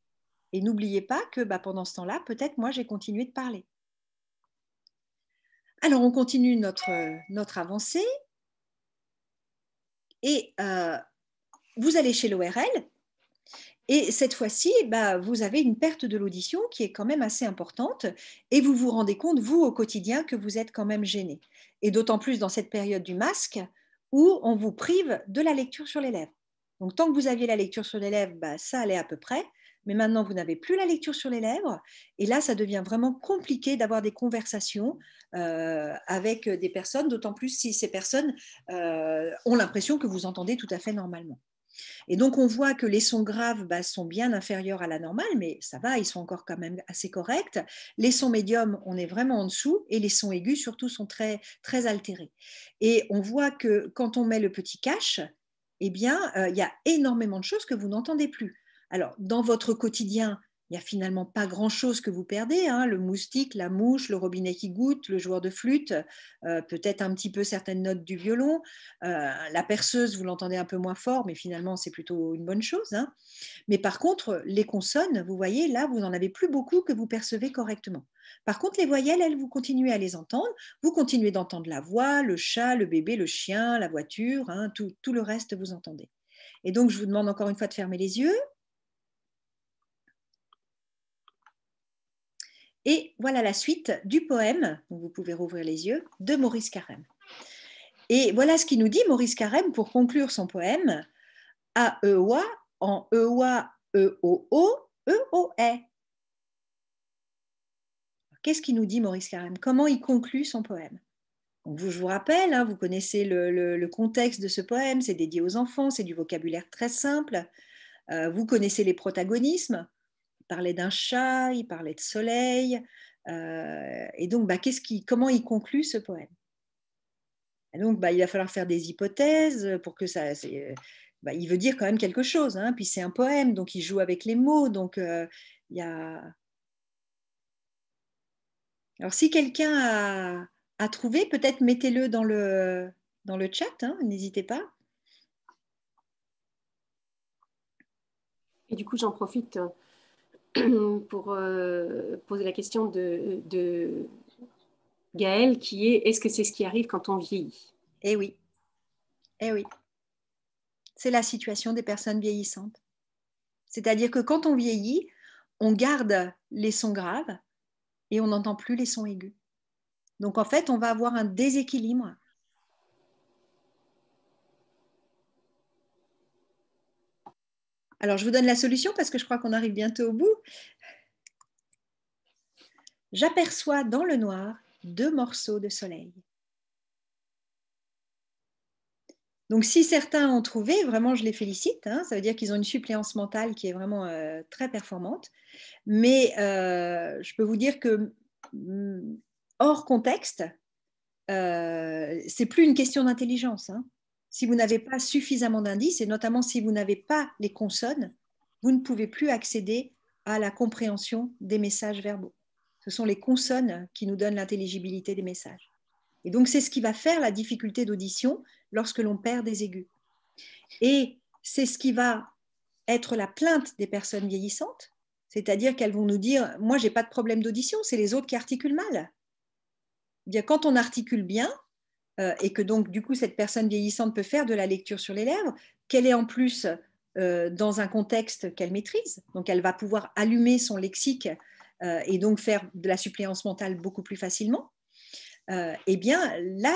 [SPEAKER 1] Et n'oubliez pas que pendant ce temps-là, peut-être moi, j'ai continué de parler. Alors, on continue notre avancée. Et vous allez chez l'ORL. Et cette fois-ci, vous avez une perte de l'audition qui est quand même assez importante et vous vous rendez compte, vous, au quotidien, que vous êtes quand même gêné. Et d'autant plus dans cette période du masque où on vous prive de la lecture sur les lèvres. Donc, tant que vous aviez la lecture sur les lèvres, ça allait à peu près. Mais maintenant, vous n'avez plus la lecture sur les lèvres. Et là, ça devient vraiment compliqué d'avoir des conversations avec des personnes, d'autant plus si ces personnes ont l'impression que vous entendez tout à fait normalement. Et donc, on voit que les sons graves sont bien inférieurs à la normale, mais ça va, ils sont encore quand même assez corrects. Les sons médiums, on est vraiment en dessous, et les sons aigus, surtout, sont très, très altérés. Et on voit que quand on met le petit cache, eh bien, il y a énormément de choses que vous n'entendez plus. Alors, dans votre quotidien, il n'y a finalement pas grand-chose que vous perdez, hein, le moustique, la mouche, le robinet qui goutte, le joueur de flûte, peut-être un petit peu certaines notes du violon, la perceuse, vous l'entendez un peu moins fort, mais finalement, c'est plutôt une bonne chose. Hein. Mais par contre, les consonnes, vous voyez, là, vous n'en avez plus beaucoup que vous percevez correctement. Par contre, les voyelles, elles, vous continuez à les entendre, vous continuez d'entendre la voix, le chat, le bébé, le chien, la voiture, hein, tout le reste, vous entendez. Et donc, je vous demande encore une fois de fermer les yeux. Et voilà la suite du poème, donc vous pouvez rouvrir les yeux, de Maurice Carême. Et voilà ce qu'il nous dit, Maurice Carême, pour conclure son poème, A-E-O-A, en E-O-A, E-O-O, E-O-E. Qu'est-ce qu'il nous dit, Maurice Carême? Comment il conclut son poème? Donc, je vous rappelle, hein, vous connaissez le contexte de ce poème, c'est dédié aux enfants, c'est du vocabulaire très simple. Vous connaissez les protagonismes. Il parlait d'un chat, il parlait de soleil. Et donc, comment il conclut ce poème? Et donc, il va falloir faire des hypothèses pour que ça... il veut dire quand même quelque chose. Hein, puis c'est un poème, donc il joue avec les mots. Donc, il y a... Alors, si quelqu'un a trouvé, peut-être mettez-le dans le chat, hein, n'hésitez pas.
[SPEAKER 2] Et du coup, j'en profite pour poser la question de Gaëlle, qui est: est-ce que c'est ce qui arrive quand on vieillit?
[SPEAKER 1] Eh oui, eh oui. C'est la situation des personnes vieillissantes. C'est-à-dire que quand on vieillit, on garde les sons graves et on n'entend plus les sons aigus. Donc en fait, on va avoir un déséquilibre. Alors je vous donne la solution parce que je crois qu'on arrive bientôt au bout. J'aperçois dans le noir 2 morceaux de soleil. Donc si certains ont trouvé, vraiment je les félicite, hein, ça veut dire qu'ils ont une suppléance mentale qui est vraiment très performante. Mais je peux vous dire que hors contexte, c'est plus une question d'intelligence. Hein. Si vous n'avez pas suffisamment d'indices, et notamment si vous n'avez pas les consonnes, vous ne pouvez plus accéder à la compréhension des messages verbaux. Ce sont les consonnes qui nous donnent l'intelligibilité des messages. Et donc, c'est ce qui va faire la difficulté d'audition lorsque l'on perd des aigus. Et c'est ce qui va être la plainte des personnes vieillissantes, c'est-à-dire qu'elles vont nous dire « moi, je n'ai pas de problème d'audition, c'est les autres qui articulent mal ». Bien, quand on articule bien, et que donc, du coup, cette personne vieillissante peut faire de la lecture sur les lèvres, qu'elle est en plus dans un contexte qu'elle maîtrise, donc elle va pouvoir allumer son lexique et donc faire de la suppléance mentale beaucoup plus facilement, eh bien, là,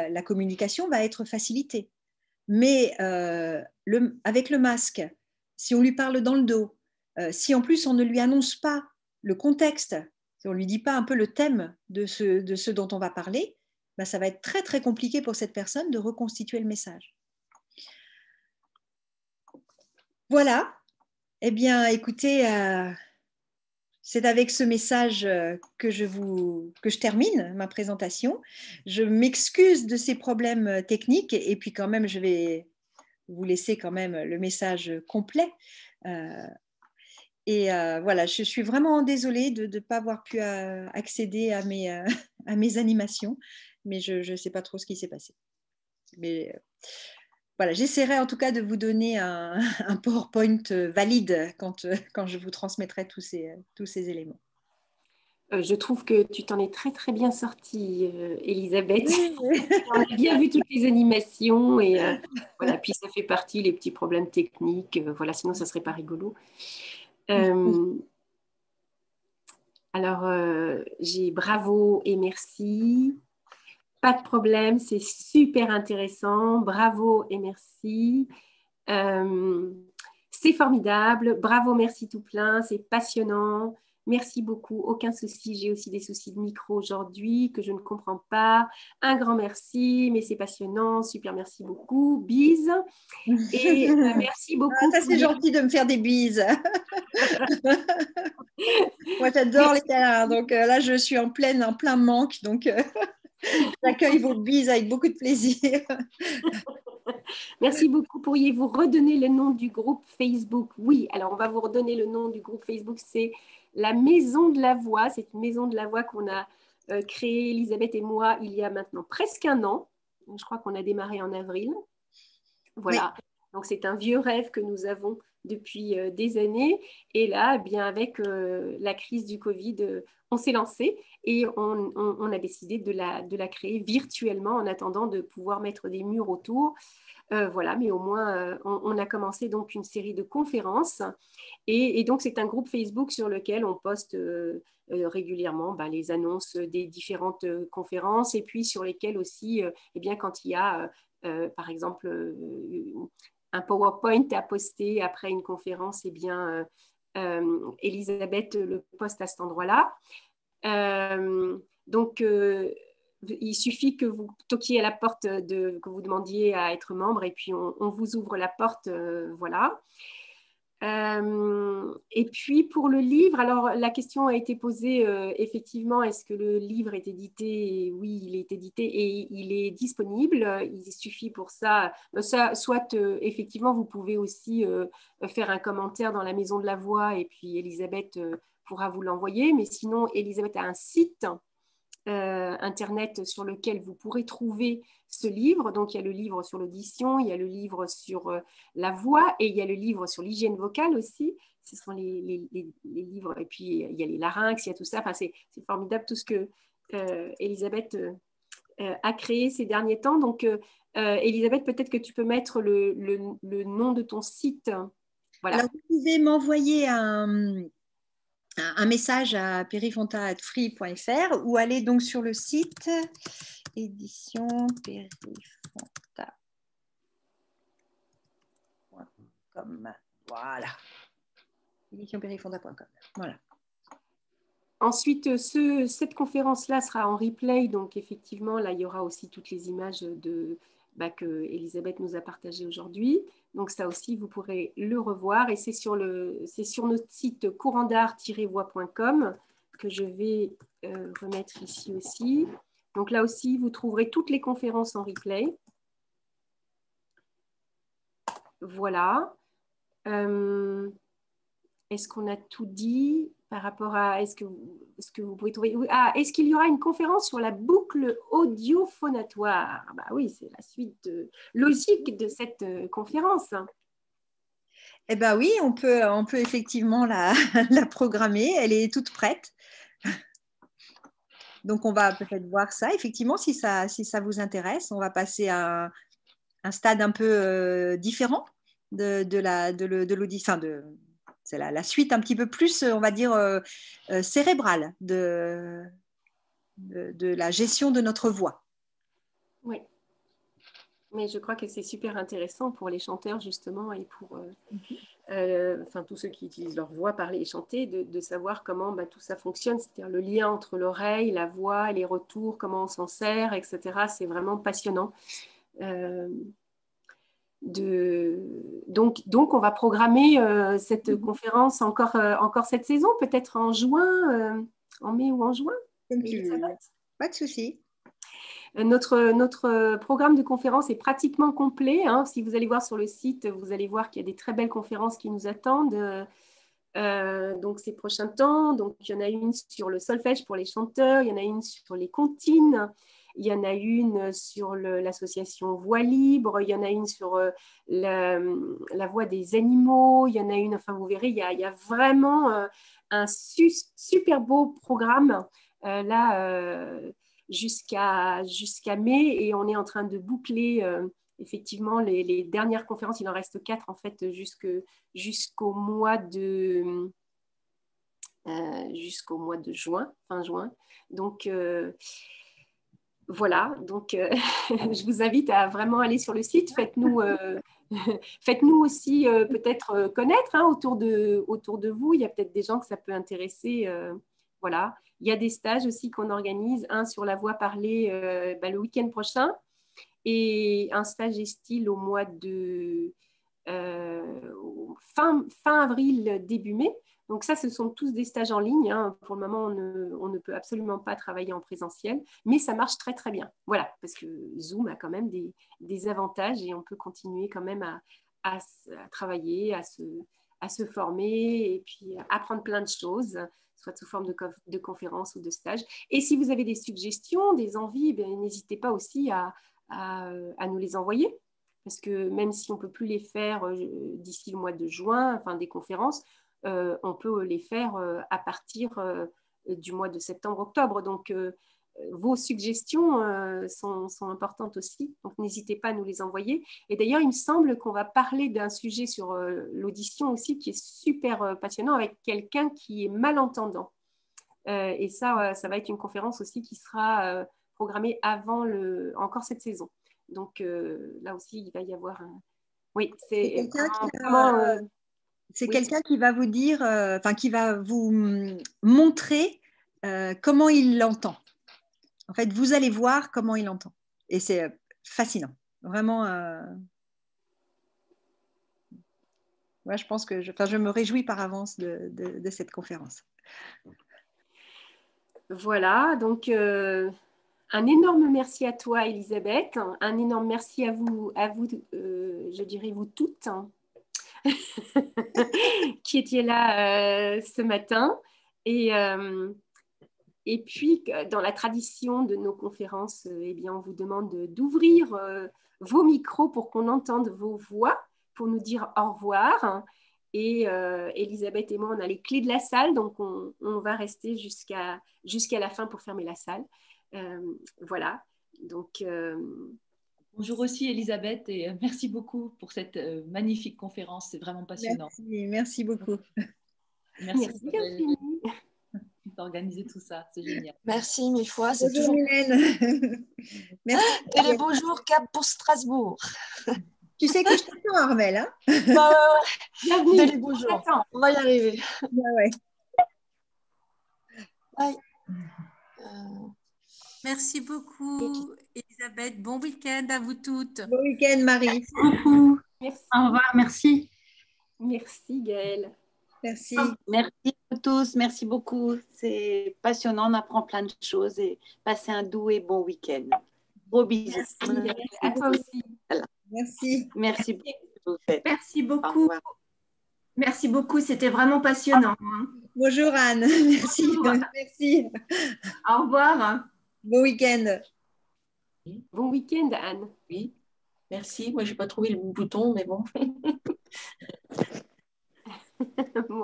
[SPEAKER 1] la communication va être facilitée. Mais avec le masque, si on lui parle dans le dos, si en plus on ne lui annonce pas le contexte, si on ne lui dit pas un peu le thème de ce dont on va parler, ça va être très très compliqué pour cette personne de reconstituer le message. Voilà. Eh bien, écoutez, c'est avec ce message que je termine ma présentation. Je m'excuse de ces problèmes techniques et puis quand même, je vais vous laisser quand même le message complet. Voilà, je suis vraiment désolée de ne pas avoir pu accéder à mes animations, mais je ne sais pas trop ce qui s'est passé. Mais voilà, j'essaierai en tout cas de vous donner un PowerPoint valide quand je vous transmettrai tous ces éléments.
[SPEAKER 2] Je trouve que tu t'en es très très bien sortie, Elisabeth. On a bien vu toutes les animations et voilà, puis ça fait partie les petits problèmes techniques. Voilà, sinon ça serait pas rigolo. Alors, j'ai bravo et merci. Pas de problème, c'est super intéressant. Bravo et merci. C'est formidable. Bravo, merci tout plein. C'est passionnant. Merci beaucoup. Aucun souci. J'ai aussi des soucis de micro aujourd'hui que je ne comprends pas. Un grand merci, mais c'est passionnant. Super, merci beaucoup. Bises. Et merci beaucoup.
[SPEAKER 1] Ça, c'est gentil de me faire des bises. Moi, j'adore les câlins. Donc là, je suis en plein manque. Donc, j'accueille vos bises avec beaucoup de plaisir.
[SPEAKER 2] Merci beaucoup. Pourriez-vous redonner le nom du groupe Facebook? Oui, alors on va vous redonner le nom du groupe Facebook. C'est la Maison de la Voix. C'est une Maison de la Voix qu'on a créée, Elisabeth et moi, il y a maintenant presque un an. Je crois qu'on a démarré en avril. Voilà. Oui. Donc, c'est un vieux rêve que nous avons depuis des années. Et là, eh bien, avec la crise du Covid, on s'est lancé et on a décidé de la créer virtuellement en attendant de pouvoir mettre des murs autour. Voilà, mais au moins, on a commencé donc une série de conférences. Et donc, c'est un groupe Facebook sur lequel on poste régulièrement les annonces des différentes conférences et puis sur lesquelles aussi, eh bien, quand il y a, par exemple, un PowerPoint à poster après une conférence, eh bien, Elisabeth le poste à cet endroit-là. Donc, il suffit que vous toquiez à la porte, que vous demandiez à être membre et puis on vous ouvre la porte, voilà. Et puis pour le livre, alors la question a été posée effectivement, est-ce que le livre est édité? Oui, il est édité et il est disponible. Il suffit pour ça, soit effectivement vous pouvez aussi faire un commentaire dans la Maison de la Voix et puis Elisabeth pourra vous l'envoyer. Mais sinon, Elisabeth a un site internet sur lequel vous pourrez trouver ce livre. Donc, il y a le livre sur l'audition, il y a le livre sur la voix et il y a le livre sur l'hygiène vocale aussi. Ce sont les livres. Et puis, il y a les larynx, il y a tout ça. Enfin, c'est formidable tout ce que Elisabeth a créé ces derniers temps. Donc, Elisabeth, peut-être que tu peux mettre le nom de ton site. Voilà.
[SPEAKER 1] Alors, vous pouvez m'envoyer un message à perifonta@free.fr ou aller donc sur le site édition perifonta.com. Voilà. éditionperifonta.com. Voilà.
[SPEAKER 2] Ensuite, cette conférence-là sera en replay, donc effectivement, là, il y aura aussi toutes les images que Elisabeth nous a partagées aujourd'hui. Donc ça aussi, vous pourrez le revoir et c'est sur notre site courantdart-voix.com que je vais remettre ici aussi. Donc là aussi, vous trouverez toutes les conférences en replay. Voilà. Est-ce qu'on a tout dit par rapport à est-ce que vous pouvez trouver est-ce qu'il y aura une conférence sur la boucle audio-phonatoire? Bah oui, c'est la suite logique de cette conférence.
[SPEAKER 1] Eh bien oui, on peut effectivement la programmer, elle est toute prête. Donc on va peut-être voir ça, effectivement, si ça vous intéresse. On va passer à un stade un peu différent de l'audition, c'est la suite un petit peu plus, on va dire, cérébrale de la gestion de notre voix.
[SPEAKER 2] Oui. Mais je crois que c'est super intéressant pour les chanteurs, justement, et pour tous ceux qui utilisent leur voix, parler et chanter, de savoir comment tout ça fonctionne, c'est-à-dire le lien entre l'oreille, la voix, les retours, comment on s'en sert, etc. C'est vraiment passionnant. Donc, on va programmer cette conférence encore cette saison, peut-être en juin, en mai ou en juin.
[SPEAKER 1] Comme tu veux. Pas de souci.
[SPEAKER 2] Notre programme de conférence est pratiquement complet. Hein. Si vous allez voir sur le site, vous allez voir qu'il y a des très belles conférences qui nous attendent donc ces prochains temps. Donc, il y en a une sur le solfège pour les chanteurs, il y en a une sur les comptines, il y en a une sur l'association Voix Libre, il y en a une sur la voix des animaux, il y en a une, enfin vous verrez, il y a vraiment un super beau programme jusqu'à mai et on est en train de boucler effectivement les dernières conférences. Il en reste 4 en fait jusqu'au mois de juin, fin juin. Donc voilà, donc je vous invite à vraiment aller sur le site. Faites-nous aussi peut-être connaître autour de vous. Il y a peut-être des gens que ça peut intéresser. Voilà. Il y a des stages aussi qu'on organise, un sur la voix parlée le week-end prochain et un stage style au mois de fin avril, début mai. Donc ça, ce sont tous des stages en ligne. Hein. Pour le moment, on ne peut absolument pas travailler en présentiel, mais ça marche très, très bien. Voilà, parce que Zoom a quand même des avantages et on peut continuer quand même à travailler, à se former et puis apprendre plein de choses, soit sous forme de conférences ou de stages. Et si vous avez des suggestions, des envies, n'hésitez pas aussi à nous les envoyer. Parce que même si on ne peut plus les faire d'ici le mois de juin, enfin des conférences, on peut les faire à partir du mois de septembre-octobre. Donc, vos suggestions sont importantes aussi, donc n'hésitez pas à nous les envoyer. Et d'ailleurs, il me semble qu'on va parler d'un sujet sur l'audition aussi qui est super passionnant avec quelqu'un qui est malentendant. Et ça va être une conférence aussi qui sera programmée avant encore cette saison. Donc là aussi, il va y avoir un... Oui, c'est
[SPEAKER 1] quelqu'un qui va vous dire, qui va vous montrer comment il l'entend. En fait, vous allez voir comment il entend. Et c'est fascinant. Vraiment, moi, je pense que je me réjouis par avance de cette conférence.
[SPEAKER 2] Voilà, donc un énorme merci à toi, Elisabeth. Un énorme merci à vous je dirais vous toutes, qui étiez là ce matin. Et puis, dans la tradition de nos conférences, eh bien, on vous demande d'ouvrir vos micros pour qu'on entende vos voix, pour nous dire au revoir. Et Elisabeth et moi, on a les clés de la salle, donc on va rester jusqu'à la fin pour fermer la salle. Voilà. Donc,
[SPEAKER 7] bonjour aussi, Elisabeth, et merci beaucoup pour cette magnifique conférence. C'est vraiment passionnant.
[SPEAKER 1] Merci beaucoup.
[SPEAKER 2] Merci Virginie.
[SPEAKER 7] D'organiser tout ça, c'est génial.
[SPEAKER 5] Merci mille fois, c'est
[SPEAKER 1] bonjour,
[SPEAKER 5] toujours...
[SPEAKER 1] Mylène. Merci.
[SPEAKER 5] Et les beaux jours, cap pour Strasbourg.
[SPEAKER 1] Tu sais que je t'attends, Armelle. Hein,
[SPEAKER 5] bienvenue. Dès les beaux jours. On va y arriver.
[SPEAKER 1] Ouais.
[SPEAKER 5] Bye.
[SPEAKER 6] Merci beaucoup, Elisabeth. Bon week-end à vous toutes.
[SPEAKER 1] Bon week-end, Marie.
[SPEAKER 3] Merci beaucoup.
[SPEAKER 2] Merci.
[SPEAKER 3] Au revoir, merci.
[SPEAKER 2] Merci, Gaëlle.
[SPEAKER 1] Merci.
[SPEAKER 8] Merci à tous, merci beaucoup. C'est passionnant, on apprend plein de choses et passez un doux et bon week-end. Gros bisous.
[SPEAKER 2] Merci, Gaëlle. À toi aussi.
[SPEAKER 8] Voilà.
[SPEAKER 1] Merci.
[SPEAKER 8] Merci beaucoup. Ce que vous faites.
[SPEAKER 3] Merci beaucoup. Merci beaucoup, c'était vraiment passionnant.
[SPEAKER 1] Bonjour Anne. Merci. Merci.
[SPEAKER 3] Au revoir.
[SPEAKER 1] Bon week-end.
[SPEAKER 2] Bon week-end, Anne.
[SPEAKER 4] Oui, merci. Moi, je n'ai pas trouvé le bouton, mais bon.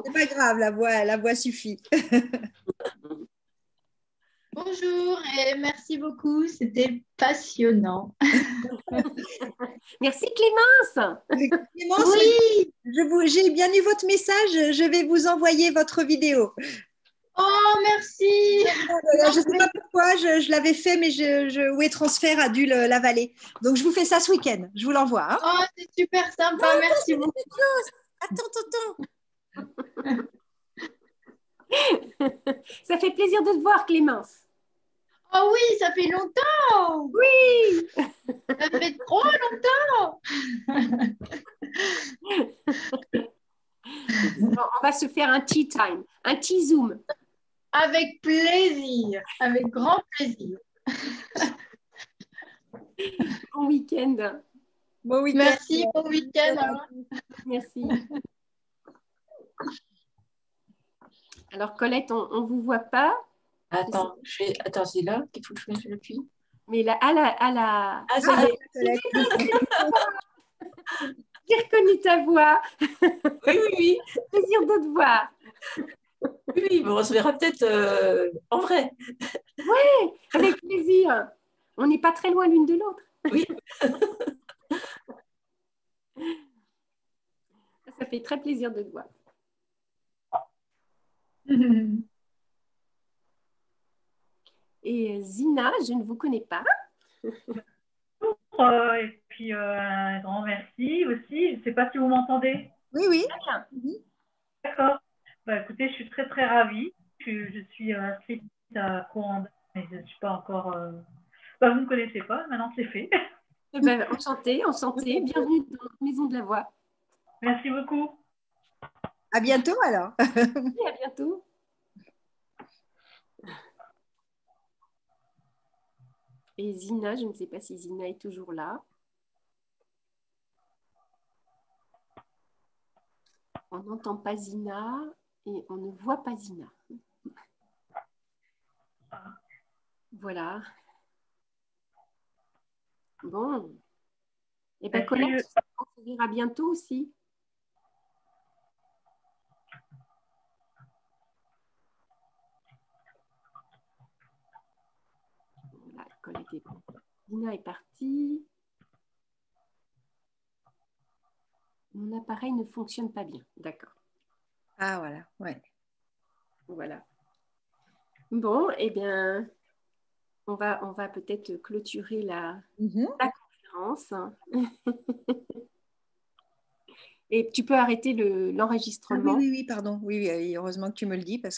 [SPEAKER 1] C'est pas grave, la voix suffit.
[SPEAKER 3] Bonjour et merci beaucoup, c'était passionnant.
[SPEAKER 2] Merci Clémence.
[SPEAKER 1] Clémence,
[SPEAKER 3] Oui.
[SPEAKER 1] j'ai bien eu votre message, je vais vous envoyer votre vidéo.
[SPEAKER 3] Oh, merci.
[SPEAKER 1] Je ne sais pas pourquoi, je l'avais fait, mais Où transfert a dû l'avaler. Donc, je vous fais ça ce week-end, je vous l'envoie. Hein.
[SPEAKER 3] Oh, c'est super sympa, merci beaucoup.
[SPEAKER 6] Attends.
[SPEAKER 2] Ça fait plaisir de te voir, Clémence.
[SPEAKER 3] Oh oui, ça fait longtemps.
[SPEAKER 2] Oui.
[SPEAKER 3] Ça fait trop longtemps.
[SPEAKER 2] Bon, on va se faire un tea time, un tea zoom.
[SPEAKER 3] Avec plaisir, avec grand plaisir.
[SPEAKER 2] Bon week-end.
[SPEAKER 1] Bon week-end.
[SPEAKER 3] Merci, bon week-end.
[SPEAKER 2] Merci. Alors, Colette, on ne vous voit pas.
[SPEAKER 4] Attends, c'est là qu'il faut que je mette le puits.
[SPEAKER 2] Mais là, à la...
[SPEAKER 4] Ah, ça y est.
[SPEAKER 2] J'ai reconnu ta voix.
[SPEAKER 4] Oui.
[SPEAKER 2] Plaisir de te voir.
[SPEAKER 4] Oui, bon, on se verra peut-être en vrai.
[SPEAKER 2] Oui, avec plaisir. On n'est pas très loin l'une de l'autre.
[SPEAKER 4] Oui.
[SPEAKER 2] Ça fait très plaisir de te voir. Et Zina, je ne vous connais pas.
[SPEAKER 9] Et puis un grand merci aussi. Je ne sais pas si vous m'entendez.
[SPEAKER 1] Oui.
[SPEAKER 9] D'accord. Bah, écoutez, je suis très très ravie. Je suis inscrite à Couranda, mais je ne suis pas encore. Vous ne me connaissez pas, maintenant c'est fait.
[SPEAKER 2] Enchantée. Bienvenue dans notre Maison de la Voix.
[SPEAKER 9] Merci beaucoup.
[SPEAKER 1] À bientôt alors.
[SPEAKER 2] Oui, à bientôt. Et Zina, je ne sais pas si Zina est toujours là. On n'entend pas Zina et on ne voit pas Zina. Voilà. Bon. Et bien, Colette, on se verra bientôt aussi. Colette est partie. Dina est partie. Mon appareil ne fonctionne pas bien. D'accord.
[SPEAKER 1] Ah, voilà, ouais.
[SPEAKER 2] Voilà. Bon, eh bien, on va peut-être clôturer la conférence. Et tu peux arrêter l'enregistrement.
[SPEAKER 1] Ah, oui, pardon. Oui, heureusement que tu me le dis parce que